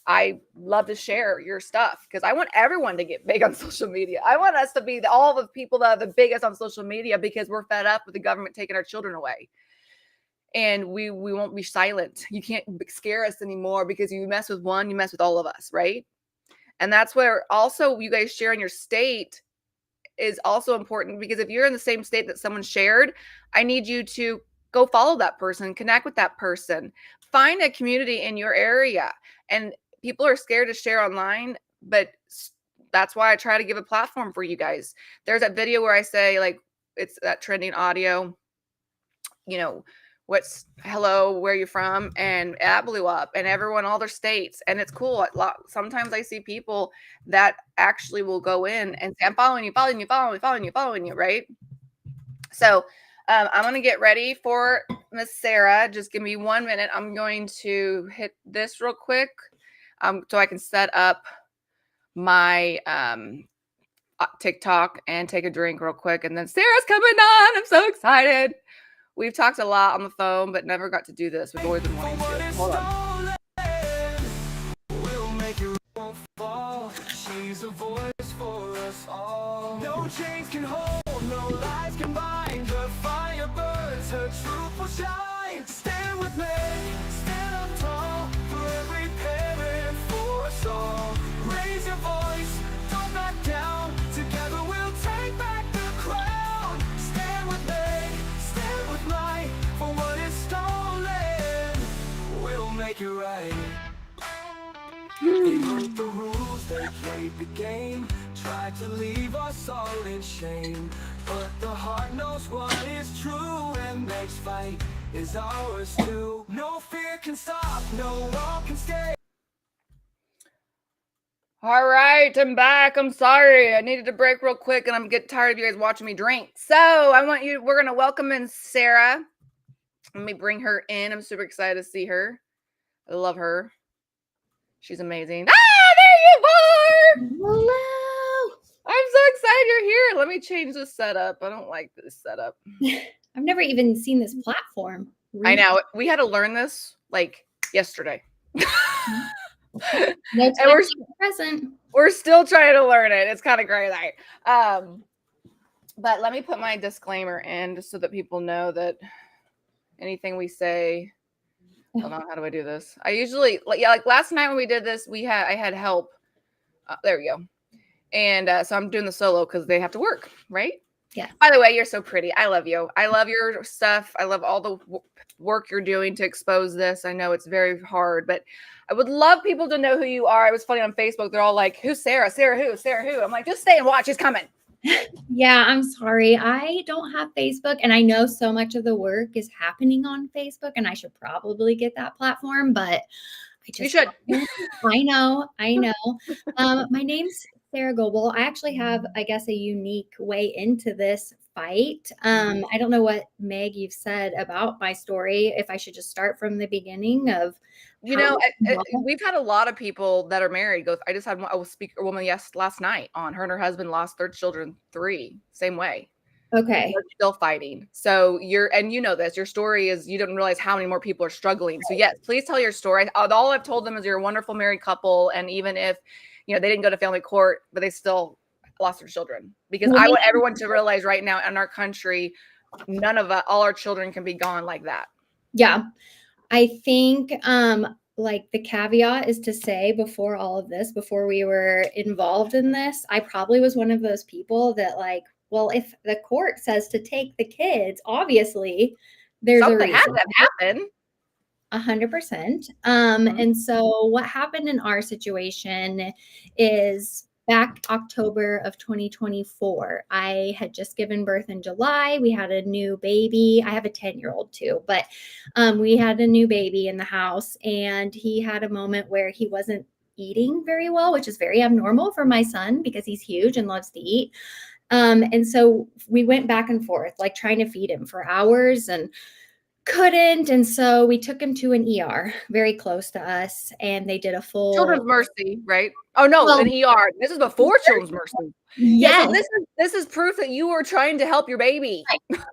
I love to share your stuff because I want everyone to get big on social media. I want us to be all the people that are the biggest on social media because we're fed up with the government taking our children away. And we won't be silent. You can't scare us anymore because you mess with one, you mess with all of us, right? And that's where also you guys sharing your state is also important because if you're in the same state that someone shared, I need you to go follow that person, connect with that person, find a community in your area. And people are scared to share online, but that's why I try to give a platform for you guys. There's that video where I say, like, it's that trending audio, what's hello, where are you from? And that blew up, and everyone, all their states. And it's cool. Sometimes I see people that actually will go in and say, I'm following you, right? So I'm going to get ready for Miss Sarah. Just give me 1 minute. I'm going to hit this real quick so I can set up my TikTok and take a drink real quick. And then Sarah's coming on. I'm so excited. We've talked a lot on the phone, but never got to do this. We've always been wanting to. Hold on. We'll make it won't fall. She's a voice for us all. No chains can hold, no lies can bind. The fire burns, her truth will shine. Stand with me, stand up tall. For every parent, for us all. Raise your voice, don't back down. Together we'll take back the crown. Stand with me, stand with light. For what is stolen, we'll make it right. They broke the rules, they played the game. Tried to leave us all in shame. But the heart knows what is true, and next fight is ours too. No fear can stop, no wall can stay. All right, I'm back. I'm sorry. I needed to break real quick, and I'm getting tired of you guys watching me drink. So we're going to welcome in Sarah. Let me bring her in. I'm super excited to see her. I love her. She's amazing. Ah, there you are. Hello. I'm so excited you're here. Let me change this setup. I don't like this setup. I've never even seen this platform. I know. We had to learn this like yesterday. No And time present. we're still trying to learn it. It's kind of crazy. But let me put my disclaimer in just so that people know that anything we say. Hold on, how do I do this? I usually like last night when we did this, I had help. There we go. And so I'm doing the solo because they have to work, right? Yeah. By the way, you're so pretty. I love you. I love your stuff. I love all the work you're doing to expose this. I know it's very hard, but I would love people to know who you are. It was funny on Facebook. They're all like, who's Sarah? Sarah who? Sarah who? I'm like, just stay and watch. She's coming. Yeah, I'm sorry. I don't have Facebook, and I know so much of the work is happening on Facebook, and I should probably get that platform, but I just You should. I know. My name's Sarah Goebel. I actually have, I guess, a unique way into this fight. I don't know what, Meg, you've said about my story. If I should just start from the beginning of, we've had a lot of people that are married go. I just had a woman last night on. Her and her husband lost their children 3 same way. Okay. They're still fighting. So and you know this, your story is, you didn't realize how many more people are struggling. So yes, please tell your story. All I've told them is you're a wonderful married couple. And even if, they didn't go to family court, but they still lost their children, because I want everyone to realize right now in our country, all our children can be gone like that. Yeah. I think, like the caveat is to say before all of this, before we were involved in this, I probably was one of those people that like, well, if the court says to take the kids, obviously there's something a had reason. to happen. 100%. And so what happened in our situation is back October of 2024, I had just given birth in July. We had a new baby. I have a 10-year-old too, but we had a new baby in the house, and he had a moment where he wasn't eating very well, which is very abnormal for my son because he's huge and loves to eat. And so we went back and forth, like trying to feed him for hours and couldn't. And so we took him to an ER very close to us, and they did a full Children's Mercy, right? Oh no, an ER. This is before Children's Mercy. Yes. So this is proof that you were trying to help your baby.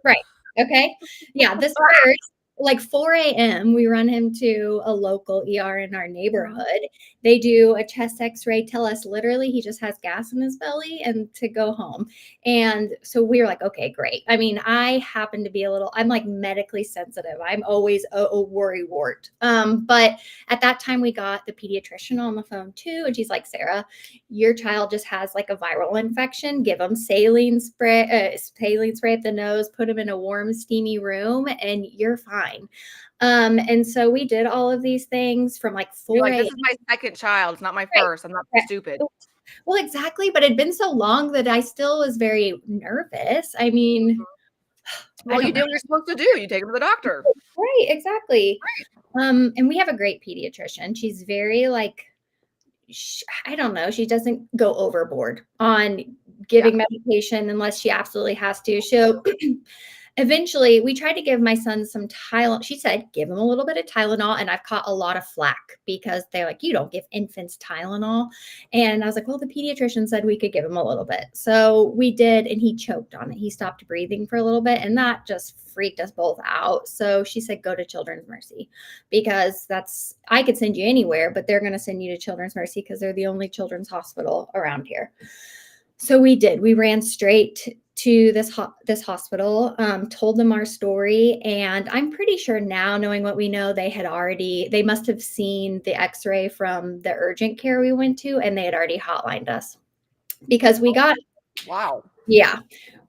Right. Okay. Yeah. This first, like 4 a.m., we run him to a local ER in our neighborhood. They do a chest x-ray, tell us literally he just has gas in his belly and to go home. And so we were like, okay, great. I mean, I happen to be I'm like medically sensitive. I'm always a worrywart. But at that time we got the pediatrician on the phone too. And she's like, Sarah, your child just has like a viral infection. Give him saline spray at the nose, put him in a warm, steamy room, and you're fine. And so we did all of these things from like 4 a.m. This is my second child. It's not my first. I'm not stupid. Well, exactly. But it'd been so long that I still was very nervous. I mean, well, you do what you're supposed to do. You take him to the doctor. Right. Exactly. Right. And we have a great pediatrician. She's very I don't know. She doesn't go overboard on giving medication unless she absolutely has to. Eventually, we tried to give my son some Tylenol. She said, give him a little bit of Tylenol. And I've caught a lot of flack because they're like, you don't give infants Tylenol. And I was like, well, the pediatrician said we could give him a little bit. So we did, and he choked on it. He stopped breathing for a little bit, and that just freaked us both out. So she said, go to Children's Mercy, because I could send you anywhere, but they're going to send you to Children's Mercy because they're the only children's hospital around here. So we did. We ran straight to this hospital, told them our story. And I'm pretty sure now, knowing what we know, they must have seen the x-ray from the urgent care we went to, and they had already hotlined us because we got, Wow. yeah,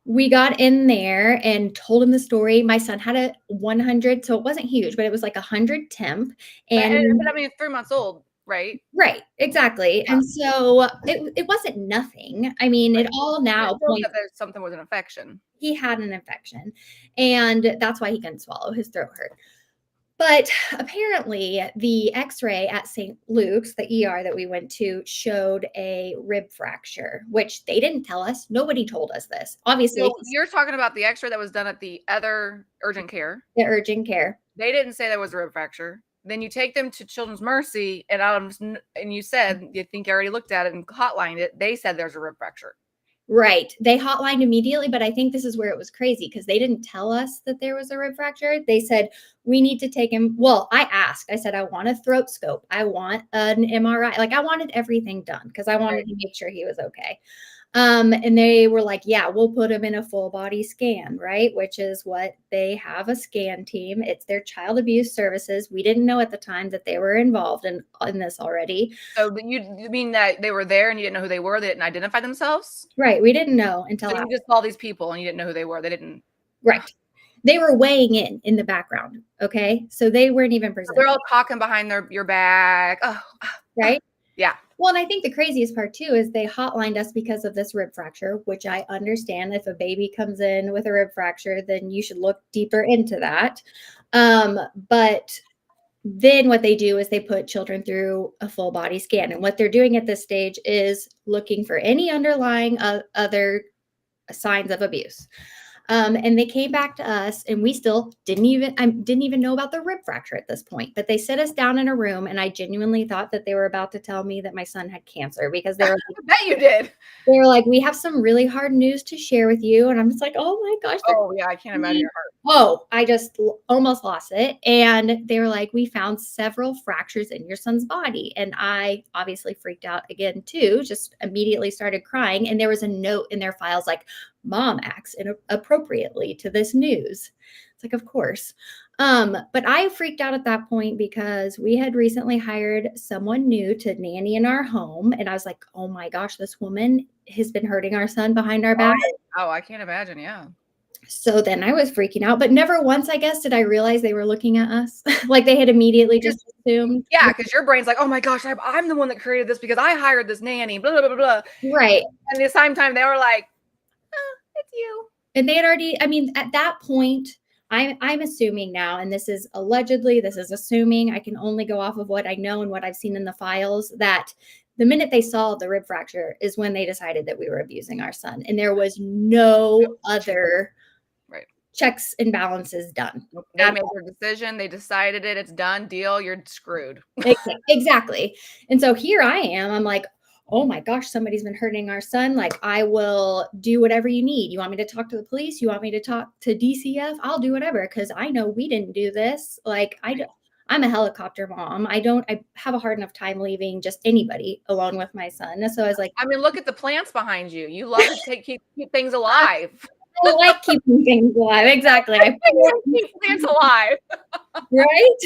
we got in there and told him the story. My son had a 100, so it wasn't huge, but it was like 100 temp. But And I mean, 3 months old, right? right, exactly. And so it wasn't nothing. I mean, it all now points that there's something with an infection. he had an infection, and that's why he couldn't swallow. His throat hurt. But apparently the x-ray at St. Luke's, the ER that we went to, showed a rib fracture, which they didn't tell us. Nobody told us this. Obviously, So you're talking about the x-ray that was done at the other urgent care. the urgent care. They didn't say there was a rib fracture. Then you take them to Children's Mercy, and you said you think you already looked at it and hotlined it. They said there's a rib fracture. Right. They hotlined immediately, but I think this is where it was crazy because they didn't tell us that there was a rib fracture. They said, we need to take him. Well, I said, I want a throat scope. I want an MRI. Like, I wanted everything done because I wanted to make sure he was okay. And they were like, yeah, we'll put him in a full body scan, right? Which is what they have, a scan team. It's their child abuse services. We didn't know at the time that they were involved in this already. So you mean that they were there and you didn't know who they were? They didn't identify themselves? Right. We didn't know until So you just saw these people and you didn't know who they were. They didn't. Right. They were weighing in the background. Okay. So they weren't even presenting. They're all talking behind your back. Oh, right. Yeah. Well, and I think the craziest part too is they hotlined us because of this rib fracture, which I understand. If a baby comes in with a rib fracture, then you should look deeper into that. But then what they do is they put children through a full body scan. And what they're doing at this stage is looking for any underlying other signs of abuse. And they came back to us, and we still didn't even know about the rib fracture at this point. But they sit us down in a room, and I genuinely thought that they were about to tell me that my son had cancer because they were like, I bet you did. They were like, we have some really hard news to share with you. And I'm just like, oh my gosh. Oh yeah, I can't imagine your heart. Oh, I just almost lost it. And they were like, we found several fractures in your son's body. And I obviously freaked out again too, just immediately started crying. And there was a note in their files like, mom acts inappropriately to this news. It's like, of course. But I freaked out at that point because we had recently hired someone new to nanny in our home. And I was like, oh my gosh, this woman has been hurting our son behind our back. Oh, I can't imagine. Yeah. So then I was freaking out, but never once, I guess, did I realize they were looking at us. Like they had immediately just assumed. Yeah, because your brain's like, oh my gosh, I'm the one that created this because I hired this nanny, blah, blah, blah, blah. Right. And at the same time, they were like, it's you. And they had already, I mean, at that point, I'm assuming now, and this is assuming, I can only go off of what I know and what I've seen in the files, that the minute they saw the rib fracture is when they decided that we were abusing our son. And there was no other checks and balances done. They made their decision. They decided it. It's done. Deal. You're screwed. Exactly. And so here I am. I'm like, oh my gosh, somebody's been hurting our son. Like, I will do whatever you need. You want me to talk to the police? You want me to talk to DCF? I'll do whatever, because I know we didn't do this. Like, I'm a helicopter mom. I have a hard enough time leaving just anybody alone with my son. So I was like, I mean, look at the plants behind you. You love to keep things alive. I like keeping things alive. Exactly. I keep plants alive. Right?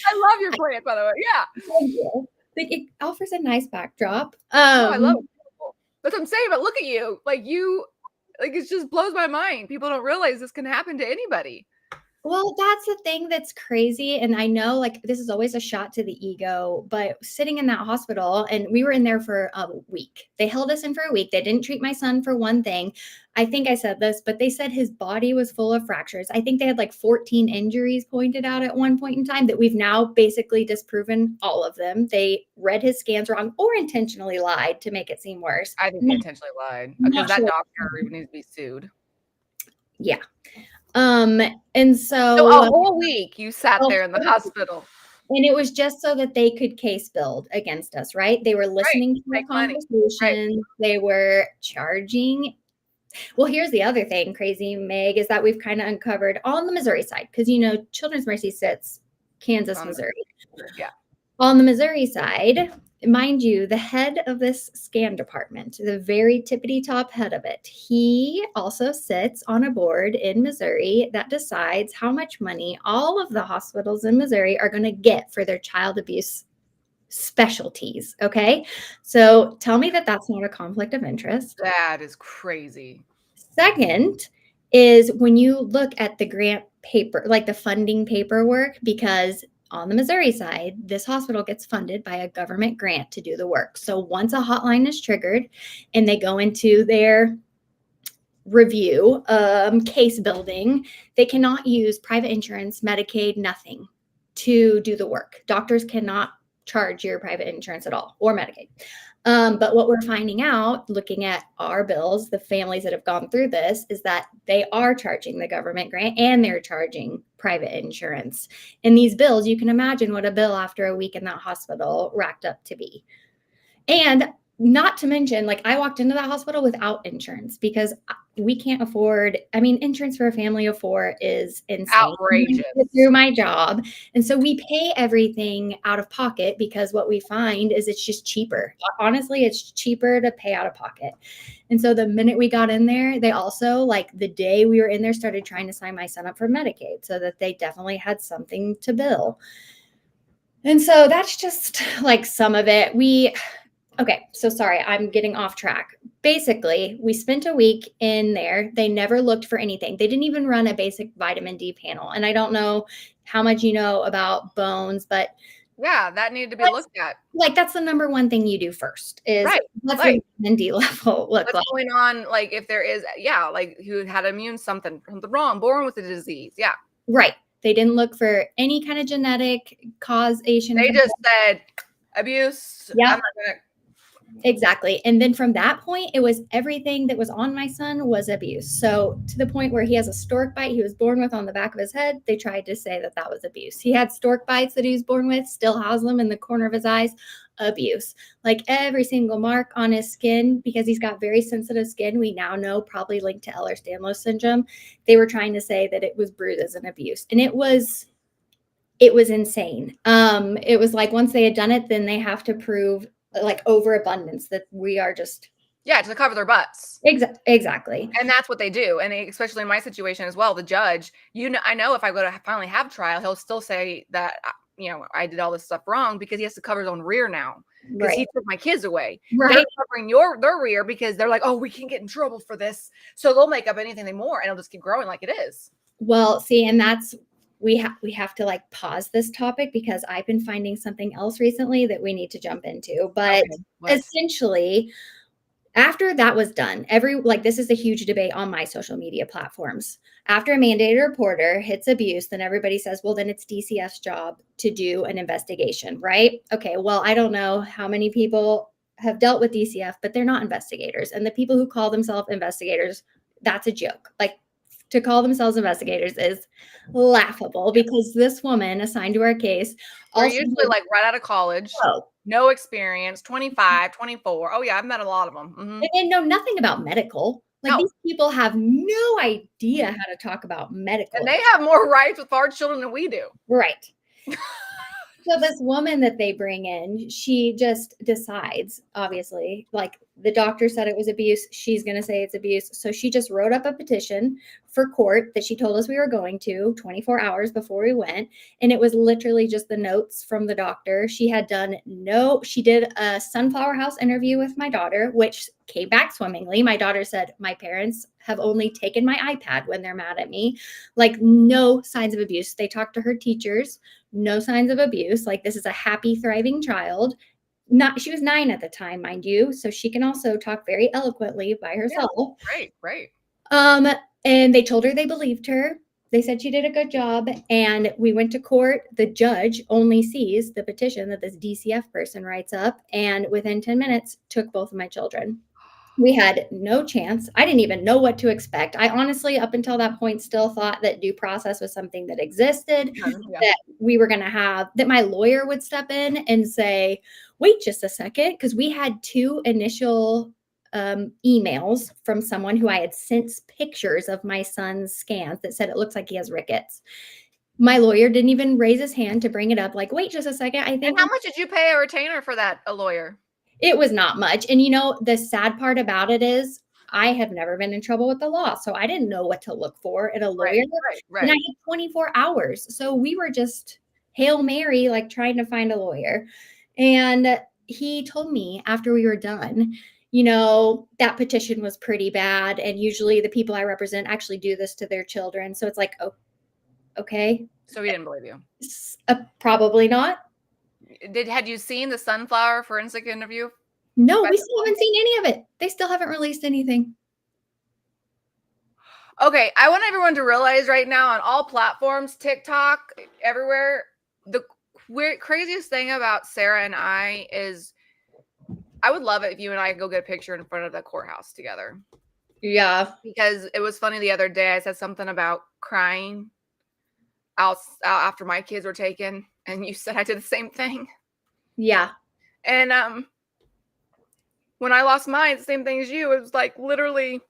I love your plants, by the way. Yeah. Thank you. It offers a nice backdrop. I love it. That's what I'm saying. But look at you. Like it just blows my mind. People don't realize this can happen to anybody. Well, that's the thing that's crazy. And I know, like, this is always a shot to the ego, but sitting in that hospital, and we were in there for a week. They held us in for a week. They didn't treat my son for one thing. I think I said this, but they said his body was full of fractures. I think they had like 14 injuries pointed out at one point in time that we've now basically disproven all of them. They read his scans wrong or intentionally lied to make it seem worse. I think they intentionally lied because that doctor needs to be sued. Yeah. And So a whole week you sat there in the hospital. and it was just so that they could case build against us, right? They were listening to our make money. conversations. They were charging. Well, here's the other thing, crazy Meg, is that we've kind of uncovered on the Missouri side, because Children's Mercy sits Kansas, Missouri. Yeah. On the Missouri side, mind you, the head of this scan department, the very tippity top head of it, he also sits on a board in Missouri that decides how much money all of the hospitals in Missouri are going to get for their child abuse specialties. Okay. So tell me that that's not a conflict of interest. That is crazy. Second is when you look at the grant paper, like the funding paperwork, because on the Missouri side, this hospital gets funded by a government grant to do the work. So once a hotline is triggered and they go into their review, case building, they cannot use private insurance, Medicaid, nothing to do the work. Doctors cannot charge your private insurance at all or Medicaid. But what we're finding out, looking at our bills, the families that have gone through this, is that they are charging the government grant and they're charging private insurance. And these bills, you can imagine what a bill after a week in that hospital racked up to be. And not to mention, like, I walked into that hospital without insurance because we can't afford, insurance for a family of 4 is insane. Outrageous. Through my job. And so we pay everything out of pocket because what we find is it's just cheaper. Honestly, it's cheaper to pay out of pocket. And so the minute we got in there, they also, like the day we were in there, started trying to sign my son up for Medicaid so that they definitely had something to bill. And so that's just like some of it. Okay, so sorry, I'm getting off track. Basically, we spent a week in there. They never looked for anything. They didn't even run a basic vitamin D panel. And I don't know how much you know about bones, but yeah, that needed to be looked at. Like, that's the number one thing you do first is what's your vitamin D level look like? What's going on? Like, if there is, like who had something wrong, born with a disease. Yeah. Right. They didn't look for any kind of genetic causation. They just said abuse. Yeah. Exactly. And then from that point, it was everything that was on my son was abuse. So to the point where he has a stork bite he was born with on the back of his head, they tried to say that was abuse. He had stork bites that he was born with, still has them in the corner of his eyes, abuse. Like every single mark on his skin, because he's got very sensitive skin, we now know probably linked to Ehlers-Danlos syndrome. They were trying to say that it was bruises and abuse. And it was insane. It was like once they had done it, then they have to prove like overabundance that we are just to cover their butts. Exactly. And that's what they do. And especially in my situation as well, the judge, I know if I go to finally have trial, he'll still say that I did all this stuff wrong because he has to cover his own rear now because he took my kids away. Right. They're covering their rear because they're like, oh, we can get in trouble for this, so they'll make up anything more and it'll just keep growing like it is. Well, see, and that's we have to like pause this topic because I've been finding something else recently that we need to jump into. But essentially, after that was done, this is a huge debate on my social media platforms. After a mandated reporter hits abuse, then everybody says, well, then it's DCF's job to do an investigation, right? Okay, well, I don't know how many people have dealt with DCF, but they're not investigators. And the people who call themselves investigators, that's a joke. Like, to call themselves investigators is laughable because this woman assigned to our case are usually like right out of college, no experience, 25, 24. Oh yeah, I've met a lot of them. Mm-hmm. And they know nothing about medical. Like these people have no idea how to talk about medical. And they have more rights with our children than we do. Right. So this woman that they bring in, she just decides, obviously, like the doctor said it was abuse. She's going to say it's abuse. So she just wrote up a petition for court that she told us we were going to 24 hours before we went. And it was literally just the notes from the doctor. She did a Sunflower House interview with my daughter, which came back swimmingly. My daughter said, my parents have only taken my iPad when they're mad at me. Like no signs of abuse. They talked to her teachers. No signs of abuse. Like this is a happy, thriving child. She was 9 at the time, mind you. So she can also talk very eloquently by herself. Yeah, right. And they told her they believed her. They said she did a good job. And we went to court. The judge only sees the petition that this DCF person writes up. And within 10 minutes, took both of my children. We had no chance. I didn't even know what to expect. I honestly, up until that point, still thought that due process was something that existed, Yeah. that we were going to have, that my lawyer would step in and say, wait just a second, because we had 2 initial emails from someone who I had sent pictures of my son's scans that said it looks like he has rickets. My lawyer didn't even raise his hand to bring it up. Like, wait just a second. I And think how much did you pay a retainer for that, a lawyer? it was not much. And you know, the sad part about it is I have never been in trouble with the law. So I didn't know what to look for in a lawyer. Right. And I had 24 hours. So we were just Hail Mary, like trying to find a lawyer. And he told me after we were done, you know, that petition was pretty bad. And usually the people I represent actually do this to their children. So it's like, oh, okay. So he didn't believe you. Probably not. Had you seen the sunflower forensic interview? No, we still haven't seen any of it. They still haven't released anything. Okay, I want everyone to realize right now on all platforms, TikTok, everywhere, the craziest thing about Sarah and I is I would love it if you and I could go get a picture in front of the courthouse together. Yeah. Because it was funny the other day. I said something about crying out after my kids were taken, and you said I did the same thing. Yeah. And when I lost mine, the same thing as you. It was like literally,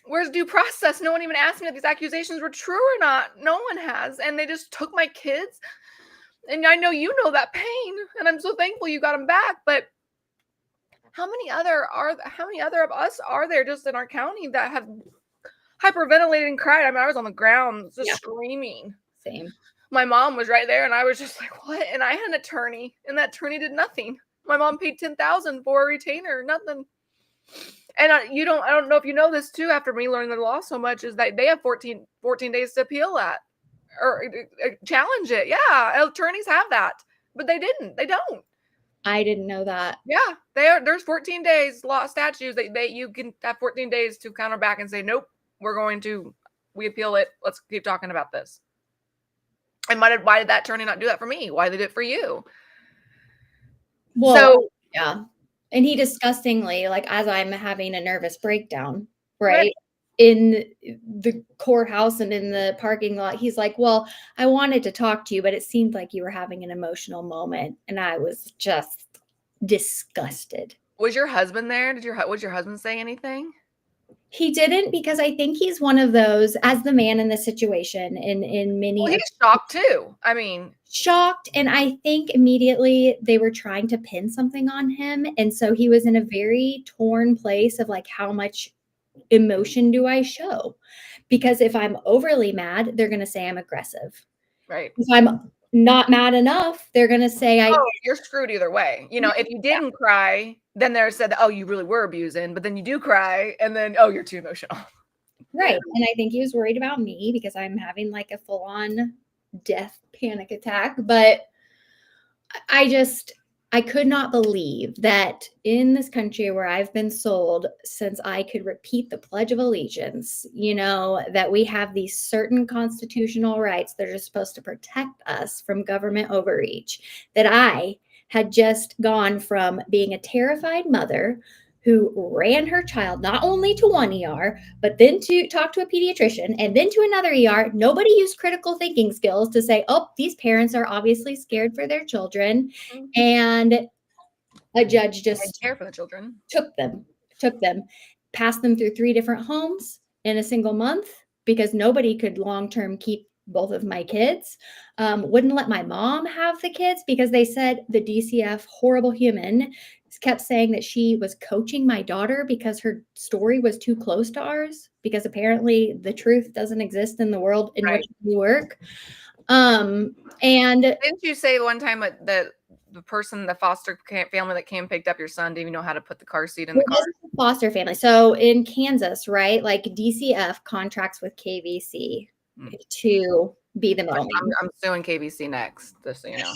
where's due process? No one even asked me if these accusations were true or not. No one has, and they just took my kids. And I know you know that pain, and I'm so thankful you got them back. But how many other of us are there just in our county that have hyperventilated and cried? I mean, I was on the ground just screaming. Same. My mom was right there, and I was just like, "What?" And I had an attorney, and that attorney did nothing. My mom paid $10,000 for a retainer, nothing. And I don't know if you know this too. After me learning the law so much, is that they have 14 days to appeal that or challenge it. Yeah, attorneys have that, but they didn't. They don't. I didn't know that. Yeah, there's 14 days law statutes that you can have 14 days to counter back and say, nope, we appeal it. Let's keep talking about this. And why did that attorney not do that for me? Why did it for you? Well, So yeah. And he disgustingly, like as I'm having a nervous breakdown, right? In the courthouse and in the parking lot, he's like, well, I wanted to talk to you, but it seemed like you were having an emotional moment. And I was just disgusted. was your husband there? Was your husband say anything? He didn't, because I think he's one of those, as the man in the situation, in many. Well, he's shocked too. I mean, shocked. And I think immediately they were trying to pin something on him. And so he was in a very torn place of like, how much emotion do I show? Because if I'm overly mad, they're going to say I'm aggressive. right. If I'm not mad enough, they're going to say you're screwed either way. You know, if you didn't cry, then they're said, oh, you really were abusing, but then you do cry and then, oh, you're too emotional. Right. And I think he was worried about me because I'm having like a full on death panic attack. But I could not believe that in this country where I've been sold since I could repeat the Pledge of Allegiance, you know, that we have these certain constitutional rights that are supposed to protect us from government overreach, that I had just gone from being a terrified mother who ran her child not only to one ER, but then to talk to a pediatrician and then to another ER. Nobody used critical thinking skills to say, oh, these parents are obviously scared for their children. Mm-hmm. And a judge just care for the children. took them, passed them through 3 different homes in a single month because nobody could long-term keep both of my kids. Wouldn't let my mom have the kids because they said the DCF, horrible human, kept saying that she was coaching my daughter because her story was too close to ours, because apparently the truth doesn't exist in the world in which we work. And didn't you say one time that the person, the foster family that came picked up your son, didn't even know how to put the car seat in the car? Foster family. So in Kansas, right? Like DCF contracts with KVC to be the middleman. I'm suing KVC next, just so you know.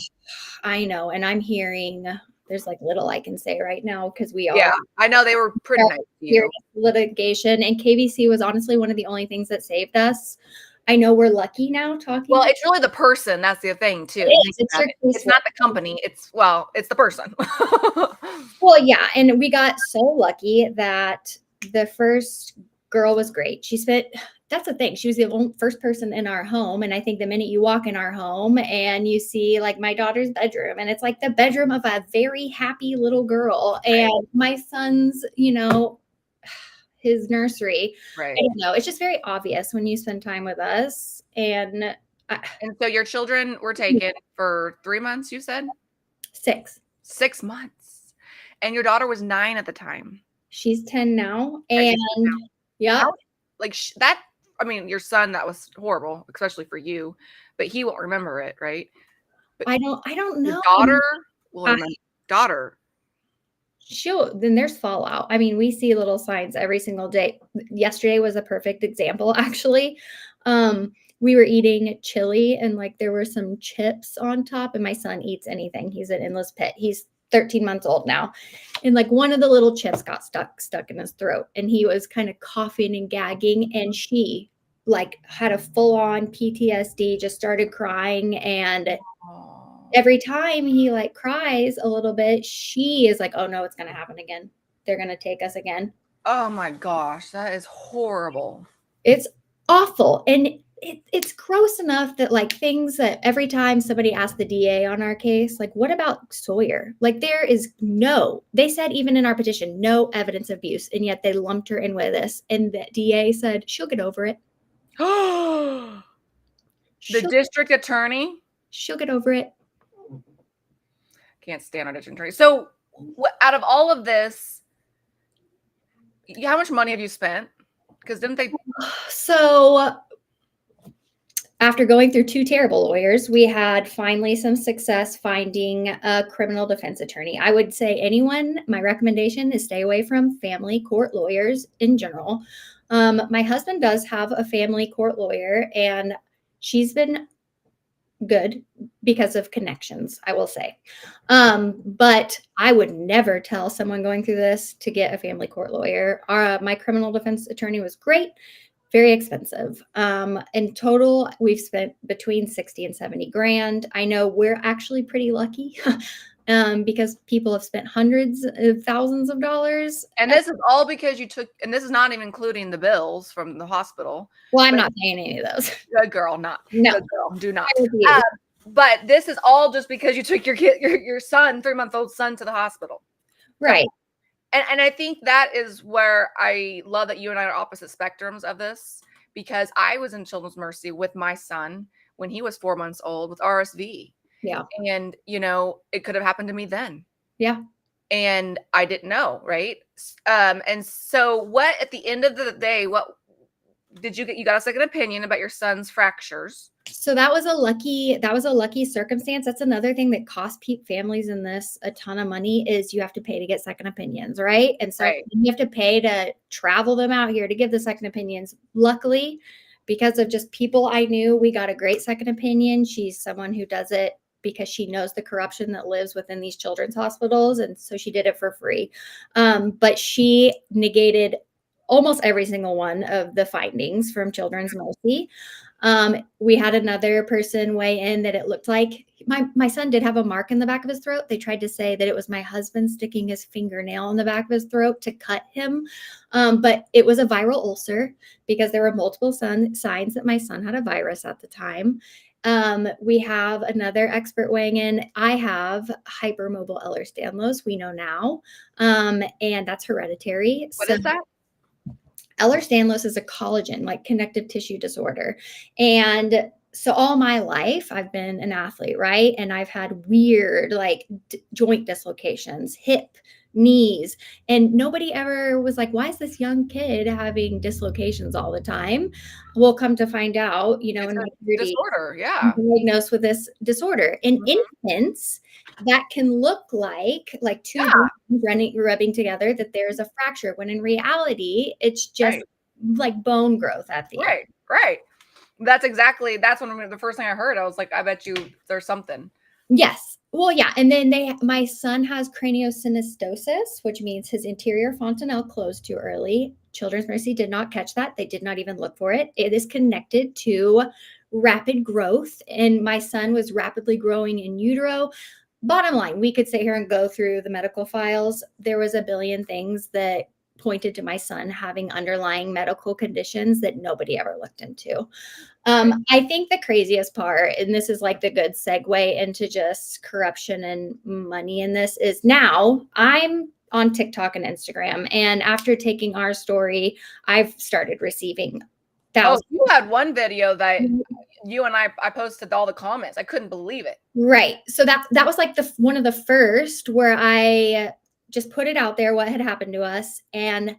I know. And I'm hearing there's like little I can say right now because we are. Yeah, I know they were pretty nice to you. Litigation, and KVC was honestly one of the only things that saved us. I know we're lucky now talking. Well, it's really the person. That's the thing too. It's not the company. It's the person. Well, yeah. And we got so lucky that the first girl was great. That's the thing. She was the first person in our home. And I think the minute you walk in our home and you see like my daughter's bedroom, and it's like the bedroom of a very happy little girl, and my son's, his nursery. Right. I don't know. It's just very obvious when you spend time with us. And so your children were taken for 3 months, you said? 6. 6 months. And your daughter was 9 at the time. She's 10 now. Okay, And she's 10 now. yeah. Like that, I mean, your son, that was horrible, especially for you, but he won't remember it, right? But I don't know. your daughter will remember. Daughter. Then there's fallout. I mean, we see little signs every single day. Yesterday was a perfect example, actually. We were eating chili and like there were some chips on top, and my son eats anything. He's an endless pit. He's 13 months old now. And like one of the little chips got stuck in his throat, and he was kind of coughing and gagging, and she like had a full-on PTSD, just started crying. And every time he like cries a little bit, she is like, oh no, it's going to happen again. They're going to take us again. Oh my gosh, that is horrible. It's awful. And it's gross enough that like things that every time somebody asked the DA on our case, like, what about Sawyer? Like they said even in our petition, no evidence of abuse. And yet they lumped her in with this. And the DA said, she'll get over it. The district attorney? She'll get over it. Can't stand our district attorney. So out of all of this, how much money have you spent? Because didn't they? So after going through 2 terrible lawyers, we had finally some success finding a criminal defense attorney. I would say my recommendation is stay away from family court lawyers in general. My husband does have a family court lawyer, and she's been good because of connections, I will say. But I would never tell someone going through this to get a family court lawyer. My criminal defense attorney was great, very expensive. In total, we've spent between 60 and 70 grand. I know we're actually pretty lucky because people have spent hundreds of thousands of dollars. And this is all because and this is not even including the bills from the hospital. Well, I'm not paying any of those. Good girl, not. No. Good girl, do not. I refuse. But this is all just because you took your son, 3-month-old son, to the hospital. Right. And I think that is where I love that you and I are opposite spectrums of this, because I was in Children's Mercy with my son when he was 4 months old with RSV. Yeah. And, it could have happened to me then. Yeah. And I didn't know. Right. And so what, at the end of the day, what did you get? You got a second opinion about your son's fractures. So that was a lucky circumstance. That's another thing that costs families in this a ton of money is you have to pay to get second opinions, right? And so you have to pay to travel them out here to give the second opinions. Luckily, because of just people I knew, we got a great second opinion. She's someone who does it because she knows the corruption that lives within these children's hospitals. And so she did it for free. But she negated almost every single one of the findings from Children's Mercy. We had another person weigh in that it looked like my son did have a mark in the back of his throat. They tried to say that it was my husband sticking his fingernail in the back of his throat to cut him. But it was a viral ulcer because there were multiple signs that my son had a virus at the time. We have another expert weighing in. I have hypermobile Ehlers-Danlos, we know now, and that's hereditary. What is that? Ehlers-Danlos is a collagen, like connective tissue disorder. And so all my life I've been an athlete, right? And I've had weird like joint dislocations, hip, knees, and nobody ever was like, why is this young kid having dislocations all the time? We'll come to find out, in disorder, yeah, diagnosed with this disorder. In infants, that can look like two rubbing together, that there's a fracture, when in reality, it's just like bone growth at the end. Right. That's when the first thing I heard, I was like, I bet you there's something. Yes. Well, yeah. And then my son has craniosynostosis, which means his anterior fontanelle closed too early. Children's Mercy did not catch that. They did not even look for it. It is connected to rapid growth. And my son was rapidly growing in utero. Bottom line, we could sit here and go through the medical files. There was a billion things that pointed to my son having underlying medical conditions that nobody ever looked into. I think the craziest part, and this is like the good segue into just corruption and money in this, is now I'm on TikTok and Instagram. And after taking our story, I've started receiving Oh, thousands. you had one video that you and I posted all the comments. I couldn't believe it. Right. So that was like one of the first where I just put it out there what had happened to us, and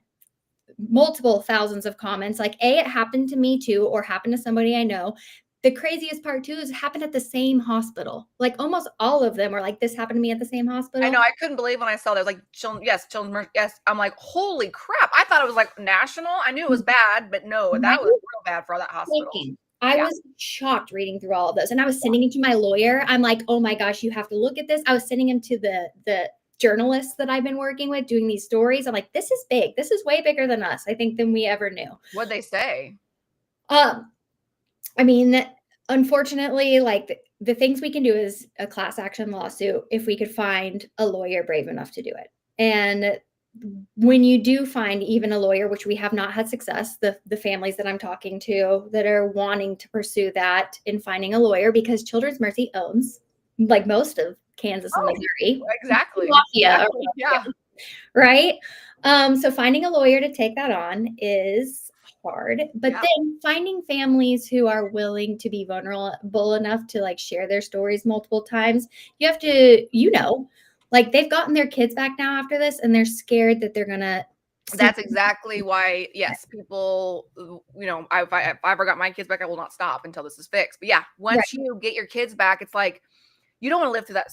multiple thousands of comments like, it happened to me too, or happened to somebody I know. The craziest part too is it happened at the same hospital. Like almost all of them were like, this happened to me at the same hospital. I know. I couldn't believe when I saw that. Like, children, yes. I'm like, holy crap. I thought it was like national. I knew it was bad, but no, that was real bad for that hospital. I was shocked reading through all of this, and I was sending it to my lawyer. I'm like, oh my gosh, you have to look at this. I was sending him to the journalists that I've been working with doing these stories. I'm like, this is big. This is way bigger than us, I think, than we ever knew. What'd they say? I mean, unfortunately, like the things we can do is a class action lawsuit if we could find a lawyer brave enough to do it. And when you do find even a lawyer, which we have not had success, the families that I'm talking to that are wanting to pursue that in finding a lawyer, because Children's Mercy owns like most of Kansas and Missouri. Exactly. Yeah. Right. So finding a lawyer to take that on is hard, but then finding families who are willing to be vulnerable enough to like share their stories multiple times, you have to, like they've gotten their kids back now after this, and they're scared that they're gonna. That's exactly why, yes, people, if I ever got my kids back, I will not stop until this is fixed. But yeah, once you get your kids back, it's like, you don't want to live through that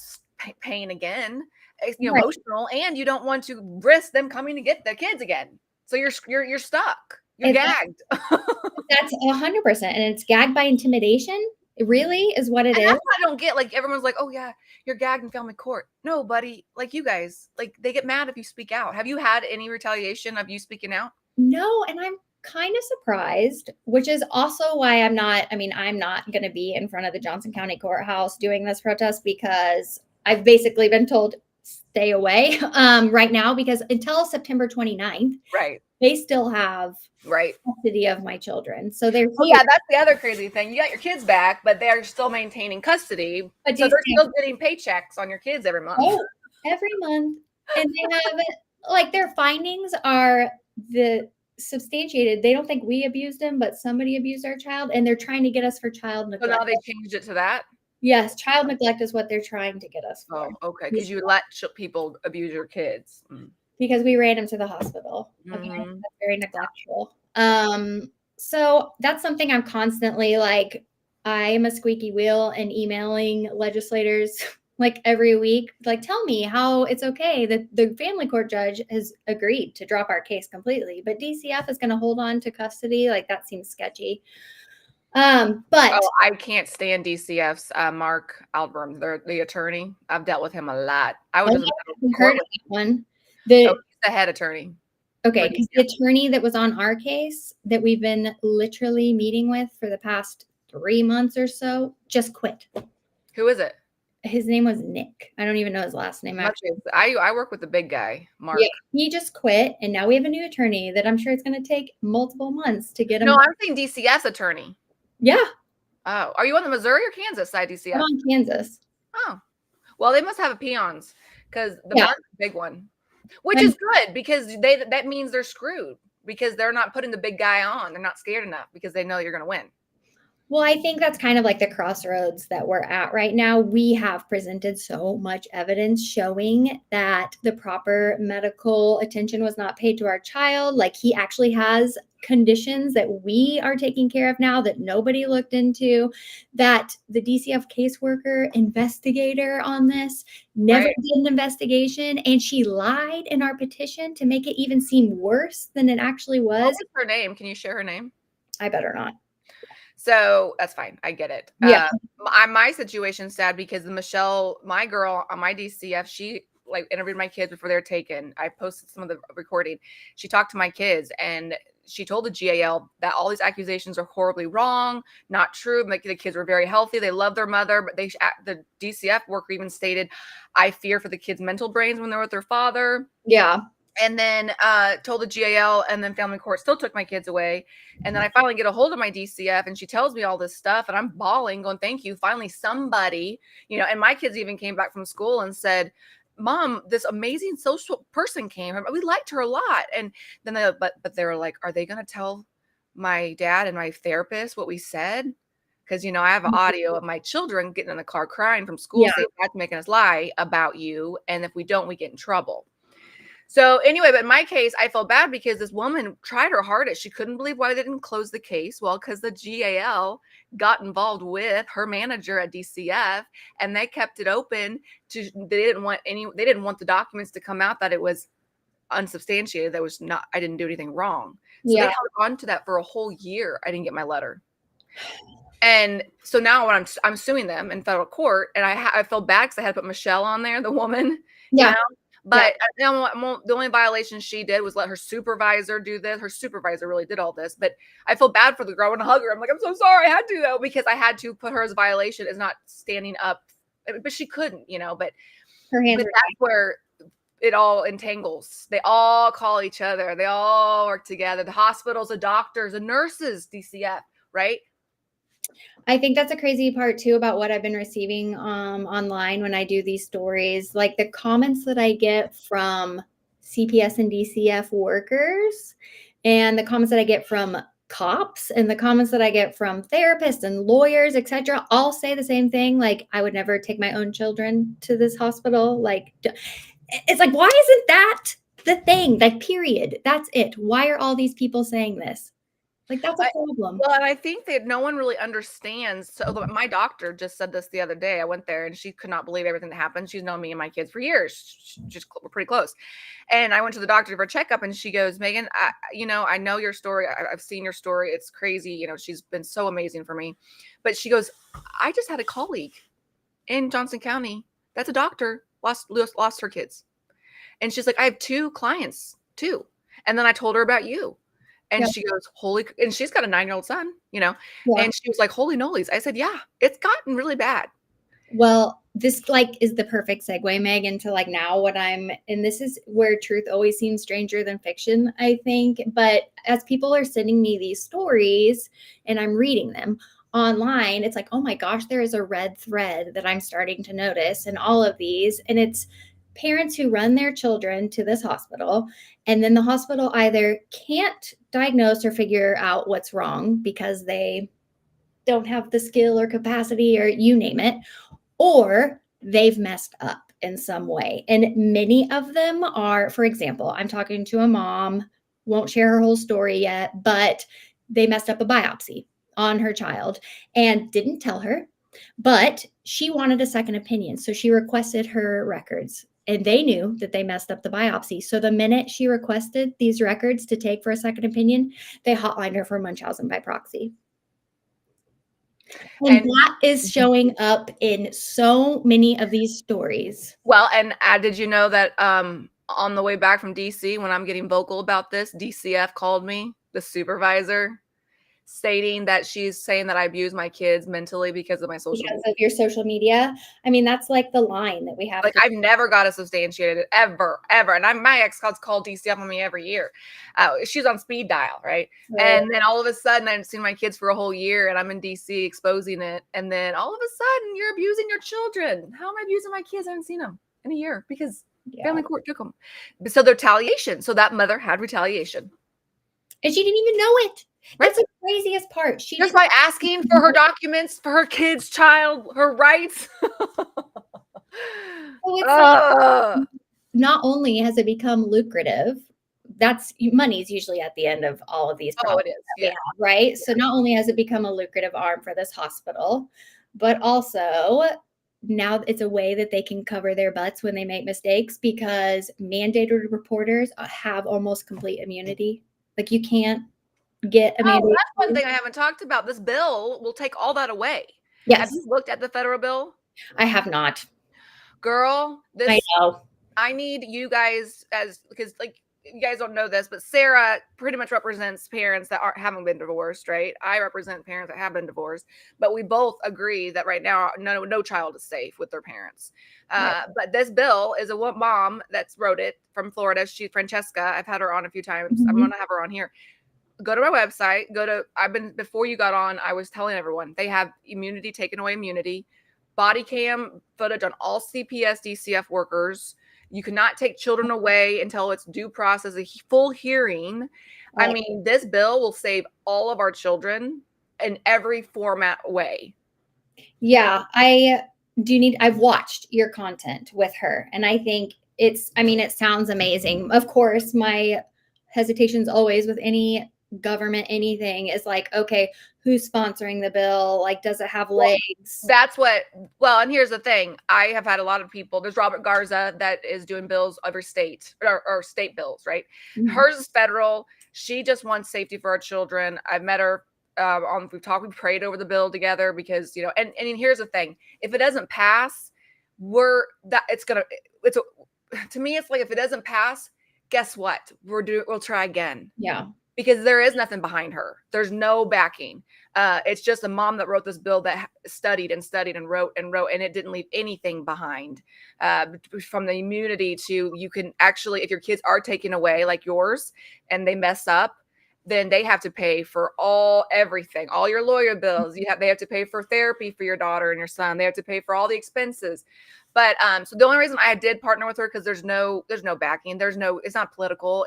pain again. It's emotional, and you don't want to risk them coming to get the kids again. So you're stuck. You're gagged. That's 100%, and it's gagged by intimidation. It really is what it is. That's what I don't get. Like everyone's like, oh yeah, you're gagged in family court. No, buddy. Like you guys, like they get mad if you speak out. Have you had any retaliation of you speaking out? No, and I'm kind of surprised, which is also why I'm not going to be in front of the Johnson County Courthouse doing this protest, because I've basically been told stay away right now, because until September 29th, they still have custody of my children. So they're that's the other crazy thing. You got your kids back, but they're still maintaining custody. But so they're still getting paychecks on your kids every month. Oh, every month. And they have like their findings are substantiated. They don't think we abused them, but somebody abused our child, and they're trying to get us for child neglect. So now they changed it to that? Yes, child neglect is what they're trying to get us for. Oh, okay. Because you let people abuse your kids. Because we ran them to the hospital. Okay, that's very neglectful. So that's something I'm constantly like, I am a squeaky wheel and emailing legislators like every week, like, tell me how it's okay that the family court judge has agreed to drop our case completely, but DCF is going to hold on to custody. Like that seems sketchy. But I can't stand DCF's Mark Albrum, the attorney. I've dealt with him a lot. I would have heard of that one. He's the head attorney. Okay, because the attorney that was on our case that we've been literally meeting with for the past 3 months or so just quit. Who is it? His name was Nick. I don't even know his last name. Actually. I work with the big guy, Mark. Yeah, he just quit, and now we have a new attorney that I'm sure it's going to take multiple months to get him. No, I'm saying DCF's attorney. Yeah. Oh, are you on the Missouri or Kansas side, DCF? I'm on Kansas. Oh, well, they must have a peons because the Mark's a big one, which is good because that means they're screwed because they're not putting the big guy on. They're not scared enough because they know you're going to win. Well, I think that's kind of like the crossroads that we're at right now. We have presented so much evidence showing that the proper medical attention was not paid to our child. Like he actually has conditions that we are taking care of now that nobody looked into, that the DCF caseworker investigator on this never did an investigation, and she lied in our petition to make it even seem worse than it actually was. What's her name? Can you share her name? I better not. So that's fine. I get it. Yeah. My situation's sad because Michelle, my girl on my DCF, she like interviewed my kids before they were taken. I posted some of the recording. She talked to my kids and she told the GAL that all these accusations are horribly wrong, not true. Like the kids were very healthy. They love their mother, but the DCF worker even stated, I fear for the kids' mental brains when they're with their father. Yeah. And then told the GAL, and then family court still took my kids away. And then I finally get a hold of my DCF, and she tells me all this stuff, and I'm bawling, going, "Thank you, finally somebody," you know. And my kids even came back from school and said, "Mom, this amazing social person came. We liked her a lot." And then but they were like, "Are they going to tell my dad and my therapist what we said?" Because, you know, I have an audio of my children getting in the car crying from school, saying, "Dad's making us lie about you, and if we don't, we get in trouble." So anyway, but in my case, I felt bad because this woman tried her hardest. She couldn't believe why they didn't close the case. Well, because the GAL got involved with her manager at DCF, and they kept it open to, they didn't want the documents to come out that it was unsubstantiated. That was not, I didn't do anything wrong. So they held on to that for a whole year. I didn't get my letter. And so now when I'm suing them in federal court, and I felt bad because I had to put Michelle on there, the woman, you know? But the only violation she did was let her supervisor do this. Her supervisor really did all this. But I feel bad for the girl. I want to hug her. I'm like, "I'm so sorry. I had to, though," because I had to put her as a violation as not standing up. But she couldn't, you know. But that's where it all entangles. They all call each other. They all work together. The hospitals, the doctors, the nurses, DCF, right? I think that's a crazy part too about what I've been receiving online when I do these stories. Like the comments that I get from CPS and DCF workers, and the comments that I get from cops, and the comments that I get from therapists and lawyers, etc., all say the same thing. Like, I would never take my own children to this hospital. Like, it's like, why isn't that the thing? Like, period. That's it. Why are all these people saying this? Like, that's a problem. Well, and I think that no one really understands. So my doctor just said this the other day. I went there and she could not believe everything that happened. She's known me and my kids for years. We're pretty close. And I went to the doctor for a checkup, and she goes, "Megan, I know your story. I've seen your story. It's crazy. You know, she's been so amazing for me." But she goes, "I just had a colleague in Johnson County that's a doctor, lost her kids." And she's like, "I have 2 clients too." And then I told her about you. And she goes, and she's got a 9-year-old son, you know, and she was like, "Holy nollies." I said, "Yeah, it's gotten really bad." Well, this is the perfect segue, Meg, into now and this is where truth always seems stranger than fiction, I think. But as people are sending me these stories and I'm reading them online, it's like, oh my gosh, there is a red thread that I'm starting to notice in all of these. And it's parents who run their children to this hospital, and then the hospital either can't diagnose or figure out what's wrong because they don't have the skill or capacity or you name it, or they've messed up in some way. And many of them are, for example, I'm talking to a mom, won't share her whole story yet, but they messed up a biopsy on her child and didn't tell her, but she wanted a second opinion. So she requested her records, and they knew that they messed up the biopsy. So the minute she requested these records to take for a second opinion, they hotlined her for Munchausen by proxy. And that is showing up in so many of these stories. Well, and did you know that on the way back from DC, when I'm getting vocal about this, DCF called me, the supervisor, stating that she's saying that I abuse my kids mentally because of my social media. Of your social media. I mean, that's like the line that we have. Like, I've never got it substantiated ever. And my ex called DCF on me every year. She's on speed dial, right? And then all of a sudden, I haven't seen my kids for a whole year, and I'm in DC exposing it. And then all of a sudden, you're abusing your children. How am I abusing my kids? I haven't seen them in a year because family court took them. So the retaliation. So that mother had retaliation. And she didn't even know it. That's the craziest part. She just by asking for her documents for her kid's child, her rights. Not only has it become lucrative, that's money's usually at the end of all of these problems. It is. Have, right? So not only has it become a lucrative arm for this hospital, but also now it's a way that they can cover their butts when they make mistakes, because mandated reporters have almost complete immunity. Like, you can't get a mandate. That's one thing I haven't talked about. This bill will take all that away. Yes. Have you looked at the federal bill? I have not. Girl, I know. I need you guys, because you guys don't know this, but Sarah pretty much represents parents that haven't been divorced, right? I represent parents that have been divorced, but we both agree that right now no child is safe with their parents. Right. But this bill is a mom that's wrote it from Florida. She's Francesca. I've had her on a few times. I'm Mhm. going to have her on here. Go to my website. Before you got on, I was telling everyone they have immunity, taken away immunity, body cam footage on all CPS, DCF workers. You cannot take children away until it's due process, a full hearing. I Right. mean, this bill will save all of our children in every format way. Yeah, I've watched your content with her, and I think it sounds amazing. Of course, my hesitations always with any government, anything is like, okay, who's sponsoring the bill? Like, does it have legs? And here's the thing. I have had a lot of people. There's Robert Garza that is doing bills every state or state bills, right? Mhm. Hers is federal. She just wants safety for our children. I've met her. We prayed over the bill together because, and here's the thing. If it doesn't pass, to me, it's like, if it doesn't pass, guess what? We'll try again. Yeah. Because there is nothing behind her. There's no backing. It's just a mom that wrote this bill that studied and studied and wrote, and it didn't leave anything behind. From the immunity to, you can actually, if your kids are taken away like yours and they mess up, then they have to pay for everything, all your lawyer bills. They have to pay for therapy for your daughter and your son. They have to pay for all the expenses. But so the only reason I did partner with her, because there's no backing. It's not political.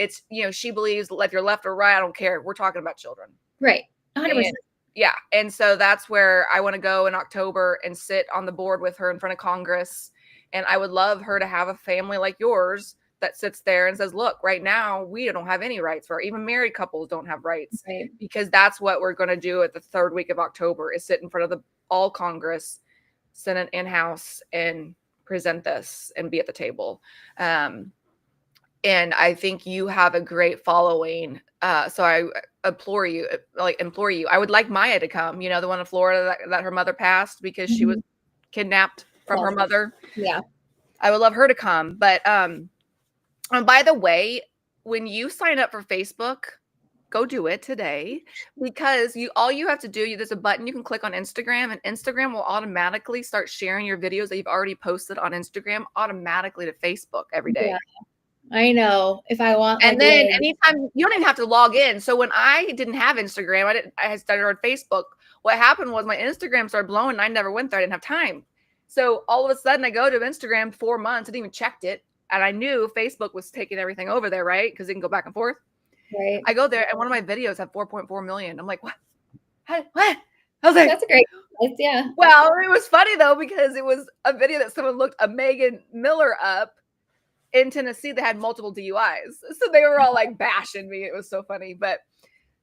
It's, she believes, if you're left or right, I don't care. We're talking about children. Right. 100%. Yeah. And so that's where I want to go in October and sit on the board with her in front of Congress. And I would love her to have a family like yours that sits there and says, look, right now we don't have any rights, for even married couples don't have rights. Right. Because that's what we're going to do at the third week of October, is sit in front of all Congress, Senate, and House, and present this and be at the table. And I think you have a great following. So I implore you. I would like Maya to come, the one in Florida that her mother passed because she was kidnapped from her mother. Yeah. I would love her to come. But and by the way, when you sign up for Facebook, go do it today, because all you have to do, there's a button you can click on Instagram, and Instagram will automatically start sharing your videos that you've already posted on Instagram automatically to Facebook every day. Yeah. I know. If I want, and then anytime, you don't even have to log in. So when I didn't have Instagram, I had started on Facebook. What happened was my Instagram started blowing, and I never went there. I didn't have time. So all of a sudden I go to Instagram 4 months, I didn't even checked it. And I knew Facebook was taking everything over there, right? Because they can go back and forth. Right. I go there, and one of my videos had 4.4 million. I'm like, what? What? I was like, that's a great. Yeah. Well, it was funny though, because it was a video that someone looked a Megan Miller up in Tennessee that had multiple DUIs. So they were all like bashing me. It was so funny. But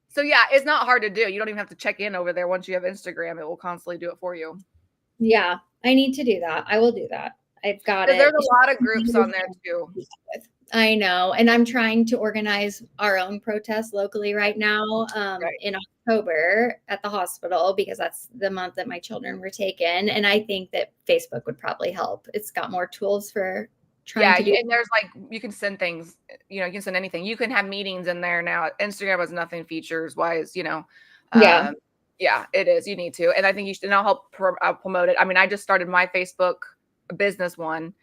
so yeah, it's not hard to do. You don't even have to check in over there. Once you have Instagram, it will constantly do it for you. Yeah, I need to do that. I will do that. I've got it. There's a lot of groups on there too. I know. And I'm trying to organize our own protest locally right now in October at the hospital, because that's the month that my children were taken. And I think that Facebook would probably help. It's got more tools for trying to do. And there's you can send things, you can send anything. You can have meetings in there now. Instagram has nothing features wise, Yeah, it is. You need to. And I think you should, and I'll help promote it. I mean, I just started my Facebook business one,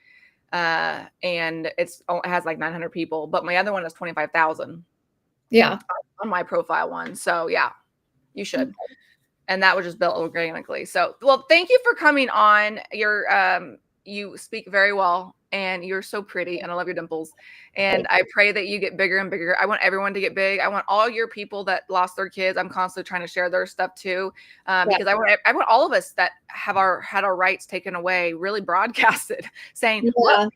and it has like 900 people, but my other one has 25,000. Yeah. On my profile one. So yeah, you should. And that was just built organically. So, well, thank you for coming on. You speak very well, and you're so pretty, and I love your dimples. And I pray that you get bigger and bigger. I want everyone to get big. I want all your people that lost their kids. I'm constantly trying to share their stuff too, because I want all of us that had our rights taken away really broadcasted, saying, look,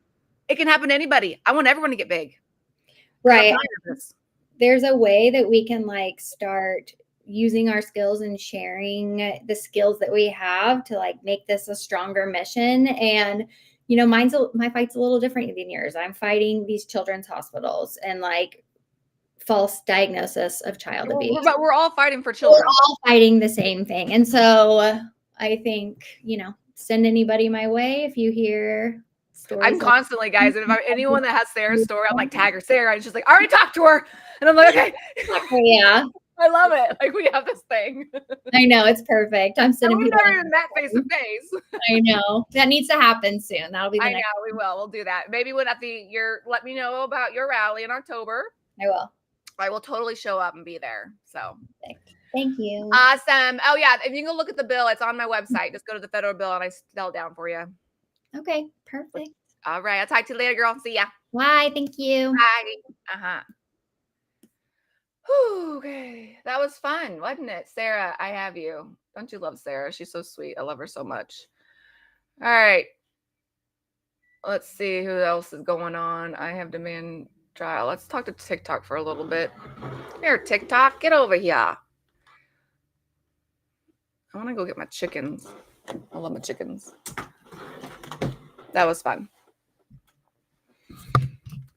it can happen to anybody. I want everyone to get big. Right. There's a way that we can start using our skills and sharing the skills that we have to make this a stronger mission. And my fight's a little different than yours. I'm fighting these children's hospitals and false diagnosis of child abuse. But we're all fighting for children. We're all fighting the same thing. And so I think, send anybody my way if you hear stories. I'm constantly, guys, and if anyone that has Sarah's story, I'm like, tag her Sarah, and she's like, I already talked to her, and I'm like, okay. Yeah, I love it. Like we have this thing. I know, it's perfect. I'm And sending we've people. never even met face to face. I know that needs to happen soon. That'll be the I know next. we will. We'll do that. Maybe when at let me know about your rally in October. I will. I will totally show up and be there. So Thank you. awesome. Oh yeah, if you can go look at the bill, it's on my website. Just go to the federal bill and I spell it down for you. Okay, perfect. All right. I'll talk to you later, girl. See ya. Bye. Thank you. Bye. Uh-huh. Okay. That was fun, wasn't it? Sarah, I have you. Don't you love Sarah? She's so sweet. I love her so much. All right. Let's see who else is going on. I have demand trial. Let's talk to TikTok for a little bit. Here, TikTok, get over here. I want to go get my chickens. I love my chickens. That was fun.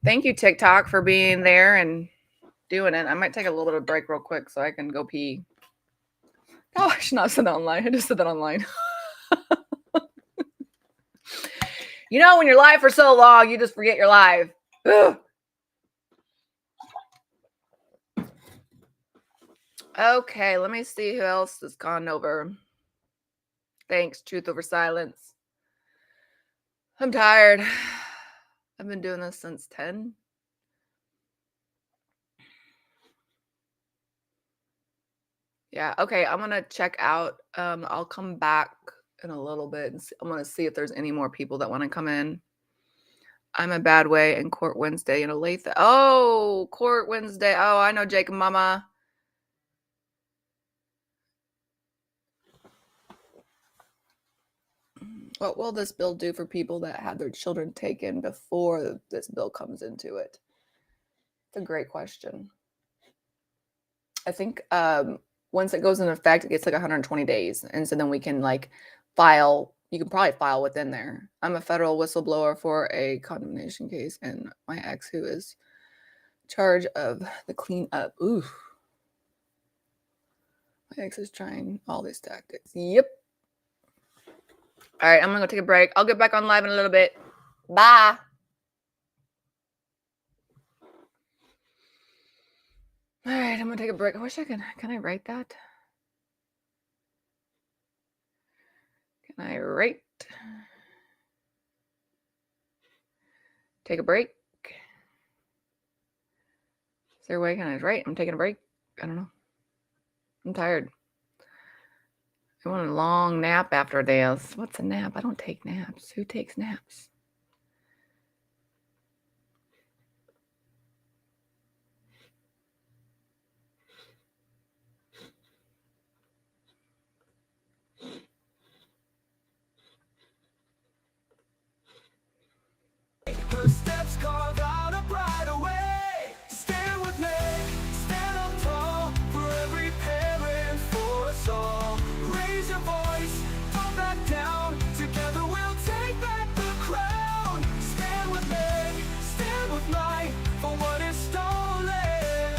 Thank you, TikTok, for being there and doing it. I might take a little bit of break real quick so I can go pee. Oh, I should not have said that online. I just said that online. You know, when you're live for so long, you just forget you're live. Ugh. Okay, let me see who else has gone over. Thanks, Truth Over Silence. I'm tired. I've been doing this since 10. Yeah, okay, I'm going to check out. I'll come back in a little bit and I'm going to see if there's any more people that want to come in. I'm a bad way in Court Wednesday in Olathe. Oh, Court Wednesday. Oh, I know Jacob Mama. What will this bill do for people that have their children taken before this bill comes into it? It's a great question. I think once it goes into effect, it gets like 120 days. And so then we can like file. You can probably file within there. I'm a federal whistleblower for a condemnation case. And my ex, who is in charge of the cleanup. Ooh. My ex is trying all these tactics. Yep. All right, I'm going to go take a break. I'll get back on live in a little bit. Bye. All right, I'm going to take a break. I wish I can I write that? Can I write? Take a break. Is there a way can I write? I'm taking a break. I don't know. I'm tired. I want a long nap after this. What's a nap? I don't take naps. Who takes naps? Her steps carve out a brighter way. Stand with me, stand up tall for every parent, for us all. Raise your voice, don't back down. Together we'll take back the crown. Stand with me, stand with might for what is stolen.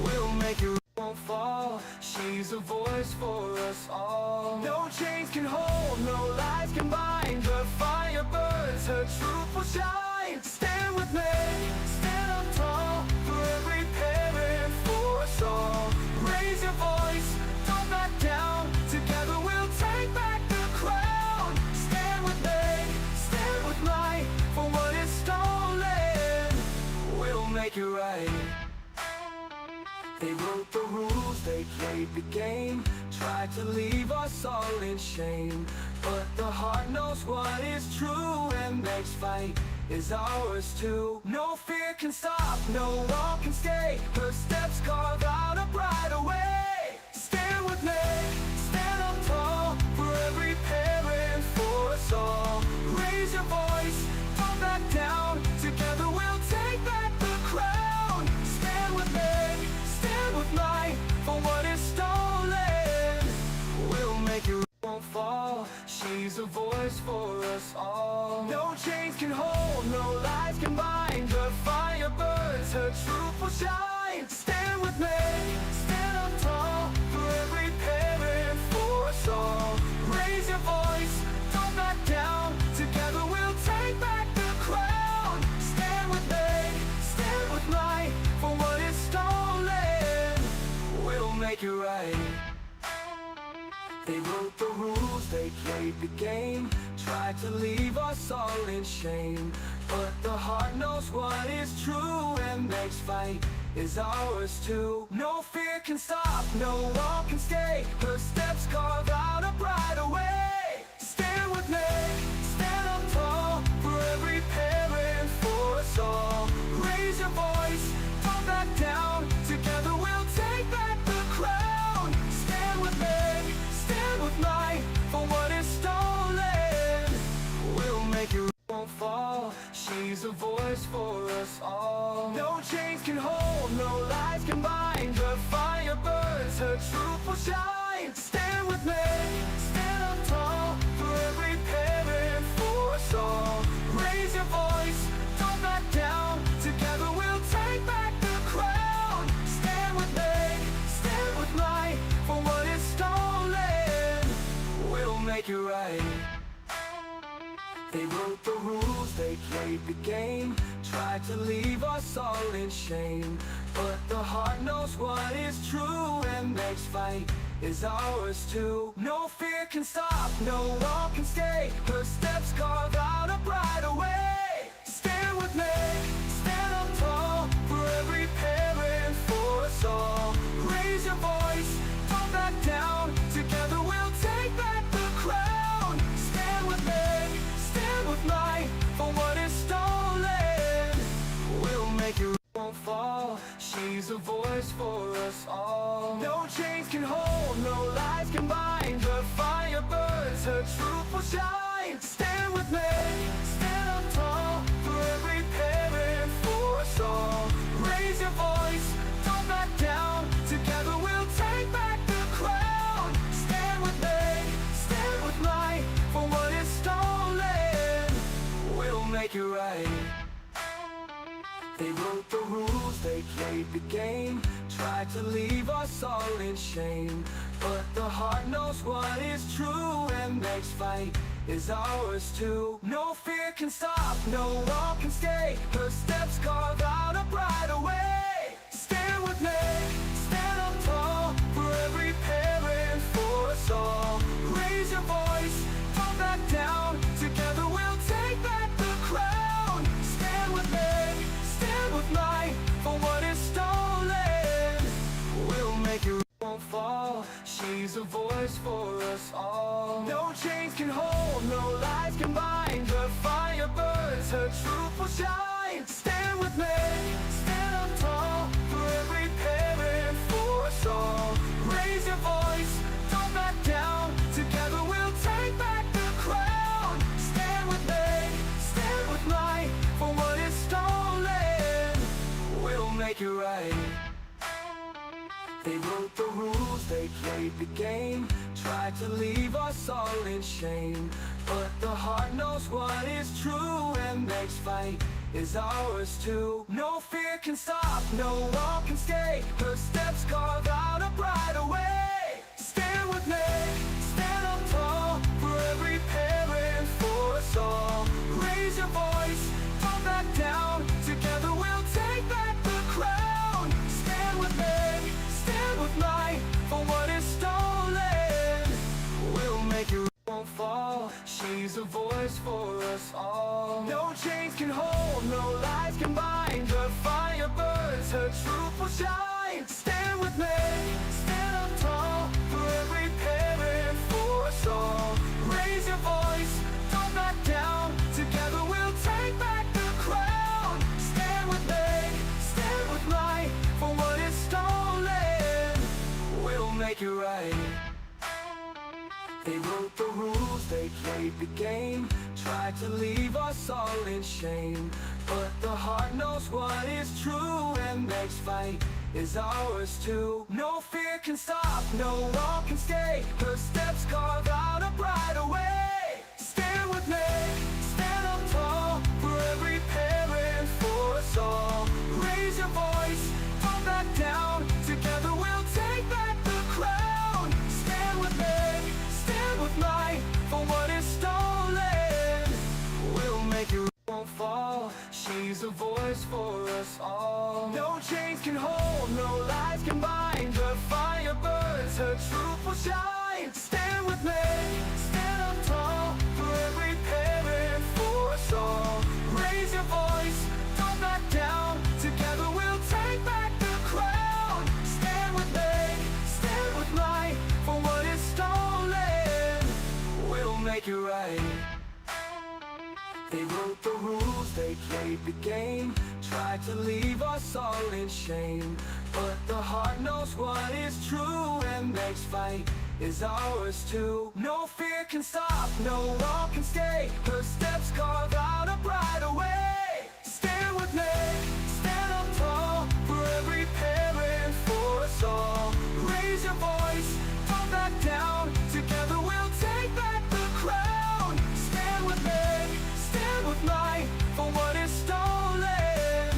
We'll make it won't fall. She's a voice for us all. No chains can hold, no lies can bind. Her fire burns, her truth will shine. Stand with me, stand up tall for every parent, for us all. Raise your voice, don't back down. Together we'll take back the crown. Stand with me, stand with might for what is stolen. We'll make it right. They wrote the rules, they played the game, tried to leave us all in shame. But the heart knows what is true, and next fight is ours too. No fear can stop, no wall can stay. Her steps carve out a brighter way. Stand with me, stand up tall for every parent, for us all. Raise your voice, don't back down. Together we'll take back the crown. Stand with me, stand with might for what is stolen. We'll make it won't fall. She's a voice for us all. No chains can hold, no lies can bind. Her fire burns, her truth will shine. Stand with me, stand up tall for every parent, for us all. Raise your voice, don't back down. Together we'll take back heart knows what is true and makes fight is ours too. No fear can stop, no wall can stay. Her steps carve out a brighter way. Stand with me, stand up tall, for every parent, for us all. Raise your voice, don't back down, together we'll take back the crown. Stand with me, stand with might, for what is stolen, we'll make it, won't fall. She's a voice for us all. No chains can hold, no lies can bind. Her fire burns, her truth will shine. Stand with me, stand up tall, for every parent, for us all. Raise your voice, don't back down, together we'll take back the crown. Stand with me, stand with might, for what is stolen, we'll make it right. They wrote the rules, they played the game, tried to leave us all in shame. But the heart knows what is true and makes fight is ours too. No fear can stop, no wall can stay. Her steps carve out a brighter way. Stand with me, stand up tall, for every parent, for us all. Raise your voice, don't back down, together we'll take back the crown. Stand with me, stand with might, for what is stolen, we'll make it, won't fall. She's a voice for us all. No chains can hold, no lies can bind. Her fire burns, her truth will shine. Stand with me, stand up tall, for every parent, for us all. Raise your voice, don't back down, together we'll take back the crown. Stand with me, stand with might, for what is stolen, we'll make it right. They wrote the rules, they played the game, tried to leave us all in shame. But the heart knows what is true and makes fight is ours too. No fear can stop, no wall can stay. Her steps carve out a brighter way. Stand with me, stand up tall, for every parent, for us all. Raise your voice, don't back down, together we'll take back the crown. Stand with me, stand with might, for what is stolen, we'll make it, won't fall. She's a voice for us all. No chains can hold, no lies can bind. Her fire burns, her truth will shine. Stand with me, stand up tall, for every parent, for us all. Raise your voice, don't back down, together we'll take back the crown. Stand with me, stand with might, for what is stolen, we'll make it right. They wrote the rules, they played the game, tried to leave us all in shame. But the heart knows what is true and makes fight is ours too. No fear can stop, no wall can stay. Her steps carve out a brighter way. Stand with me, stand up tall, for every parent, for us all. Raise your voice, don't back down, together we'll take back the crown. Stand with me, stand with might, for what is stolen, we'll make it, won't fall. She's a voice for us all. No chains can hold, no lies can bind. Her fire burns, her truth will shine. Stand with me, stand up tall, for every parent, for us all. Raise your voice, don't back down, together we'll take back the crown. Stand with me, stand with might, for what is stolen, we'll make it right. They wrote the rules, they played the game, tried to leave us all in shame. But the heart knows what is true and makes fight is ours too. No fear can stop, no wall can stay. Her steps carve out a brighter way. Stand with me, stand up tall, for every parent, for us all. Raise your voice, don't back down, together we'll take back the crown. Stand with me, stand with might, for what is stolen, we'll make it, won't fall. She's a voice for us all. No chains can hold, no lies can bind. Her fire burns, her truth will shine. Stand with me, stand up tall, for every parent, make it right. They wrote the rules, they played the game, tried to leave us all in shame. But the heart knows what is true, and next fight is ours too. No fear can stop, no wall can stay. Her steps carve out a brighter way. Stand with me, stand up tall, for every parent, for us all. Raise your voice, don't back down, together we'll take back the crown. Stand with me, stand with might, for what is stolen.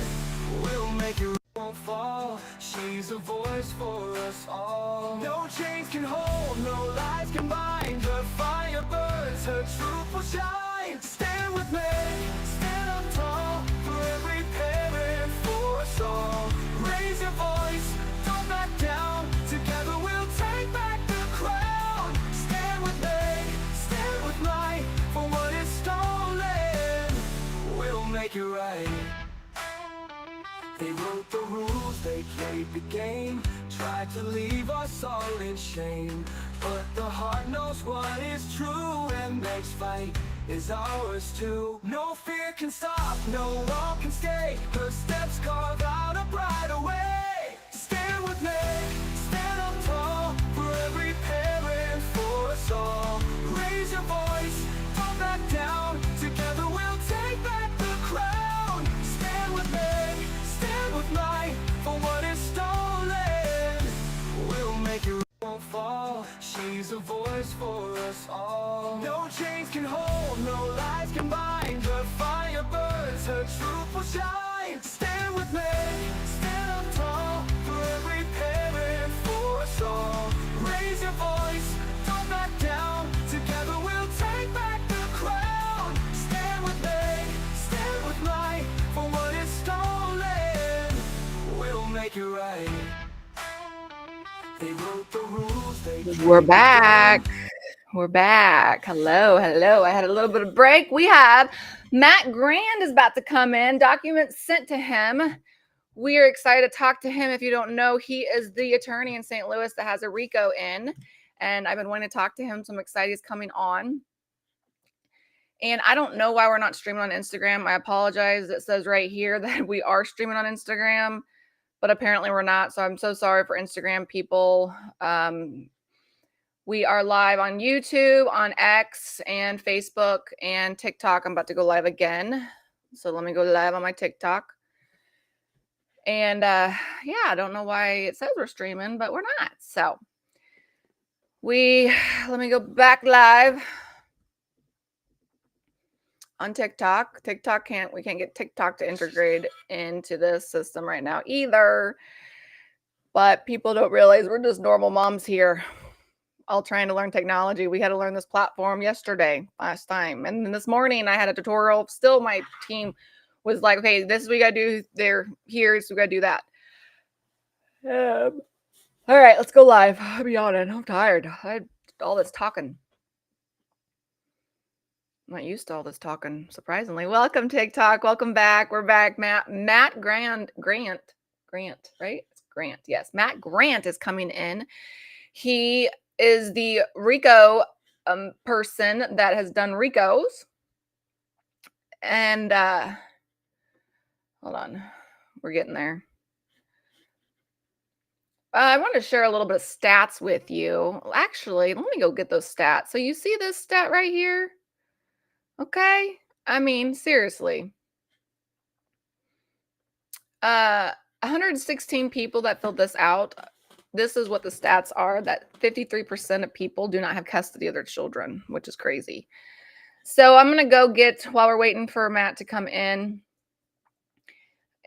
We'll make it, won't fall. She's a voice for us all. No chains can hold, no lies can bind. Her fire burns, her truth will shine. Stand with me, stand up tall, for every parent, for us all. Raise your voice, don't back down, together we'll take back the crown. Stand with me, stand with might, for what is stolen. We'll make it right. They wrote the rules, they played the game, tried to leave us all in shame. But the heart knows what is true, and next fight is ours too. No fear can stop, no wall can stay. Her steps carve out a brighter way. Stand with me, stand up tall, for every parent, for us all. Raise your voice, don't back down, together we'll take back the crown. Stand with me, stand with might, for what is stolen. We'll make it, won't fall. She's a voice for us all. No chains can hold, no lies can bind. Her fire burns, her truth will shine. Stand with me, stand up tall, for every parent, for us all. Raise your voice, don't back down, together we'll take back the crown. Stand with me, stand with might, for what is stolen. We'll make it right. They wrote the rules, they We're back. We're back. Hello, hello. I had a little bit of break. We have Matt Grand is about to come in. Documents sent to him. We are excited to talk to him. If you don't know, he is the attorney in St. Louis that has a RICO in, and I've been wanting to talk to him. So I'm excited he's coming on. And I don't know why we're not streaming on Instagram. I apologize. It says right here that we are streaming on Instagram, but apparently we're not. So I'm so sorry for Instagram people. We are live on YouTube, on X, and Facebook, and TikTok. I'm about to go live again. So let me go live on my TikTok. And yeah, I don't know why it says we're streaming, but we're not. So let me go back live on TikTok. We can't get TikTok to integrate into this system right now either. But people don't realize we're just normal moms here, all trying to learn technology. We had to learn this platform last time. And then this morning I had a tutorial. Still, my team was like, okay, this is what we got to do. They're here, so we got to do that. All right, let's go live. I'll be yawning. I'm tired. I had all this talking. I'm not used to all this talking, surprisingly. Welcome, TikTok. Welcome back. We're back. Matt Grant, right? It's Grant. Yes, Matt Grant is coming in. He is the RICO person that has done RICOs. And hold on. We're getting there. I want to share a little bit of stats with you. Actually, let me go get those stats. So you see this stat right here? Okay. I mean, seriously. 116 people that filled this out. This is what the stats are, that 53% of people do not have custody of their children, which is crazy. So I'm going to go get, while we're waiting for Matt to come in,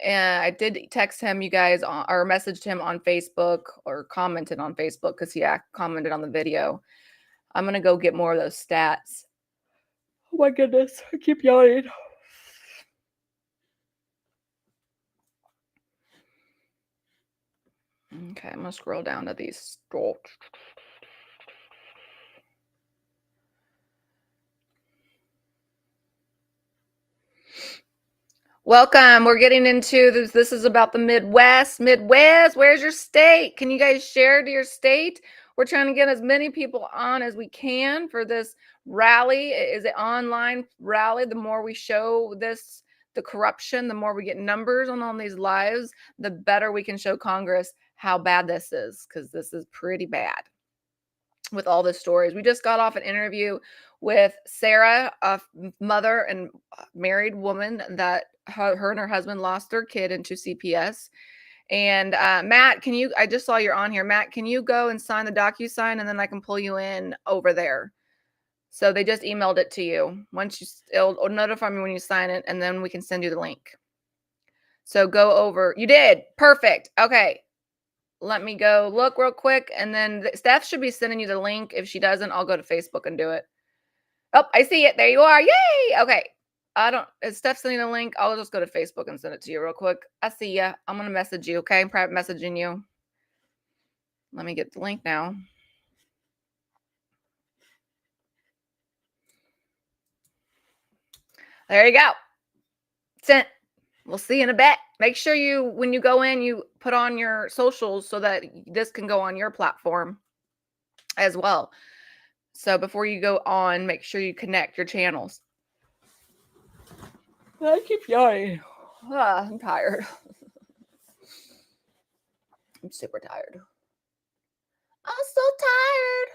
and I did text him, you guys, or messaged him on Facebook, or commented on Facebook, because he commented on the video. I'm going to go get more of those stats. Oh my goodness, I keep yawning. Okay, I'm going to scroll down to these. Welcome. We're getting into this. This is about the Midwest. Midwest, where's your state? Can you guys share to your state? We're trying to get as many people on as we can for this rally. Is it online rally? The more we show this, the corruption, the more we get numbers on these lives, the better we can show Congress how bad this is, because this is pretty bad with all the stories. We just got off an interview with Sarah, a mother and married woman that her and her husband lost their kid into CPS. And Matt, I just saw you're on here. Matt, can you go and sign the DocuSign, and then I can pull you in over there? So they just emailed it to you. It'll notify me when you sign it, and then we can send you the link. So go over. You did. Perfect. Okay. Let me go look real quick, and then Steph should be sending you the link. If she doesn't, I'll go to Facebook and do it. Oh, I see it. There you are. Yay. Okay. Is Steph sending the link? I'll just go to Facebook and send it to you real quick. I see ya. I'm going to message you. Okay. I'm private messaging you. Let me get the link now. There you go. Sent. We'll see you in a bit. Make sure when you go in, you put on your socials so that this can go on your platform as well. So before you go on, make sure you connect your channels. I keep yawning. I'm tired. I'm super tired. I'm so tired.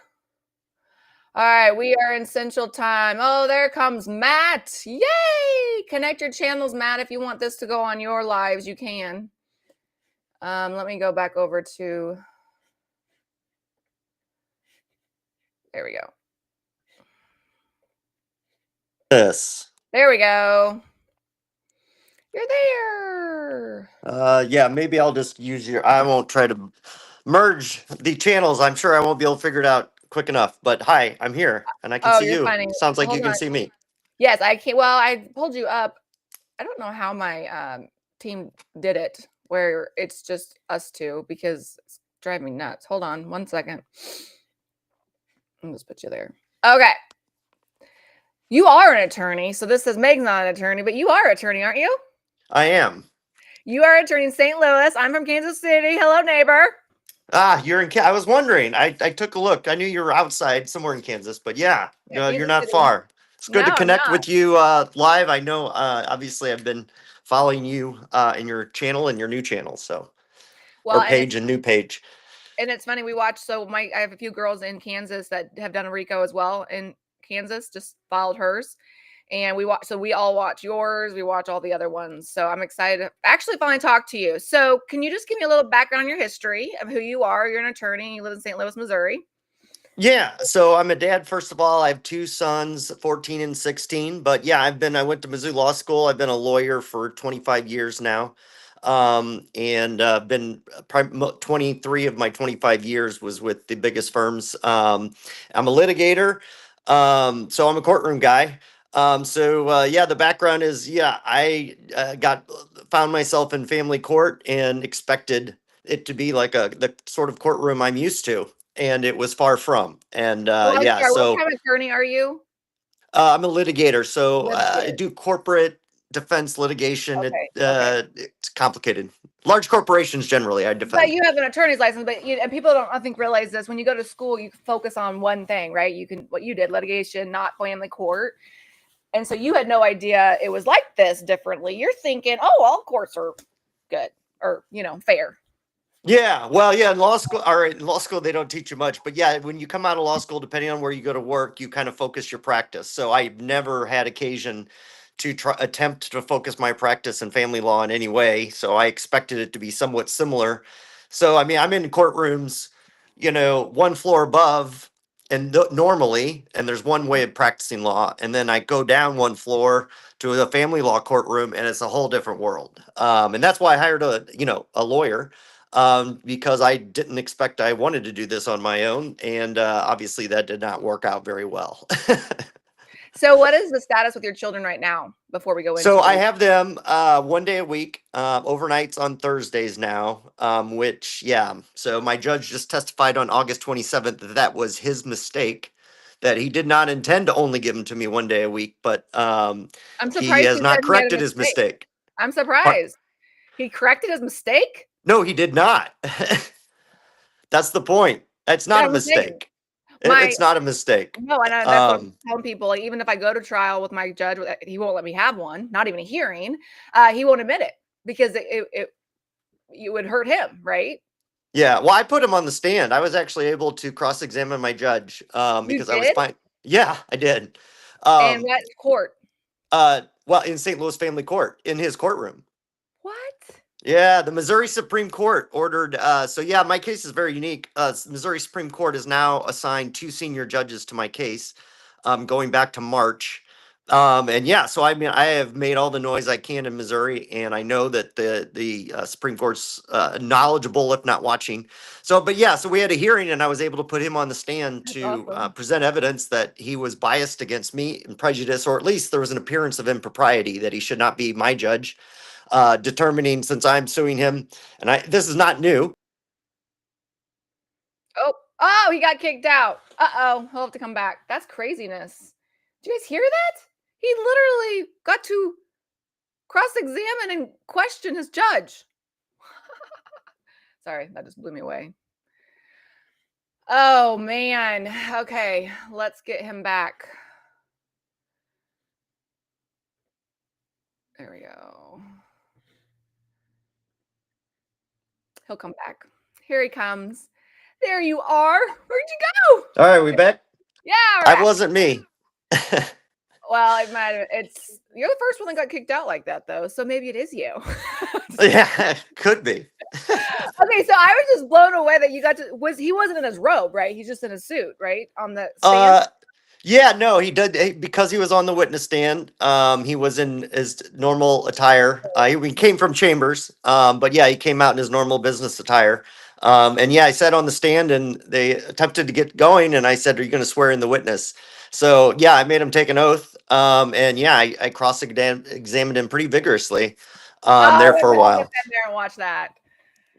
All right, we are in Central Time. Oh, there comes Matt. Yay! Connect your channels, Matt. If you want this to go on your lives, you can. Let me go back over to... There we go. Yes. There we go. You're there. Yeah, maybe I'll just use I won't try to merge the channels. I'm sure I won't be able to figure it out quick enough. But hi, I'm here and I can see You're you. finding... Sounds like Hold you can on. see me. Yes, I can't. Well, I pulled you up. I don't know how my team did it, where it's just us two, because it's driving me nuts. Hold on 1 second. I'll just put you there. Okay. You are an attorney. So this says Meg's not an attorney, but you are an attorney, aren't you? I am. You are an attorney in St. Louis. I'm from Kansas City. Hello, neighbor. You're in I was wondering. I took a look. I knew you were outside somewhere in Kansas, but yeah, no, you're Kansas not City. far. It's good No, to I'm connect not. with you live. I know obviously I've been following you in your channel and your new channel, so Well, page and new page. And it's funny, we watched, I have a few girls in Kansas that have done a RICO as well in Kansas, just filed hers. And we all watch yours. We watch all the other ones. So I'm excited to actually finally talk to you. So can you just give me a little background on your history of who you are? You're an attorney. You live in St. Louis, Missouri. Yeah, so I'm a dad. First of all, I have two sons, 14 and 16. But yeah, I went to Mizzou Law School. I've been a lawyer for 25 years now. And been 23 of my 25 years was with the biggest firms. I'm a litigator. So I'm a courtroom guy. Yeah, the background is, I found myself in family court and expected it to be like the sort of courtroom I'm used to. And it was far from. And Well, sorry, what kind of attorney are you? I'm a litigator. So I Litigator. do corporate defense litigation. Okay, It's complicated. Large corporations generally, I defend. But you have an attorney's license, but and people don't, I think, realize this. When you go to school, you focus on one thing, right? What you did, litigation, not family court. And so you had no idea it was like this differently. You're thinking, oh, all courts are good or, fair. Yeah, well, yeah, in law school, they don't teach you much. But yeah, when you come out of law school, depending on where you go to work, you kind of focus your practice. So I've never had occasion to attempt to focus my practice in family law in any way. So I expected it to be somewhat similar. So, I mean, I'm in courtrooms, one floor above and normally, and there's one way of practicing law. And then I go down one floor to a family law courtroom and it's a whole different world. And that's why I hired a lawyer. Because I didn't expect I wanted to do this on my own. And obviously that did not work out very well. So what is the status with your children right now before we go into So I have them 1 day a week, overnights on Thursdays now, so my judge just testified on August 27th that was his mistake, that he did not intend to only give them to me 1 day a week, but I'm surprised he has he not said he had a corrected his mistake. I'm surprised. He corrected his mistake? No, he did not. That's the point. It's not a I'm saying. mistake. My It's not a mistake. No, and that's what I'm telling people. Like, even if I go to trial with my judge, he won't let me have one, not even a hearing. He won't admit it because it would hurt him, right? Yeah, well, I put him on the stand. I was actually able to cross-examine my judge You because I was did? fine. Yeah, I did. And what court? Well, in St. Louis Family Court, in his courtroom. What? Yeah, the Missouri Supreme Court ordered. So yeah, my case is very unique. Missouri Supreme Court has now assigned 2 senior judges to my case, going back to March. And yeah, so I mean, I have made all the noise I can in Missouri, and I know that the Supreme Court's knowledgeable, if not watching. So, but yeah, so we had a hearing, and I was able to put him on the stand That's to awesome. present evidence that he was biased against me and prejudice, or at least there was an appearance of impropriety that he should not be my judge. Determining, since I'm suing him, and this is not new. Oh, he got kicked out. Uh-oh, he'll have to come back. That's craziness. Do you guys hear that? He literally got to cross-examine and question his judge. Sorry, that just blew me away. Oh, man. Okay, let's get him back. There we go. He'll come back. Here he comes. There you are. Where'd you go? All right, we back? Yeah, we're That back. wasn't me. Well, it might have. You're the first one that got kicked out like that, though. So maybe it is you. Yeah, could be. Okay, so I was just blown away that you got to. He wasn't in his robe, right? He's just in a suit, right? On the stand. Yeah, no, he did because he was on the witness stand. He was in his normal attire. He came from Chambers, but yeah, he came out in his normal business attire. And yeah, I sat on the stand, and they attempted to get going, and I said, "Are you going to swear in the witness?" So yeah, I made him take an oath. And yeah, I cross-examined him pretty vigorously there for a We'll while. get in there and watch that.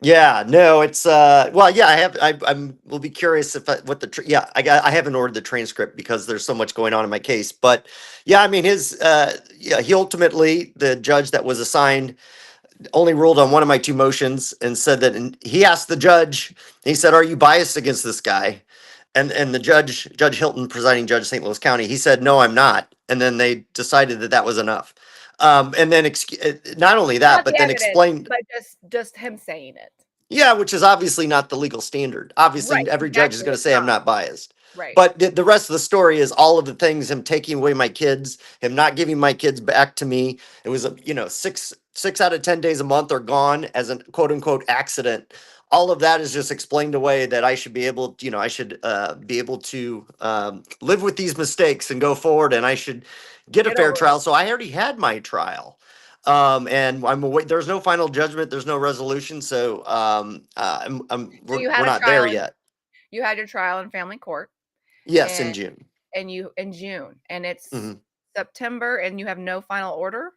Yeah, no, it's well, yeah, I'm will be curious if I haven't ordered the transcript because there's so much going on in my case. But yeah, I mean he ultimately, the judge that was assigned, only ruled on one of my 2 motions and said that, and he asked the judge, he said, "Are you biased against this guy?" And the Judge Hilton, presiding judge, St. Louis County, he said, "No, I'm not." And then they decided that was enough. And then not only that, Not but the then evidence, explained. but just him saying it. Yeah, which is obviously not the legal standard. Obviously, Right, every judge is exactly, going to it's say I'm not. not biased. Right. But the rest of the story is all of the things: him taking away my kids, him not giving my kids back to me. It was, 6 out of 10 days a month are gone as a quote unquote accident. All of that is just explained away that I should be able, I should be able to live with these mistakes and go forward, and I should get a Get fair over trial. So I already had my trial. And I'm away. There's no final judgment. There's no resolution. So So we're you had a not there trial. yet. You had your trial in family court. Yes, in And June. in June, and it's Mhm. September, and you have no final order.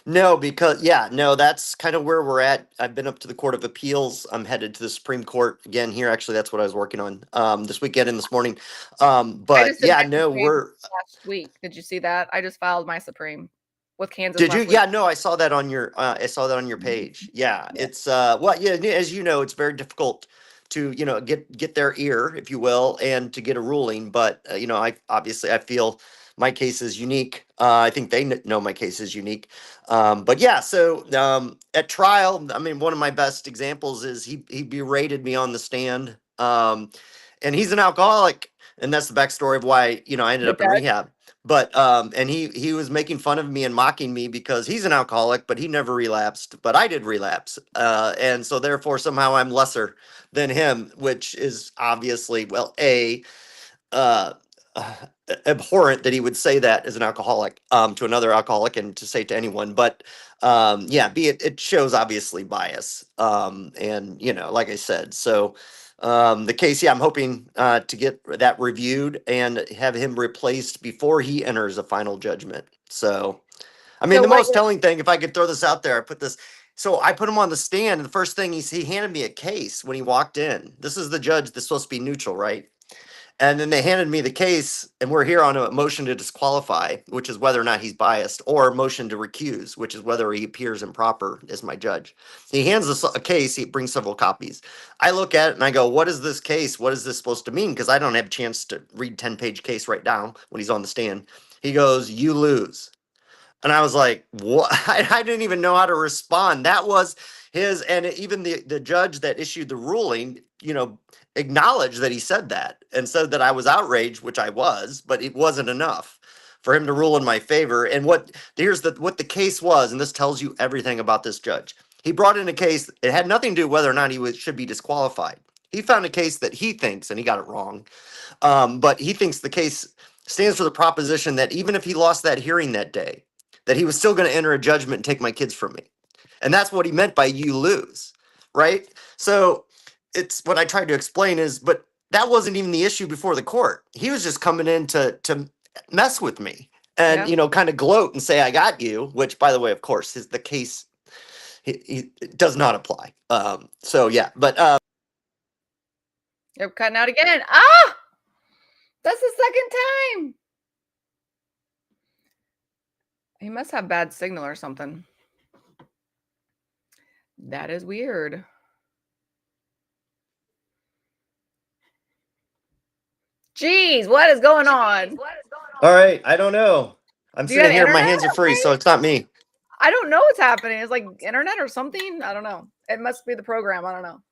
No, because that's kind of where we're at. I've been up to the Court of Appeals. I'm headed to the Supreme Court again here. Actually, that's what I was working on this weekend and this morning. I But just did yeah, my no, Supreme we're. last week. Did you see that? I just filed my Supreme with Kansas Did you? last week. Yeah, no, I saw that on your. I saw that on your page. Yeah, Yeah. it's well, yeah, as you know, it's very difficult to get their ear, if you will, and to get a ruling. But I feel my case is unique. I think they know my case is unique. But yeah, so at trial, I mean, one of my best examples is he berated me on the stand. And he's an alcoholic, and that's the backstory of why I ended The up in judge? rehab. But and he was making fun of me and mocking me because he's an alcoholic, but he never relapsed. But I did relapse, and so therefore somehow I'm lesser than him, which is obviously, well, uh, abhorrent that he would say that as an alcoholic to another alcoholic and to say to anyone. But yeah, it shows obviously bias, and like I said, so. The case, yeah, I'm hoping to get that reviewed and have him replaced before he enters a final judgment. So, I mean, So the what most telling thing, if I could throw this out there, I put this. So I put him on the stand, and the first thing he handed me a case when he walked in. This is the judge that's supposed to be neutral, right? And then they handed me the case, and we're here on a motion to disqualify, which is whether or not he's biased, or a motion to recuse, which is whether he appears improper as my judge. He hands us a case, he brings several copies. I look at it and I go, what is this case? What is this supposed to mean? Because I don't have a chance to read 10-page case right now when he's on the stand. He goes, you lose. And I was like, what? I didn't even know how to respond. That was his, and even the judge that issued the ruling, acknowledged that he said that and said that I was outraged, which I was, but it wasn't enough for him to rule in my favor. And what the case was, and this tells you everything about this judge. He brought in a case, it had nothing to do with whether or not should be disqualified. He found a case that he thinks, and he got it wrong, but he thinks the case stands for the proposition that even if he lost that hearing that day, that he was still going to enter a judgment and take my kids from me. And that's what he meant by you lose, right? So it's what I tried to explain is, but that wasn't even the issue before the court. He was just coming in to mess with me and, Yeah. kind of gloat and say, I got you, which by the way, of course, is the case. He it does not apply. So yeah, but You're cutting out again. Ah, that's the second time. He must have bad signal or something. That is weird. Jeez, what is going on? all right, I don't know. I'm Do you sitting have here, my internet? hands are free, Okay. so it's not me. I don't know what's happening. It's like internet or something. I don't know. It must be the program. I don't know.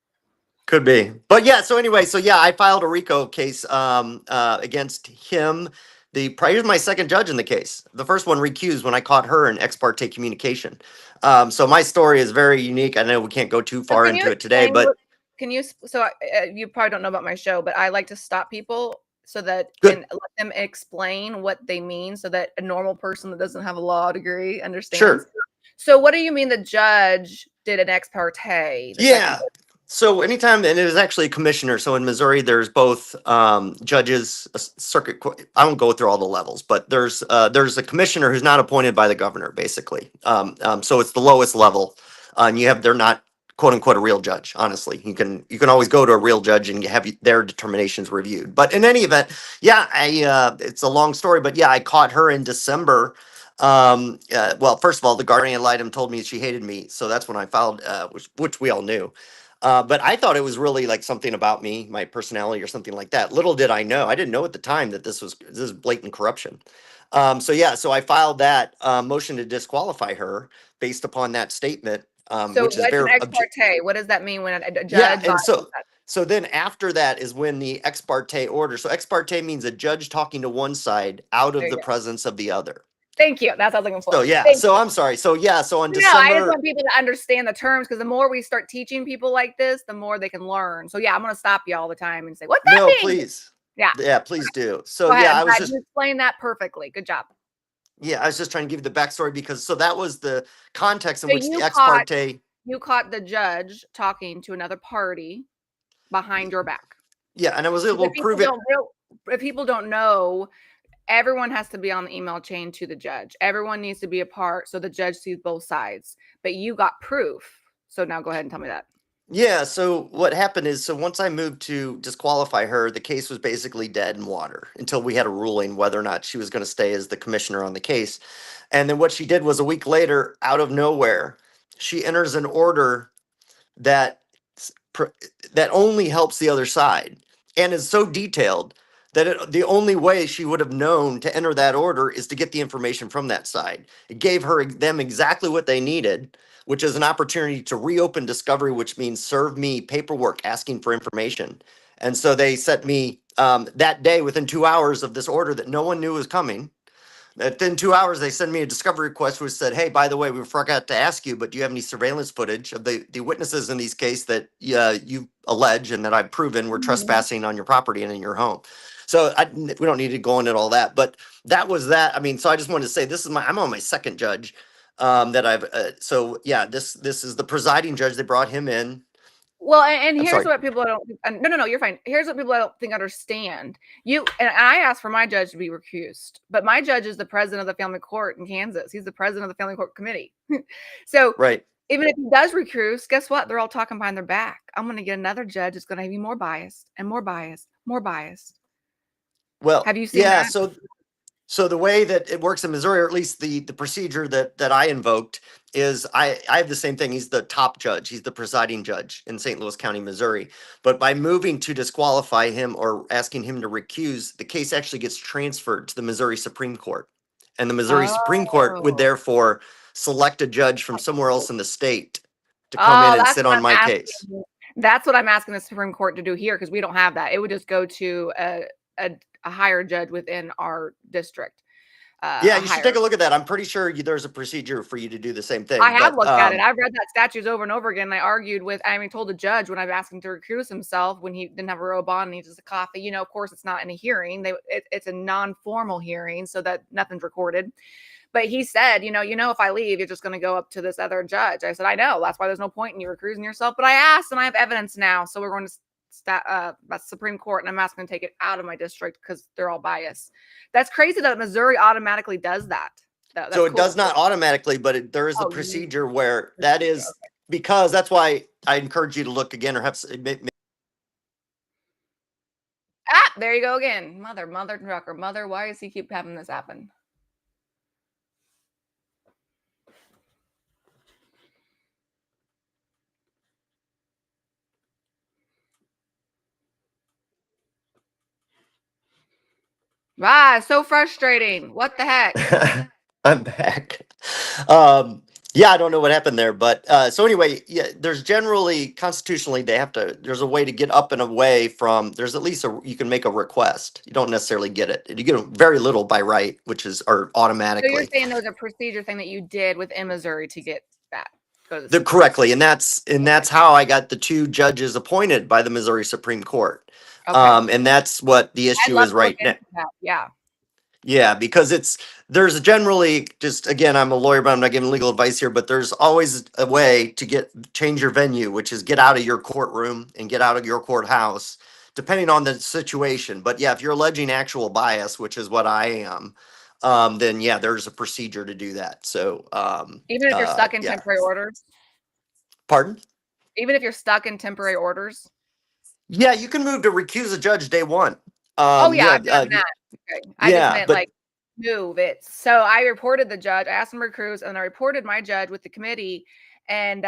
Could be. But yeah, so anyway, I filed a RICO case against him. Here's my second judge in the case. The first one recused when I caught her in ex parte communication. So my story is very unique. I know we can't go too far can you into it today, explain but can you? So you probably don't know about my show, but I like to stop people so that Good. and let them explain what they mean, so that a normal person that doesn't have a law degree understands. Sure. So what do you mean the judge did an ex parte? The Yeah. second- So anytime, and it was actually a commissioner. So in Missouri, there's both judges, I won't go through all the levels, but there's a commissioner who's not appointed by the governor, basically. So it's the lowest level, and they're not quote unquote a real judge. Honestly, you can always go to a real judge and have their determinations reviewed. But in any event, yeah, it's a long story, but yeah, I caught her in December. Well, first of all, the guardian ad litem told me she hated me, so that's when I filed, which we all knew. But I thought it was really like something about me, my personality or something like that. Little did I know. I didn't know at the time that this is blatant corruption. So I filed that motion to disqualify her based upon that statement, So which is what's very an ex parte? What does that mean when a judge? yeah, and violates that? so then after that is when the ex parte order. So ex parte means a judge talking to one side out There of you the go. presence of the other. Thank you. That's what I was looking for. So yeah, Thank so I'm sorry. So yeah, so on No, I just December, want people to understand the terms, because the more we start teaching people like this, the more they can learn. So yeah, I'm going to stop you all the time and say, "What's that no, mean?" please. Yeah. Yeah, please do. So Go ahead. yeah, I'm glad you explained that perfectly. Good job. I was just trying to give you the backstory because so that was the context in So which you the ex parte. You caught the judge talking to another party behind your back. Yeah, and I was able If to prove it. if people don't know, everyone has to be on the email chain to the judge. Everyone needs to be a part so the judge sees both sides. But you got proof. So now go ahead and tell me that. Yeah, so what happened is, so once I moved to disqualify her, the case was basically dead in water until we had a ruling whether or not she was going to stay as the commissioner on the case. And then what she did was a week later, out of nowhere, she enters an order that that only helps the other side and is so detailed that the only way she would have known to enter that order is to get the information from that side. It gave them exactly what they needed, which is an opportunity to reopen discovery, which means serve me paperwork asking for information. And so they sent me that day within 2 hours of this order that no one knew was coming. Within 2 hours, they sent me a discovery request which said, hey, by the way, we forgot to ask you, but do you have any surveillance footage of the witnesses in these cases that you allege and that I've proven were trespassing on your property and in your home? So we don't need to go into all that, but that was that. I mean, so I just wanted to say I'm on my second judge that I've, so yeah, this is the presiding judge. They brought him in. Well, and here's sorry. what people don't. No, you're fine. Here's what people I don't think understand. And I asked for my judge to be recused, but my judge is the president of the family court in Kansas. He's the president of the family court committee. So Right. even if he does recuse, guess what? They're all talking behind their back. I'm going to get another judge that's going to be more biased and more biased, more biased. Well, Have you seen yeah. that? So the way that it works in Missouri, or at least the procedure that I invoked, is I have the same thing. He's the top judge. He's the presiding judge in St. Louis County, Missouri. But by moving to disqualify him or asking him to recuse, the case actually gets transferred to the Missouri Supreme Court. And the Missouri Supreme Court would Oh. therefore select a judge from somewhere else in the state to come in Oh, and that's sit what on I'm my asking. case. That's what I'm asking the Supreme Court to do here because we don't have that. It would just go to a higher judge within our district. Yeah, A you should higher. take a look at that. I'm pretty sure there's a procedure for you to do the same thing. I have But looked at it. I've read that statutes over and over again. And I argued with, told the judge when I've asked him to recuse himself when he didn't have a robe on and he just a coffee. You know, of course, it's not in a hearing. It's a non-formal hearing, so that nothing's recorded. But he said, if I leave, you're just going to go up to this other judge. I said, I know. That's why there's no point in you recusing yourself. But I asked, and I have evidence now. So we're going to Supreme Court, and I'm asking to take it out of my district because they're all biased. That's crazy that Missouri automatically does that. That's so it cool. does not automatically, but there is a Oh, procedure where that is because that's why I encourage you to look again or have there you go again. Mother trucker. Mother, why does he keep having this happen? So frustrating. What the heck? I'm back. Yeah, I don't know what happened there, but so anyway, yeah, there's generally constitutionally there's a way to get up and away from. There's at least you can make a request. You don't necessarily get it. You get very little by right, which is or So you're automatically. saying there was a procedure thing that you did within Missouri to get that? Correctly, and that's how I got the two judges appointed by the Missouri Supreme Court. Okay. And that's what the I'd issue love is to look right now. into that. Yeah. Yeah, because there's generally just again, I'm a lawyer, but I'm not giving legal advice here, but there's always a way to change your venue, which is get out of your courtroom and get out of your courthouse, depending on the situation. But yeah, if you're alleging actual bias, which is what I am, then yeah, there's a procedure to do that. So Even if you're stuck in yeah. temporary orders? Pardon? Even if you're stuck in temporary orders? Yeah, you can move to recuse a judge day one. I've done that. Okay. I just yeah, meant but like move it. So I reported the judge. I asked him to recuse, and I reported my judge with the committee, and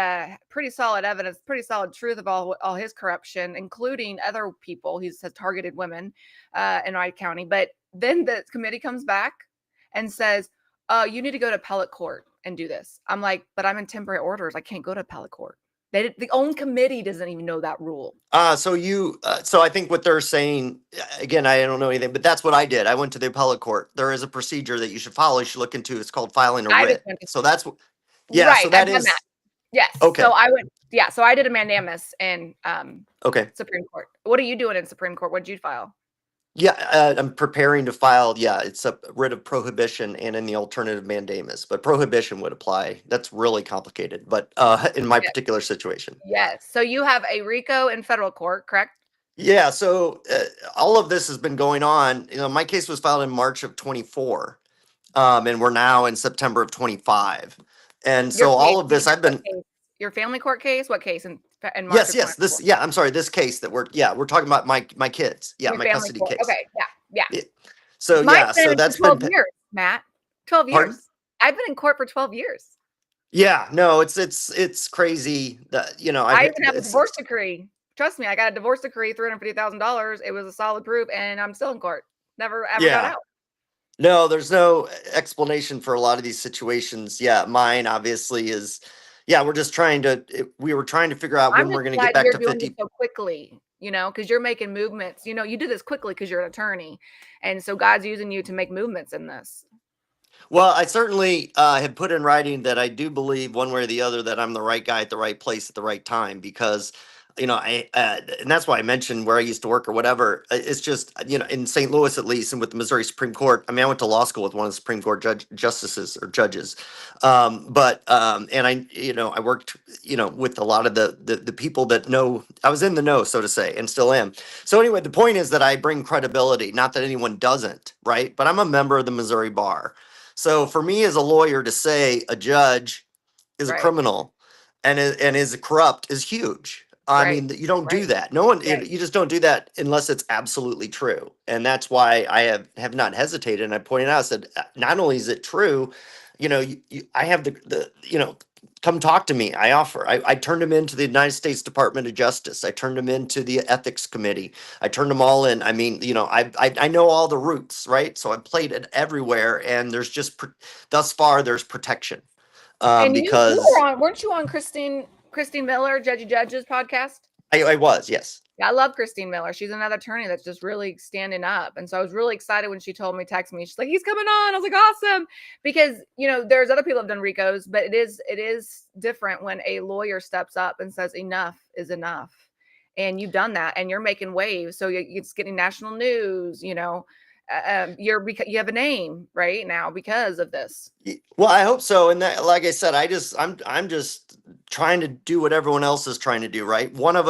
pretty solid evidence, pretty solid truth of all his corruption, including other people. He has targeted women in my county. But then the committee comes back and says, you need to go to appellate court and do this. I'm like, but I'm in temporary orders. I can't go to appellate court. The own committee doesn't even know that rule. So I think what they're saying, again, I don't know anything, but that's what I did. I went to the appellate court. There is a procedure that you should follow. You should look into. It's called filing a I just writ. went to So that's what, yeah. right. So that I've done is that. Yes. okay. So I went. Yeah. So I did a mandamus in Okay. Supreme Court. What are you doing in Supreme Court? What did you file? Yeah, I'm preparing to file. Yeah, it's a writ of prohibition and in the alternative mandamus, but prohibition would apply. That's really complicated, but in my Yes. particular situation. Yes. So you have a RICO in federal court, correct? Yeah, so all of this has been going on. My case was filed in March of 24, and we're now in September of 25. And so all of this, I've been. Your family court case? What case in March? Yes, yes. I'm sorry. This case that we're talking about my kids. Yeah, your my custody court. case. Okay, yeah. So Mine's so been that's 12 been years, Matt. 12 years. Pardon? I've been in court for 12 years. Yeah, no, it's crazy that I even have a divorce decree. Trust me, I got a divorce decree, $350,000. It was a solid proof, and I'm still in court. Never ever got out. No, there's no explanation for a lot of these situations. Yeah, mine obviously is. Yeah, we were trying to figure out when we're going to get back to 50 so quickly, because you're making movements. You do this quickly because you're an attorney, and so God's using you to make movements in this. Well, I certainly have put in writing that I do believe one way or the other that I'm the right guy at the right place at the right time because, and that's why I mentioned where I used to work or whatever. It's just, in St. Louis at least, and with the Missouri Supreme Court. I mean, I went to law school with one of the Supreme Court justices or judges, and I worked, with a lot of the people that know. I was in the know, so to say, and still am. So anyway, the point is that I bring credibility. Not that anyone doesn't, right? But I'm a member of the Missouri Bar. So for me as a lawyer to say a judge is a criminal and is corrupt is huge. I Right. mean, you don't do Right. that. No one, Right. you just don't do that unless it's absolutely true. And that's why I have not hesitated. And I pointed out, I said, not only is it true, I have come talk to me. I offer. I turned him into the United States Department of Justice. I turned him into the Ethics Committee. I turned them all in. I mean, I know all the routes, right? So I played it everywhere, and there's just thus far there's protection, And you were because on, weren't you on Christine Miller, Judgy Judge's podcast? I was, yes. Yeah, I love Christine Miller. She's another attorney that's just really standing up. And so I was really excited when she told me, text me. She's like, he's coming on. I was like, awesome. Because, there's other people have done RICOs, but it is different when a lawyer steps up and says enough is enough. And you've done that and you're making waves. So it's getting national news, you have a name right now because of this. Well, I hope so. And that, like I said, I'm just trying to do what everyone else is trying to do, right? If one of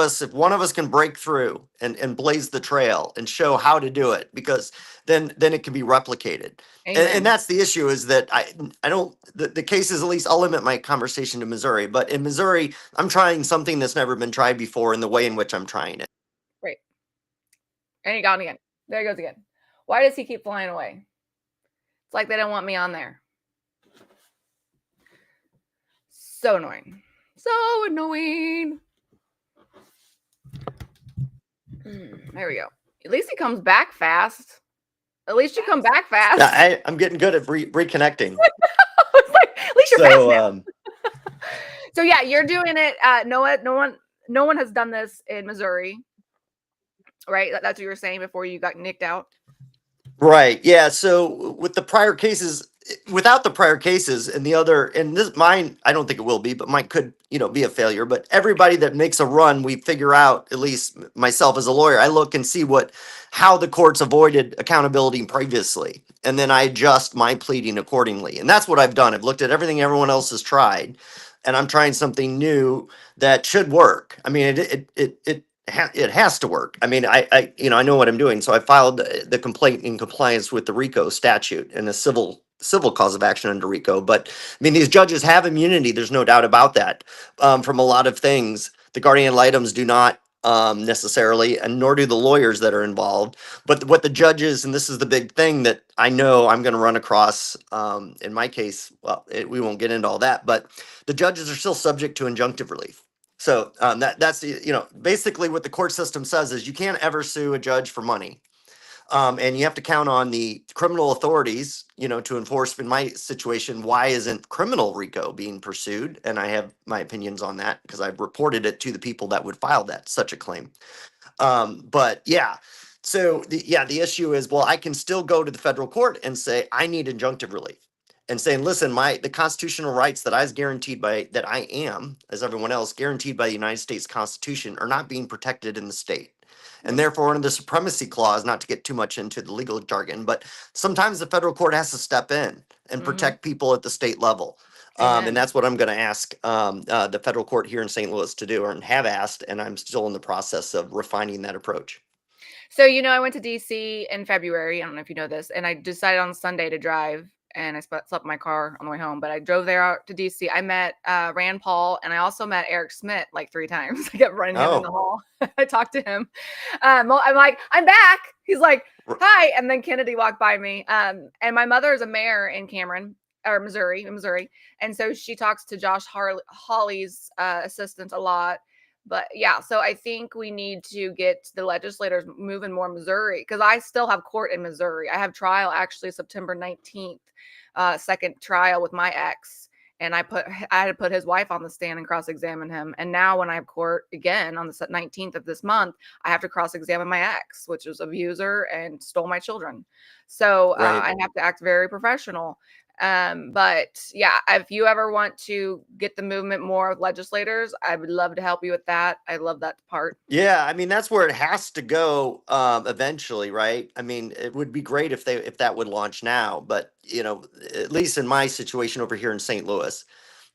us can break through and blaze the trail and show how to do it, because then it can be replicated. And that's the issue, is that I don't, the cases, at least I'll limit my conversation to Missouri, but in Missouri, I'm trying something that's never been tried before in the way in which I'm trying it. Right. And he got me again. There he goes again. Why does he keep flying away? It's like they don't want me on there. So annoying. So annoying. There we go. At least he comes back fast. At least you come back fast. Yeah, I'm getting good at reconnecting. It's like, at least you're So, fast now. So yeah, you're doing it. No one has done this in Missouri, right? That's what you were saying before you got nicked out. Right. Yeah. So with the prior cases, without the prior cases and mine, I don't think it will be, but mine could, be a failure. But everybody that makes a run, we figure out, at least myself as a lawyer, I look and see how the courts avoided accountability previously. And then I adjust my pleading accordingly. And that's what I've done. I've looked at everything everyone else has tried, and I'm trying something new that should work. I mean, it has to work. I mean, I know what I'm doing. So I filed the complaint in compliance with the RICO statute and a civil cause of action under RICO. But I mean, these judges have immunity. There's no doubt about that, from a lot of things. The guardian ad litems do not, necessarily, and nor do the lawyers that are involved. But what the judges, and this is the big thing that I know I'm going to run across, in my case, well, we won't get into all that, but the judges are still subject to injunctive relief. So that's basically what the court system says is you can't ever sue a judge for money, and you have to count on the criminal authorities, to enforce. In my situation, why isn't criminal RICO being pursued? And I have my opinions on that because I've reported it to the people that would file such a claim. But yeah, so the issue is, well, I can still go to the federal court and say I need injunctive relief. And saying, listen, the constitutional rights that I am, as everyone else, guaranteed by the United States Constitution, are not being protected in the state. And therefore, under the supremacy clause, not to get too much into the legal jargon, but sometimes the federal court has to step in and protect people at the state level. And that's what I'm going to ask the federal court here in St. Louis to do, and have asked, and I'm still in the process of refining that approach. So, I went to DC in February. I don't know if you know this, and I decided on Sunday to drive. And I slept in my car on the way home, but I drove there out to DC. I met Rand Paul, and I also met Eric Schmidt like 3 times. I kept running him in the hall. I talked to him. I'm like, I'm back. He's like, hi. And then Kennedy walked by me. And my mother is a mayor in Missouri. And so she talks to Josh Hawley's assistant a lot. But yeah, so I think we need to get the legislators moving more in Missouri, because I still have court in Missouri. I have trial actually September 19th, second trial with my ex. And I had to put his wife on the stand and cross-examine him. And now when I have court again on the 19th of this month, I have to cross-examine my ex, which was abuser and stole my children. So I have to act very professional. But yeah, if you ever want to get the movement more with legislators, I would love to help you with that. I love that part. Yeah, I mean, that's where it has to go eventually, right? I mean, it would be great if that would launch now, but at least in my situation over here in St. Louis,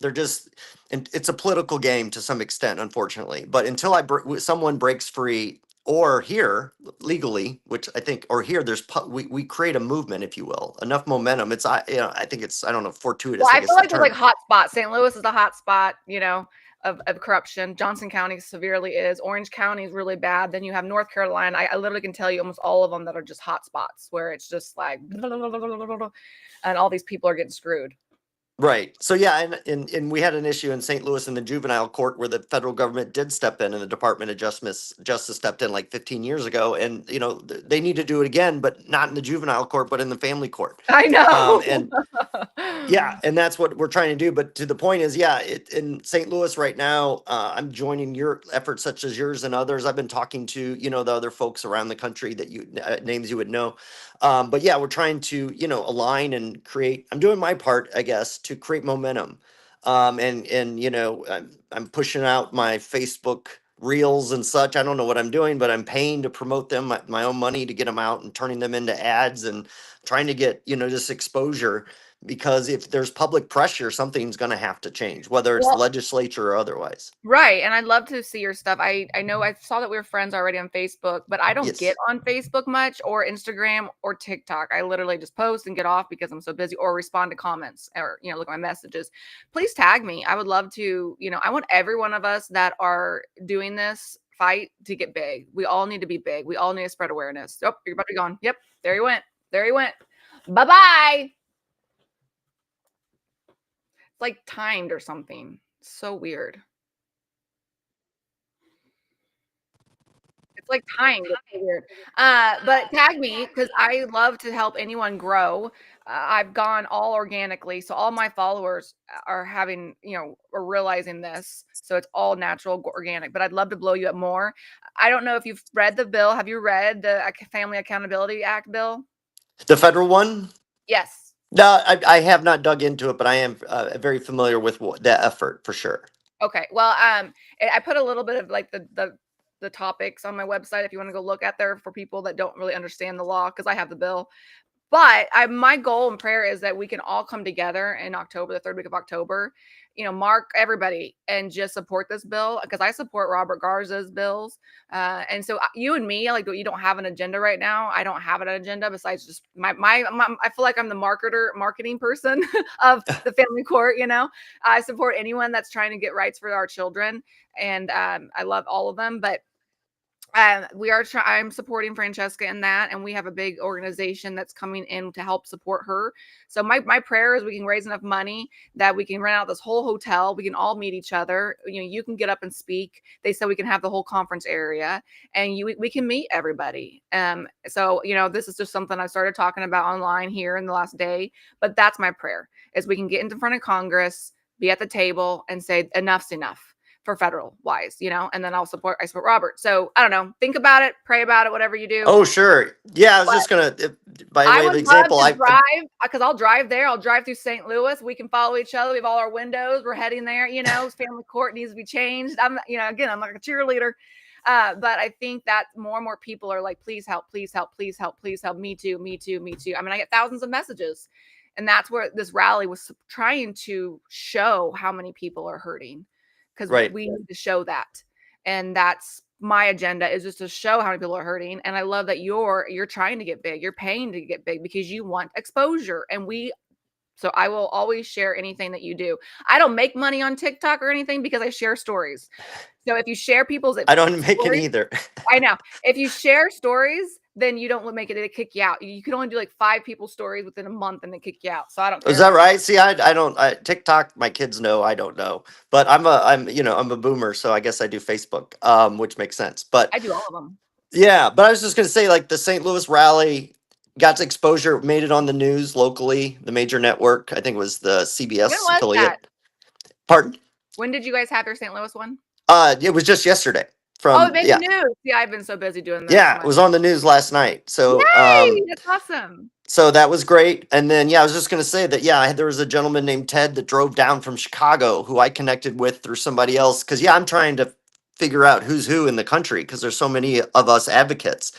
and it's a political game to some extent, unfortunately. But until someone breaks free, or here legally, which I think, or here we create a movement, if you will, enough momentum. I think it's, I don't know, fortuitous. Well, I feel like there's like hot spot. St. Louis is a hot spot, of corruption. Johnson County severely is. Orange County is really bad. Then you have North Carolina. I literally can tell you almost all of them that are just hot spots where it's just like, and all these people are getting screwed. Right. So yeah, and we had an issue in St. Louis in the juvenile court where the federal government did step in, and the Department of Justice stepped in like 15 years ago, and they need to do it again, but not in the juvenile court, but in the family court. I know. And yeah, and that's what we're trying to do. But to the point is, yeah, in St. Louis right now, I'm joining your efforts such as yours and others. I've been talking to the other folks around the country that names you would know. But yeah, we're trying to align and create. I'm doing my part, I guess, to create momentum. I'm pushing out my Facebook reels and such. I don't know what I'm doing, but I'm paying to promote them, my own money to get them out and turning them into ads and trying to get this exposure. Because if there's public pressure, something's going to have to change, whether it's legislature or otherwise. Right. And I'd love to see your stuff. I know I saw that we were friends already on Facebook, but I don't get on Facebook much or Instagram or TikTok. I literally just post and get off because I'm so busy, or respond to comments or, look at my messages. Please tag me. I would love to, I want every one of us that are doing this fight to get big. We all need to be big. We all need to spread awareness. Oh, you're about to be gone. Yep. There he went. There he went. Bye-bye. Like timed or something. So weird. It's like timed. It's so weird. But tag me because I love to help anyone grow. I've gone all organically, so all my followers are having, are realizing this. So it's all natural, organic. But I'd love to blow you up more. I don't know if you've read the bill. Have you read the Family Accountability Act bill? The federal one? Yes. No, I have not dug into it, but I am very familiar with that effort for sure. Okay. Well, I put a little bit of like the topics on my website if you want to go look at there for people that don't really understand the law, because I have the bill. But my goal and prayer is that we can all come together in October, the third week of October, mark everybody and just support this bill, because I support Robert Garza's bills. And so you and me, like, you don't have an agenda right now. I don't have an agenda besides just my I feel like I'm the marketing person of the family court. I support anyone that's trying to get rights for our children. And I love all of them. But I'm supporting Francesca in that, and we have a big organization that's coming in to help support her. So my prayer is we can raise enough money that we can rent out this whole hotel. We can all meet each other. You can get up and speak. They said we can have the whole conference area, and we can meet everybody. So this is just something I started talking about online here in the last day, but that's my prayer, is we can get into front of Congress, be at the table, and say enough's enough. For federal wise, and then I support Robert. So I don't know. Think about it, pray about it, whatever you do. Oh, sure. Yeah, I was just gonna, by way of example, I drive because I'll drive there. I'll drive through St. Louis. We can follow each other. We have all our windows. We're heading there. Family court needs to be changed. Again, I'm like a cheerleader. But I think that more and more people are like, please help, please help, please help, please help. Me too, me too, me too. I mean, I get thousands of messages, and that's where this rally was trying to show how many people are hurting. Because we need to show that. And that's my agenda, is just to show how many people are hurting. And I love that you're trying to get big. You're paying to get big because you want exposure. So I will always share anything that you do. I don't make money on TikTok or anything because I share stories. So if you share I don't make it either. I know. If you share stories, then you don't make it kick you out. You can only do like 5 people's stories within a month and then kick you out. So I don't care. Is that right? See, I don't TikTok, my kids know, I don't know. But I'm a boomer, so I guess I do Facebook, which makes sense. But I do all of them. Yeah, but I was just gonna say, like, the St. Louis rally got exposure, made it on the news locally, the major network. I think it was the CBS affiliate. That? Pardon? When did you guys have your St. Louis one? It was just yesterday. It made the news. Yeah, I've been so busy doing that. Yeah, it was on the news last night. So yay! That's awesome. So that was great. And then I was just gonna say that there was a gentleman named Ted that drove down from Chicago who I connected with through somebody else. Cause I'm trying to figure out who's who in the country because there's so many of us advocates.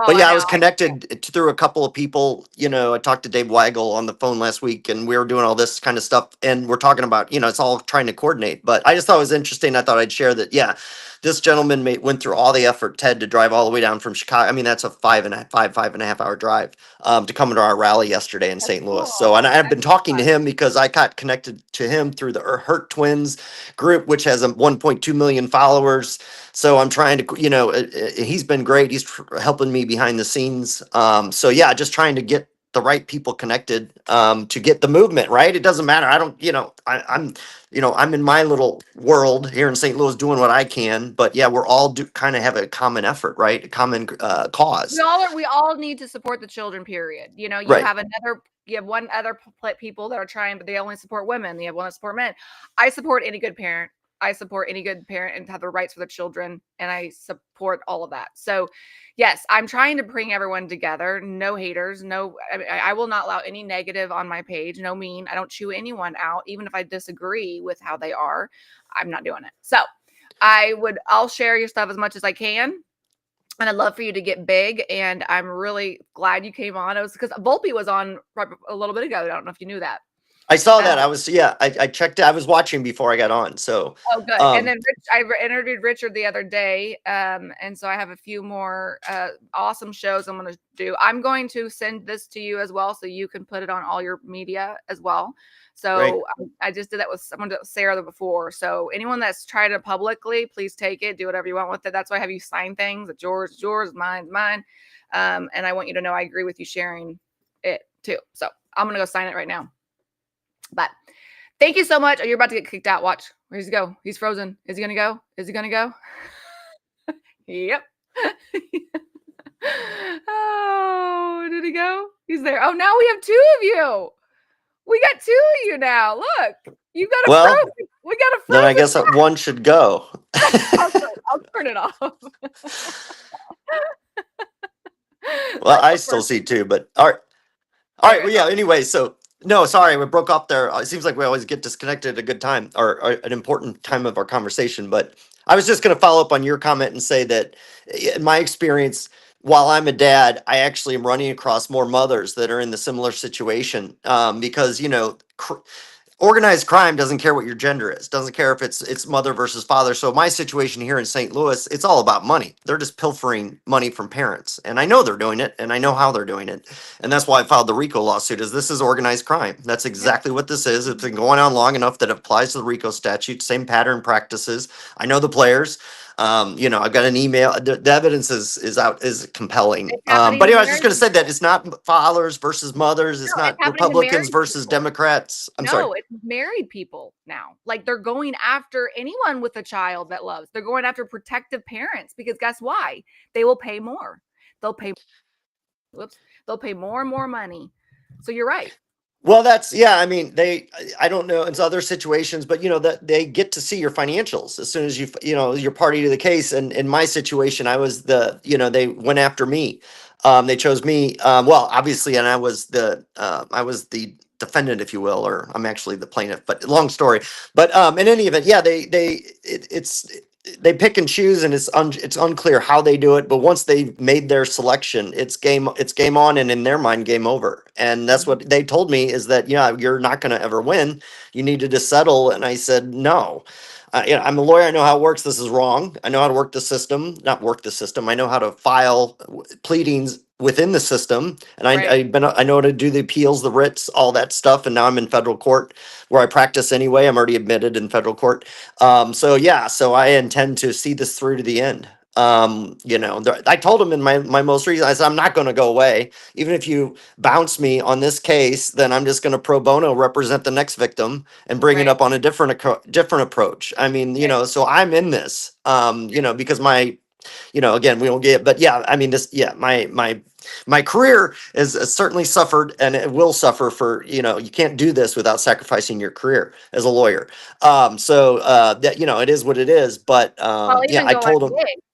But I was connected through a couple of people. I talked to Dave Weigel on the phone last week, and we were doing all this kind of stuff. And we're talking about, it's all trying to coordinate. But I just thought it was interesting. I thought I'd share that, this gentleman went through all the effort, Ted, to drive all the way down from Chicago. I mean, that's a five and a half hour drive to come to our rally yesterday in St. Louis. So, and I've been talking to him because I got connected to him through the Hurt Twins group, which has 1.2 million followers. So I'm trying to, he's been great. He's helping me behind the scenes. So yeah, just trying to get the right people connected to get the movement right. It doesn't matter. I don't, I'm in my little world here in St. Louis doing what I can, but yeah, we're all kind of have a common effort, right? A common cause. We all need to support the children, period. You have one other people that are trying, but they only support women. You have one that support men. I support any good parent. I support any good parent and have the rights for the children, and I support all of that. So yes, I'm trying to bring everyone together. No haters. I will not allow any negative on my page. No mean. I don't chew anyone out, even if I disagree with how they are. I'm not doing it. So I'll share your stuff as much as I can. And I'd love for you to get big. And I'm really glad you came on. It was because Volpe was on a little bit ago. I don't know if you knew that. I saw that. I checked. I was watching before I got on. So. Oh, good. And then I interviewed Richard the other day. And so I have a few more awesome shows I'm going to do. I'm going to send this to you as well, so you can put it on all your media as well. So I just did that with someone, Sarah, before. So anyone that's tried it publicly, please take it. Do whatever you want with it. That's why I have you sign things. It's yours, it's yours, mine's mine. And I want you to know I agree with you sharing it too. So I'm going to go sign it right now. But thank you so much. Oh, you're about to get kicked out. Watch. Where's he go? He's frozen. Is he going to go? Is he going to go? Yep. Oh, did he go? He's there. Oh, now we have two of you. We got two of you now. Look, you got a frozen. We got a frozen. Then I guess one should go. I'll turn it off. Well, I still see two, but all right. Well, yeah. Anyway, so. No, sorry, we broke off there. It seems like we always get disconnected at a good time or an important time of our conversation. But I was just going to follow up on your comment and say that in my experience, while I'm a dad, I actually am running across more mothers that are in the similar situation because, organized crime doesn't care what your gender is, doesn't care if it's mother versus father. So my situation here in St. Louis, it's all about money. They're just pilfering money from parents. And I know they're doing it and I know how they're doing it. And that's why I filed the RICO lawsuit. This is organized crime. That's exactly what this is. It's been going on long enough that it applies to the RICO statute, same pattern practices. I know the players. I've got an email. The evidence is compelling. But anyway, I was just going to say that it's not fathers versus mothers. It's not Republicans versus Democrats. I'm sorry. No, it's married people now. Like they're going after anyone with a child that loves. They're going after protective parents because guess why? They will pay more. They'll pay more and more money. So you're right. Well, I mean, I don't know in other situations, but that they get to see your financials as soon as you're party to the case. And in my situation, I was they went after me. They chose me. Well, obviously, and I was the defendant, if you will, or I'm actually the plaintiff, but long story. But in any event, yeah, they pick and choose, and it's unclear how they do it. But once they've made their selection, it's game on, and in their mind, game over. And that's what they told me is that you're not going to ever win. You needed to settle. And I said no. I'm a lawyer. I know how it works. This is wrong. I know how to work the system. Not work the system. I know how to file pleadings within the system, and I know how to do the appeals, the writs, all that stuff. And now I'm in federal court where I practice anyway. I'm already admitted in federal court. So I intend to see this through to the end. I told him in my most recent, I said, I'm not going to go away. Even if you bounce me on this case, then I'm just going to pro bono represent the next victim and bring it up on a different approach. I mean, so I'm in this, because again, we don't get, but yeah, I mean, my career has certainly suffered, and it will suffer for, you can't do this without sacrificing your career as a lawyer. That, it is what it is, but, I told him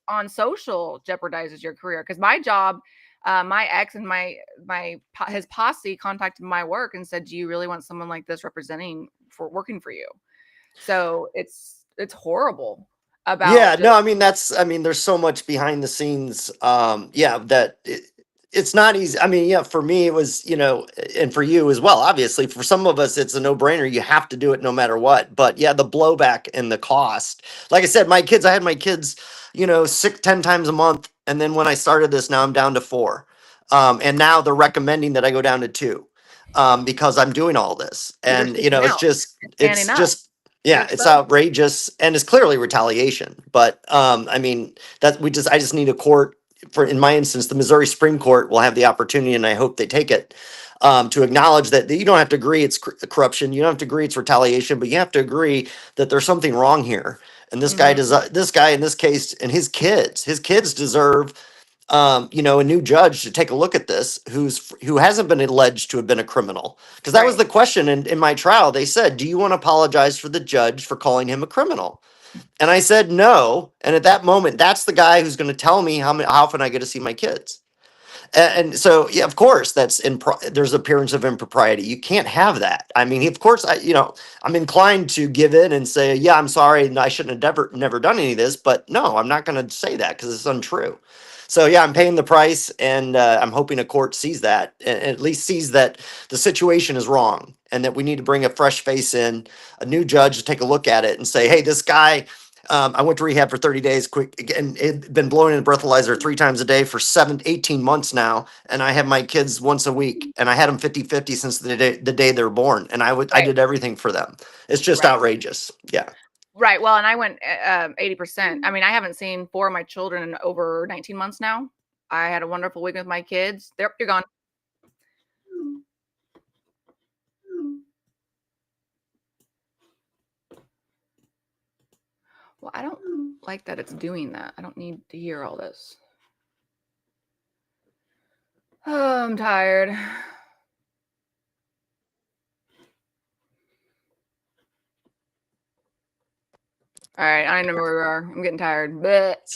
on social jeopardizes your career. Cause my job, my ex and his posse contacted my work and said, do you really want someone like this working for you? So it's horrible. I mean, there's so much behind the scenes. it's not easy. I mean, yeah, for me it was, and for you as well. Obviously, for some of us it's a no-brainer. You have to do it no matter what. But yeah, the blowback and the cost. Like I said, I had my kids, 10 times a month, and then when I started this, now I'm down to 4. And now they're recommending that I go down to 2, because I'm doing all this. You're And speaking out. You're standing up. yeah, You're it's exposed. outrageous, and it's clearly retaliation. But I mean, I just need a court. For in my instance, the Missouri Supreme Court will have the opportunity, and I hope they take it, to acknowledge that you don't have to agree it's corruption, you don't have to agree it's retaliation, but you have to agree that there's something wrong here. And this guy does, this guy in this case, and his kids deserve, a new judge to take a look at this, who hasn't been alleged to have been a criminal. Because that was Right. the question in my trial. They said, "Do you want to apologize for the judge for calling him a criminal?" And I said no. And at that moment, that's the guy who's going to tell me how often I get to see my kids. And so, yeah, of course, there's appearance of impropriety. You can't have that. I mean, of course, I'm inclined to give in and say, yeah, I'm sorry, and I shouldn't have never done any of this. But no, I'm not going to say that because it's untrue. So yeah, I'm paying the price, and I'm hoping a court sees that, and at least sees that the situation is wrong, and that we need to bring a fresh face in, a new judge to take a look at it and say, hey, this guy. I went to rehab for 30 days quick, and it been blowing in a breathalyzer 3 times a day for 18 months now. And I have my kids once a week, and I had them 50-50 since the day they were born. And I Right. did everything for them. It's just Right. outrageous. Yeah. Right. Well, and I went 80%. I mean, I haven't seen 4 of my children in over 19 months now. I had a wonderful week with my kids. You're gone. Well, I don't like that it's doing that. I don't need to hear all this. Oh, I'm tired. All right, I don't remember where we are. I'm getting tired. But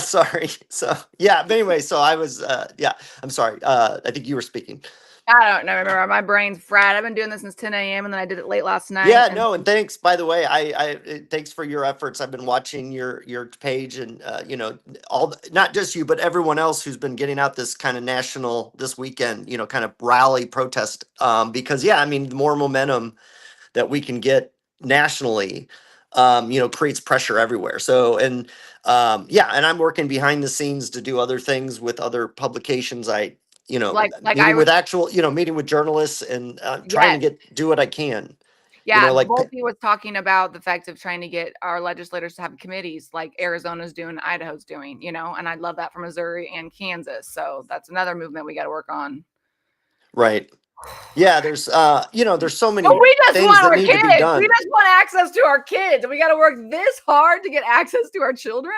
Sorry. So yeah. But anyway, so I was. Yeah. I'm sorry. I think you were speaking. I don't know. Remember, my brain's fried. I've been doing this since 10 a.m. and then I did it late last night. Yeah, and- no, and thanks. By the way, thanks for your efforts. I've been watching your page, and not just you, but everyone else who's been getting out this kind of national this weekend, kind of rally protest. Because yeah, I mean, the more momentum that we can get nationally, creates pressure everywhere. So, and yeah, and I'm working behind the scenes to do other things with other publications. like I Meeting was. with meeting with journalists, and trying Yes. to do what I can. Yeah, Like Volpe was talking about the fact of trying to get our legislators to have committees like Arizona's doing, Idaho's doing, and I love that for Missouri and Kansas. So that's another movement we got to work on. right. Yeah, there's so many But we just things want that our need to be kids. done. We just want access to our kids. And we got to work this hard to get access to our children.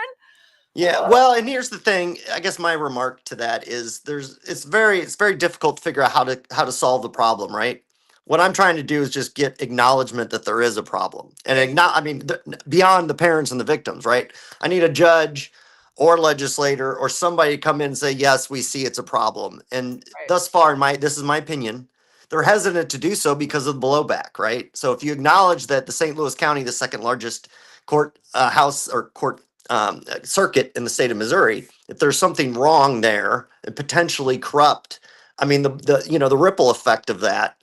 Yeah, well, and here's the thing. I guess my remark to that is it's very difficult to figure out how to solve the problem, right? What I'm trying to do is just get acknowledgement that there is a problem, and beyond the parents and the victims, right? I need a judge or legislator or somebody to come in and say, yes, we see it's a problem. And Right. thus far, this is my opinion, they're hesitant to do so because of the blowback, right? So if you acknowledge that the St. Louis County, the second largest court house or court circuit in the state of Missouri, if there's something wrong there and potentially corrupt, I mean, the ripple effect of that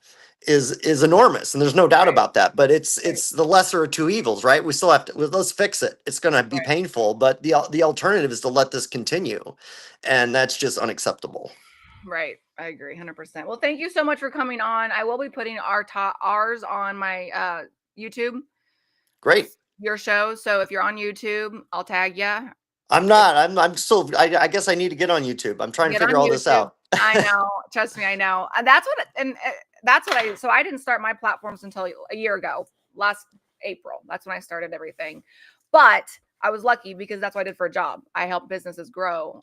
is enormous, and there's no doubt Right. about that. But it's the lesser of two evils, right? We still have to, let's fix it. It's going to be Right. painful, but the alternative is to let this continue, and that's just unacceptable. Right. I agree 100%. Well, thank you so much for coming on. I will be putting ours on my YouTube. Great. Your show. So if you're on YouTube, I'll tag you. I'm not. I'm still. I guess I need to get on YouTube. I'm trying to Get figure on all this YouTube. out. I know. Trust me, I know. So I didn't start my platforms until a year ago, last April. That's when I started everything. But I was lucky because that's what I did for a job. I help businesses grow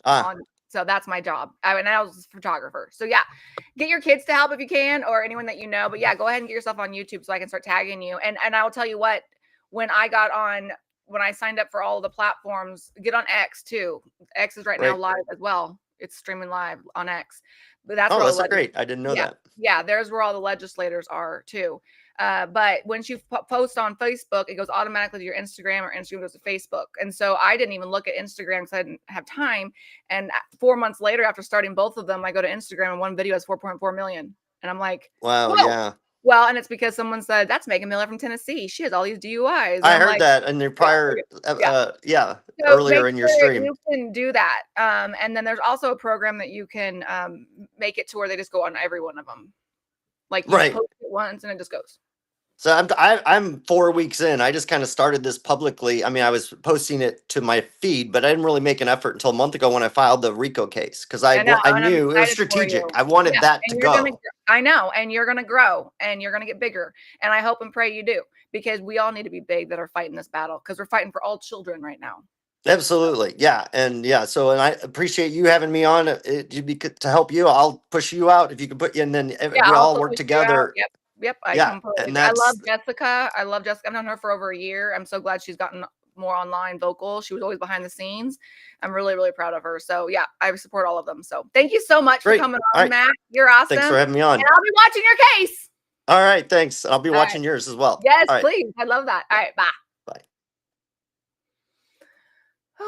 so that's my job. I was a photographer. So yeah, get your kids to help if you can, or anyone that you know. But yeah, go ahead and get yourself on YouTube so I can start tagging you. And I will tell you what, when I signed up for all of the platforms, get on X too. X is right now live as well. It's streaming live on X. But that's that's great. I didn't know that. Yeah, there's where all the legislators are too. But once you post on Facebook, it goes automatically to your Instagram, or Instagram goes to Facebook. And so I didn't even look at Instagram because I didn't have time. And 4 months later, after starting both of them, I go to Instagram and one video has 4.4 million. And I'm like, Wow. whoa. Yeah. Well, and it's because someone said, that's Megan Miller from Tennessee. She has all these DUIs. And I I'm heard like, that in your prior, yeah. So earlier make in your sure stream. you can do that. And then there's also a program that you can make it to where they just go on every one of them. Like you Right. post it once and it just goes. So I'm 4 weeks in. I just kind of started this publicly. I mean, I was posting it to my feed, but I didn't really make an effort until a month ago when I filed the RICO case, because I know, and I'm knew it was excited for strategic. you. I wanted Yeah, that to and you're gonna, go. I know, and you're gonna grow and you're gonna get bigger. And I hope and pray you do, because we all need to be big that are fighting this battle, because we're fighting for all children right now. Absolutely. Yeah. And yeah. So, and I appreciate you having me on to help you. I'll push you out if you can put you, and then Yeah, we I'll all also work push you out. together. Yep. I Yeah. completely. And I love that's Jessica. I love Jessica. I've known her for over a year. I'm so glad she's gotten more online vocal. She was always behind the scenes. I'm really, really proud of her. So yeah, I support all of them. So thank you so much for great. coming All on, right. Matt. You're awesome. Thanks for having me on. And I'll be watching your case. All right. Thanks. I'll be All watching right. yours as well. Yes, All right. please. I love that. All right. Bye. Bye.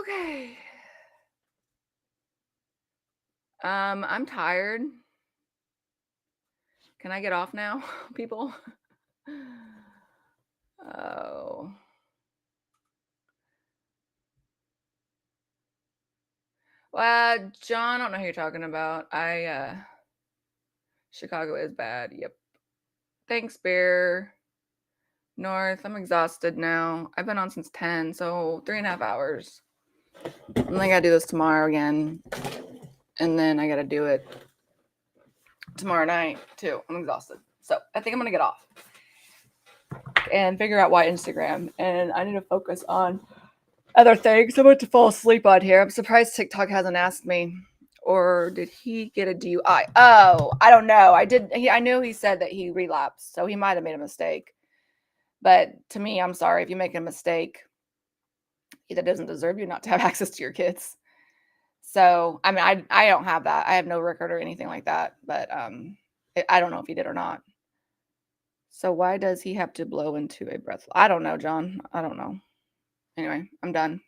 Okay. I'm tired. Can I get off now, people? Oh. Well, John, I don't know who you're talking about. Chicago is bad. Yep. Thanks, Bear. North. I'm exhausted now. I've been on since 10, so 3.5 hours. And then I gotta do this tomorrow again. And then I gotta do it tomorrow night too. I'm exhausted. So I think I'm gonna get off and figure out why Instagram. And I need to focus on other things. I'm about to fall asleep on here. I'm surprised TikTok hasn't asked me. Or did he get a DUI? Oh, I don't know. I knew he said that he relapsed, so he might have made a mistake. But to me, I'm sorry if you make a mistake. That doesn't deserve you not to have access to your kids. So, I mean, I don't have that. I have no record or anything like that. But I don't know if he did or not. So why does he have to blow into a breath? I don't know, John. I don't know. Anyway, I'm done.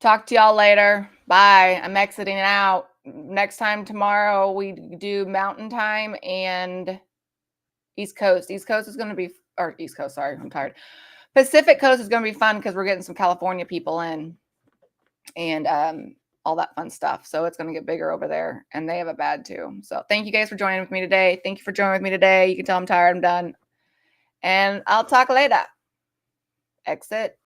Talk to y'all later. Bye. I'm exiting out. Next time tomorrow we do Mountain Time and East Coast. East Coast is going to be, or East Coast, sorry, I'm tired. Pacific Coast is going to be fun because we're getting some California people in and all that fun stuff. So it's going to get bigger over there, and they have it bad too. So thank you guys for joining with me today. Thank you for joining with me today. You can tell I'm tired. I'm done. And I'll talk later. Exit.